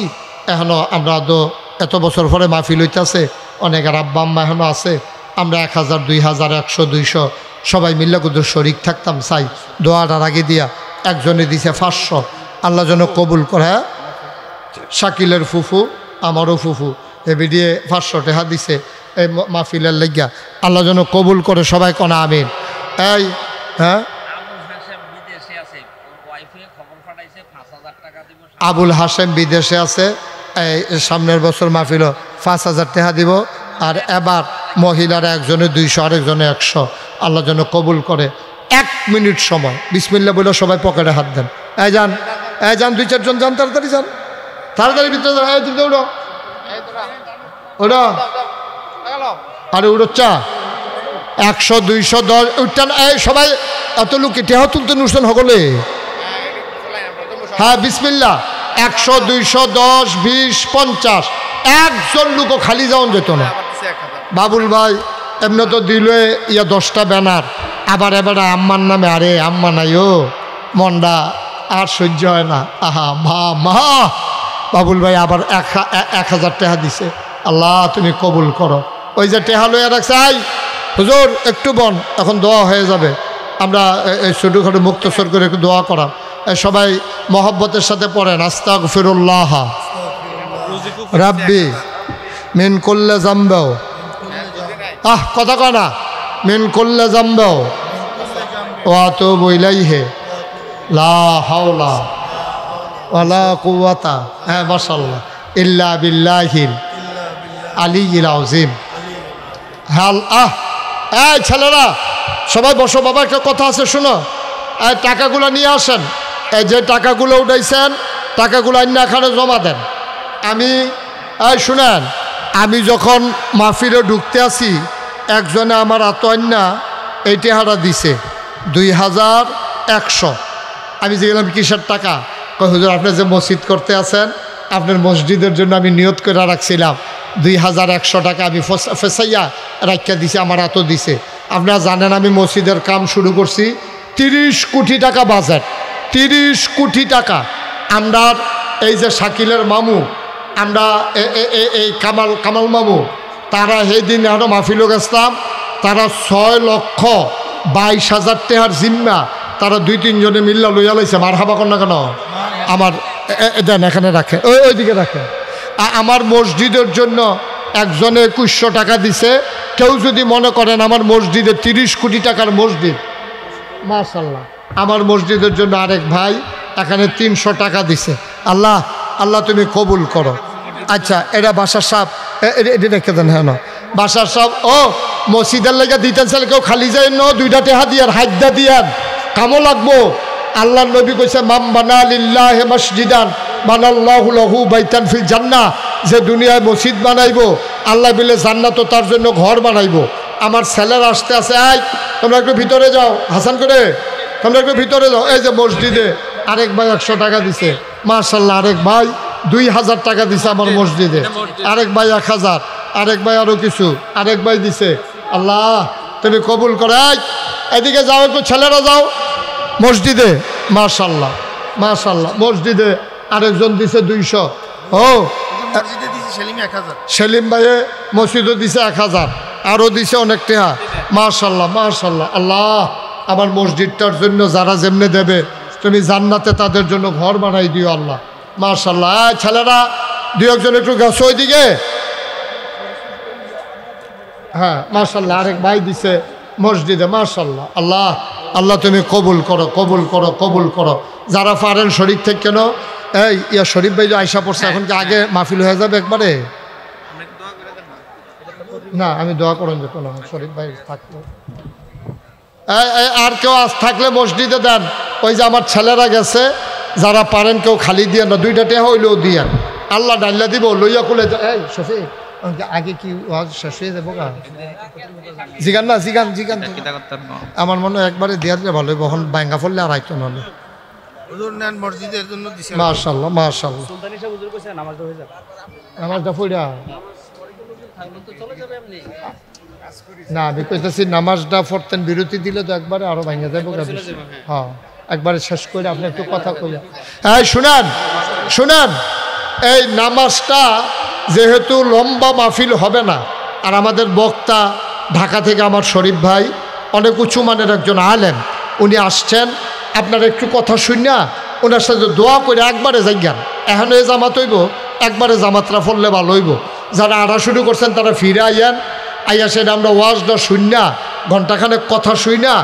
এখনও আমরা তো এত বছর পরে মাহফিল হইতেছে, অনেকের আব্বা আম্মা এখনও আছে, আমরা 1000 2000 100 200 সবাই মিলে কিন্তু শরিক থাকতাম চাই। দোয়াটার আগে দিয়া একজনে দিছে 500, আল্লাহ যেন কবুল করে। শাকিলের ফুফু আমারও ফুফু এবি দিয়ে 500 টাকা দিছে এই মাহফিলের লাগিয়া, আল্লাহ যেন কবুল করে। সবাই কনা আমিন। এই হ্যাঁ আবুল হাসেম বিদেশে আছে, এই সামনের বছর মাহফিল 5000 টাকা দিব। আর এবার মহিলারা একজনে 200 আরেকজনে 100, আল্লাহ যেন কবুল করে। 1 মিনিট সময় বিসমিল্লাহ বলে সবাই পকেটে হাত দেন। এই যান 2-4 জন যান, তাড়াতাড়ি যান, তাড়াতাড়ি ভিতরে উড়ো ওড়ো আরে উড়োচ্চা 100 200 10 উঠতেন। এই সবাই এত লোক টেহা তুলতেন উঠছেন সকলে। হ্যাঁ বিসমিল্লাহ 100 200 10 20 50 একজন লোকও খালি যাওন যেত না। বাবুল ভাই এমনি তো দিলে 10টা ব্যানার, আবার এবার আম্মার নামে, আরে আম্মা নাই ও মন্ডা আর সহ্য হয় না। আহা মা বাবুল ভাই আবার 1000 টাকা দিছে। আল্লাহ তুমি কবুল করো। ওই যে টেহা লইয়া রাখছে, আই হুজুর একটু বন, এখন দোয়া হয়ে যাবে। আমরা এই ছোটোখাটো মুক্তসর করে একটু দোয়া করা। সবাই মহব্বতের সাথে পড়েন আস্তাগফিরুল্লাহ রাব্বি মিন কুল্লি যামবিও কথা কয় না মিন কুল্লি যামবিও ওয়া আতুবু ইলাইহি লা হাওলা ওয়ালা কুওয়াতা মাশাআল্লাহ ইল্লা বিল্লাহিল আলিয়্যিল আযীম। এই ছেলেরা সবাই বসো, বাবা একটা কথা আছে শোনো। এই টাকাগুলো নিয়ে আসেন, এই যে টাকাগুলো উঠাইছেন টাকাগুলো আইন এখানে জমা দেন। শুনেন, আমি যখন মাহফিলে ঢুকতে আসি একজনে আমার আতন্যা এই টেহারা দিছে 2100। আমি যে গেলাম কিসের টাকা? কই হুজুর আপনি যে মসজিদ করতে আছেন আপনার মসজিদের জন্য আমি নিয়ত করে রাখছিলাম 2100 টাকা আমি ফেসাইয়া রাখিয়া দিছে, আমার এত দিছে। আপনারা জানেন আমি মসজিদের কাম শুরু করছি 30 কোটি টাকা বাজেট, 30 কোটি টাকা। আমরা এই যে শাকিলের মামু, আমরা এই কামাল মামু, তারা সেই দিন আরও মাহফিলও গেছিলাম, তারা 6,22,000 টাকার জিম্মা তারা 2-3 জনে মিল্লা লইয়া লাইছে। মার হাবা কর না কেন? আমার দেন এখানে রাখে, ওইদিকে রাখে। আমার মসজিদের জন্য একজনে 2100 টাকা দিছে। কেউ যদি মনে করেন আমার মসজিদে 30 কোটি টাকার মসজিদ, মাশাআল্লাহ, আমার মসজিদের জন্য আরেক ভাই এখানে 300 টাকা দিছে। আল্লাহ আল্লাহ তুমি কবুল করো। আচ্ছা এটা বাসার সাহেব, এটি রেখে দেন। হ্যাঁ না বাসার সাহেব ও মসজিদের লেগে দিতেন চাইলে কেউ খালি যায় ন, 2টা টেহা দিয়ার হাইদা দিয়ার কামও লাগবো। আল্লাহ নবী কইছে মাম বানা লিল্লাহি মসজিদান বানাল্লাহু লাহু বাইতান ফিল জান্নাহ, যে দুনিয়ায় মসজিদ বানাইবো আল্লাহ বিলে জান্নাতও তার জন্য ঘর বানাইবো। আমার ছেলের আসতে আছে, আই তোমরা একটু ভিতরে যাও, হাসান করে তোমরা একটু ভিতরে যাও। এই যে মসজিদে আরেক ভাই 100 টাকা দিছে, মাশাআল্লাহ। আরেক ভাই 2000 টাকা দিছে আমার মসজিদে, আরেক ভাই 1000, আরেক ভাই আরও কিছু, আরেক ভাই দিছে। আল্লাহ তুমি কবুল করো। এদিকে যাও একটু, ছেলেরা যাও মসজিদে, মাশাআল্লাহ মাশাআল্লাহ। মসজিদে আরেকজন দিছে 200। ও সেলিম ভাইয়ে মসজিদও দিছে 1000, আরও দিছে অনেক টাকা, মাশাআল্লাহ মাশাআল্লাহ। আল্লাহ আমার মসজিদটার জন্য যারা যেমনে দেবে তুমি জান্নাতে তাদের জন্য ঘর বানাই দিও আল্লাহ, মাশাআল্লাহ। ছেলেরা 2-1জন একটু গেছো ওইদিকে। হ্যাঁ মাশাআল্লাহ, আরেক ভাই দিছে মসজিদে, মাশাআল্লাহ। আল্লাহ আল্লাহ তুমি কবুল করো কবুল করো কবুল করো। যারা পারেন শরীফ থেকে কেন, এই শরীফ ভাই যে আয়সা পড়ছে, এখন কি আগে মাহফিল হয়ে যাবে একবারে? না আমি দোয়া করেন যে কোনো শরীফ ভাই থাকলে আর কেউ আজ থাকলে মসজিদে দেন। ওই যে আমার ছেলেরা গেছে, যারা পারেন কেউ খালি দিয়ে না, 2টা টেহা হইলেও দিয়েন, আল্লাহ ডাল্লা দিব লইয়া খুলে। এই শফি আগে কি শেষ হয়ে যাবো গা? জিগান না, জিগান জিগান। আমার মনে হয় একবারে দেওয়া দিলে ভালো, বহন ব্যাঙ্গা ফললে আর আইতো নাহলে। মাশাআল্লাহ মাশাআল্লাহ। নামাজটা পড়া না, আমি কইতেছি নামাজটা পড়তেন, বিরতি দিলে তো একবারে আরো ভাঙা যাবো। হ্যাঁ একবারে শেষ করে আপনি একটু কথা কইয়া। হ্যাঁ শুনেন শুনেন, এই নামাজটা যেহেতু লম্বা মাহফিল হবে না, আর আমাদের বক্তা ঢাকা থেকে আমার শরীফ ভাই অনেক উঁচু মানের একজন আলেম, উনি আসছেন, আপনারা একটু কথা শুনিয়া ওনার সাথে দোয়া করে একবারে যাইগান। এখন এই জামাত হইব, একবারে জামাতরা ফললে ভালো হইব। যারা আড়া শুরু করছেন তারা ফিরে আইয়ান, আইয়া সেটা আমরা ওয়াজটা শুনিয়া ঘণ্টাখানেক কথা শুনিয়া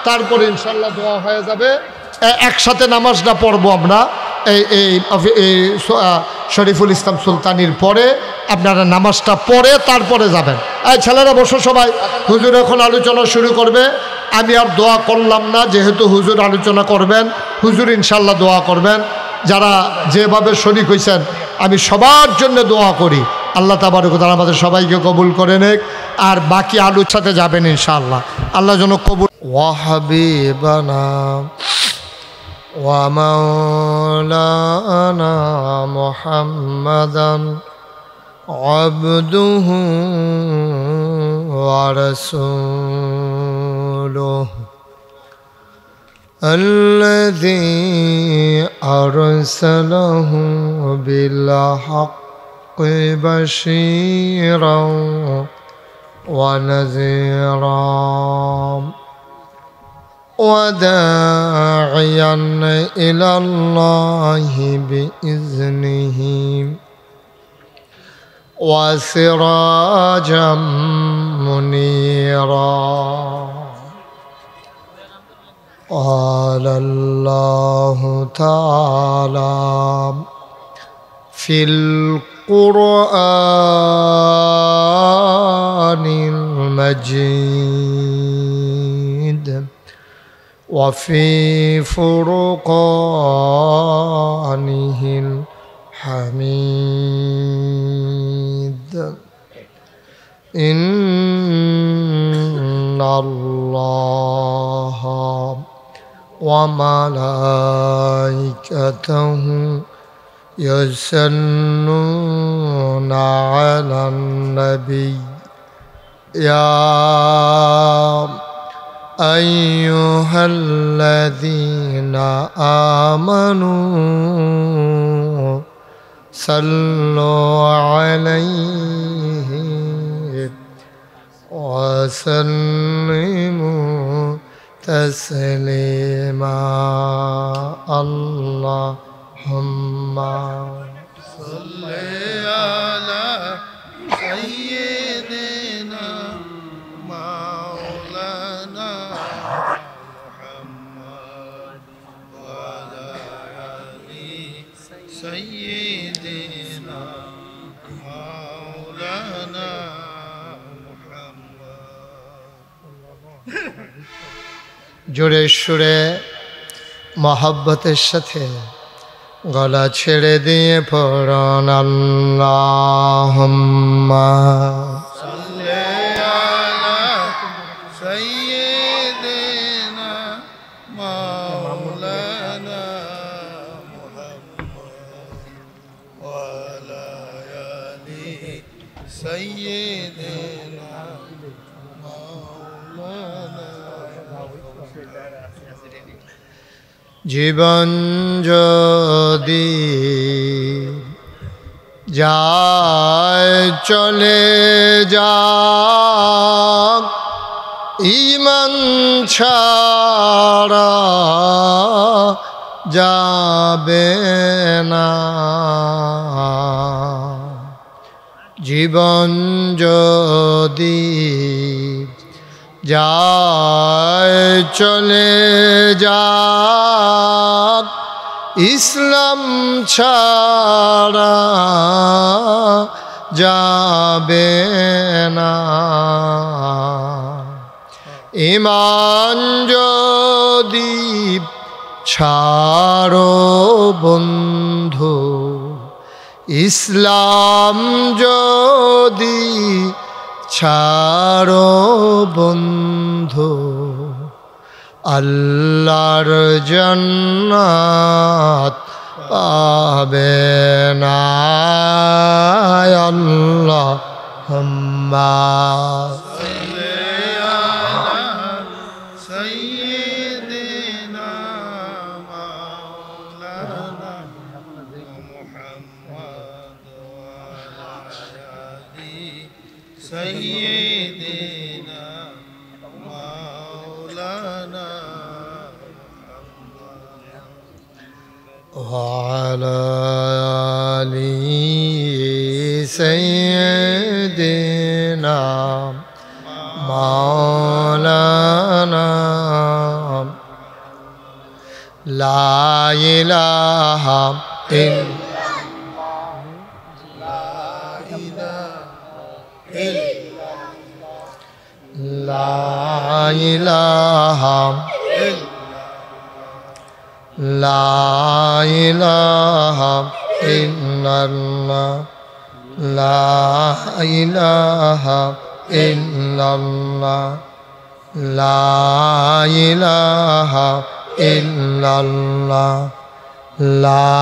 তারপরে ইনশাল্লাহ দোয়া হয়ে যাবে। একসাথে নামাজটা পড়বো আমরা এই শরীফুল ইসলাম সুলতানির পরে। আপনারা নামাজটা পড়ে তারপরে যাবেন। এই ছেলেরা বসো সবাই, হুজুর এখন আলোচনা শুরু করবে। আমি আর দোয়া করলাম না, যেহেতু হুজুর আলোচনা করবেন, হুজুর ইনশাল্লাহ দোয়া করবেন। যারা যেভাবে শরীক হয়েছেন আমি সবার জন্য দোয়া করি, আল্লাহ তাবারক ওয়া তাআলা আমাদের সবাইকে কবুল করে নেক। আর বাকি আলোর সাথে যাবেন ইনশাআল্লাহ, আল্লাহ যেন কবুল। ওয়া হাবিবানা ওয়া মাওলানা মুহাম্মাদান আবদুহু ওয়া রাসূলুহু الذي أرسله بالحق بشيرا ونذيرا وداعيا إلى الله بإذنه وسراجا منيرا. قال الله تعالى في القرآن المجيد وفي فرقانه الحميد إن الله وملائكته يصلون على النبي يا أيها الذين آمنوا صلوا عليه وسلموا تسليما. اللهم صل على سيدنا مولانا محمد وعلى آل سيدنا مولانا محمد. জোরে সুরে মহব্বতের সাথে গলা ছেড়ে দিয়ে পড়ুন আল্লাহুম্মা সাল্লি আলা সাইয়্যিদিনা মাওলানা মুহাম্মদ ওয়া আলা আলি সাইয়্যিদিনা মাওলানা. জীবন যদি যায় চলে যাক, ঈমান ছাড়া যাবে না। জীবন যদি যায় চলে যাক, ইসলাম ছাড়া যাবে না। ঈমান যদি ছাড়ো বন্ধু, ইসলাম যদি ছাড়ো বন্ধু, আল্লাহর জান্নাত পাবে না। আল্লাহুম্মা سيدنا مولانا وعلى آل سيدنا مولانا لا إله إلا لا إله لا إله إلا الله لا إله إلا الله لا إله إلا الله لا إله إلا الله لا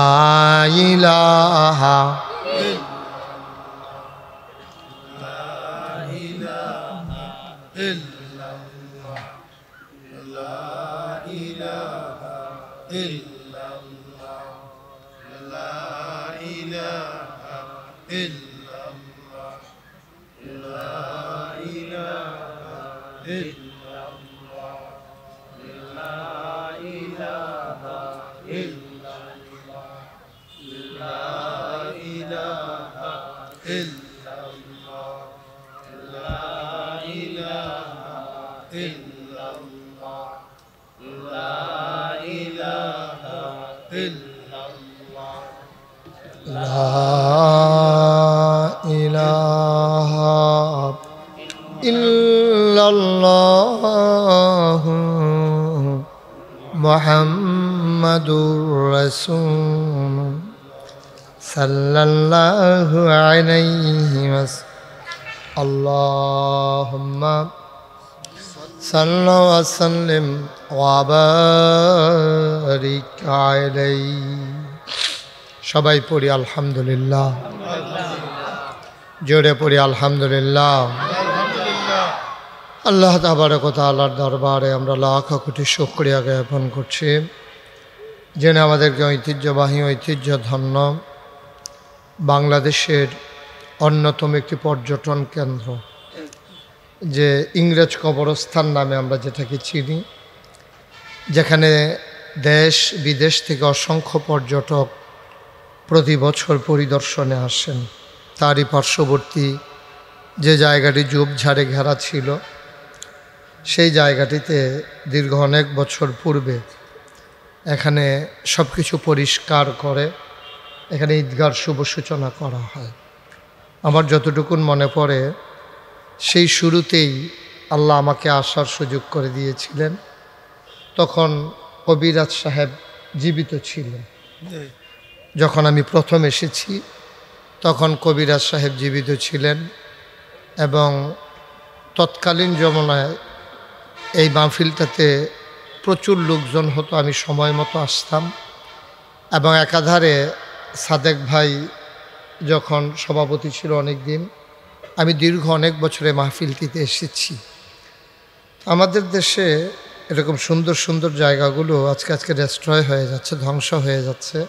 إله إلا الله لا إله إلا الله لا إله إلا الله لا إله إلا الله لا إله إلا الله لا إله إلا الله لا إله إلا الله لا إله إلا الله محمد رسول صلى الله عليه وسلم اللهم صل وسلم وبارك عليه সবাই পড়ি আলহামদুলিল্লাহ জোরে পড়ি আলহামদুলিল্লাহ আল্লাহ তাবারক ওয়া তাআলার দরবারে আমরা লাখ কোটি শুকরিয়া জ্ঞাপন করছি যিনি আমাদেরকে ঐতিহ্যবাহী ঐতিহ্যধন্য বাংলাদেশের অন্যতম একটি পর্যটন কেন্দ্র যে ইংরেজ কবরস্থান নামে আমরা যেটাকে চিনি, যেখানে দেশ বিদেশ থেকে অসংখ্য পর্যটক প্রতি বছর পরিদর্শনে আসেন। তারই পার্শ্ববর্তী যে জায়গাটি ঝোপঝাড়ে ঘেরা ছিল, সেই জায়গাটিতে দীর্ঘ অনেক বছর পূর্বে এখানে সব কিছু পরিষ্কার করে এখানে ঈদগাহর শুভ সূচনা করা হয়। আমার যতটুকুন মনে পড়ে, সেই শুরুতেই আল্লাহ আমাকে আসার সুযোগ করে দিয়েছিলেন। তখন কবিরাজ সাহেব জীবিত ছিলেন। যখন আমি প্রথম এসেছি তখন কবিরাজ সাহেব জীবিত ছিলেন এবং তৎকালীন জমানায় এই মাহফিলটাতে প্রচুর লোকজন হতো। আমি সময় মতো আসতাম এবং একাধারে সাদেক ভাই যখন সভাপতি ছিল অনেক দিন, আমি দীর্ঘ অনেক বছরে মাহফিলটিতে এসেছি। আমাদের দেশে এরকম সুন্দর সুন্দর জায়গাগুলো আজকে ডেস্ট্রয় হয়ে যাচ্ছে, ধ্বংস হয়ে যাচ্ছে।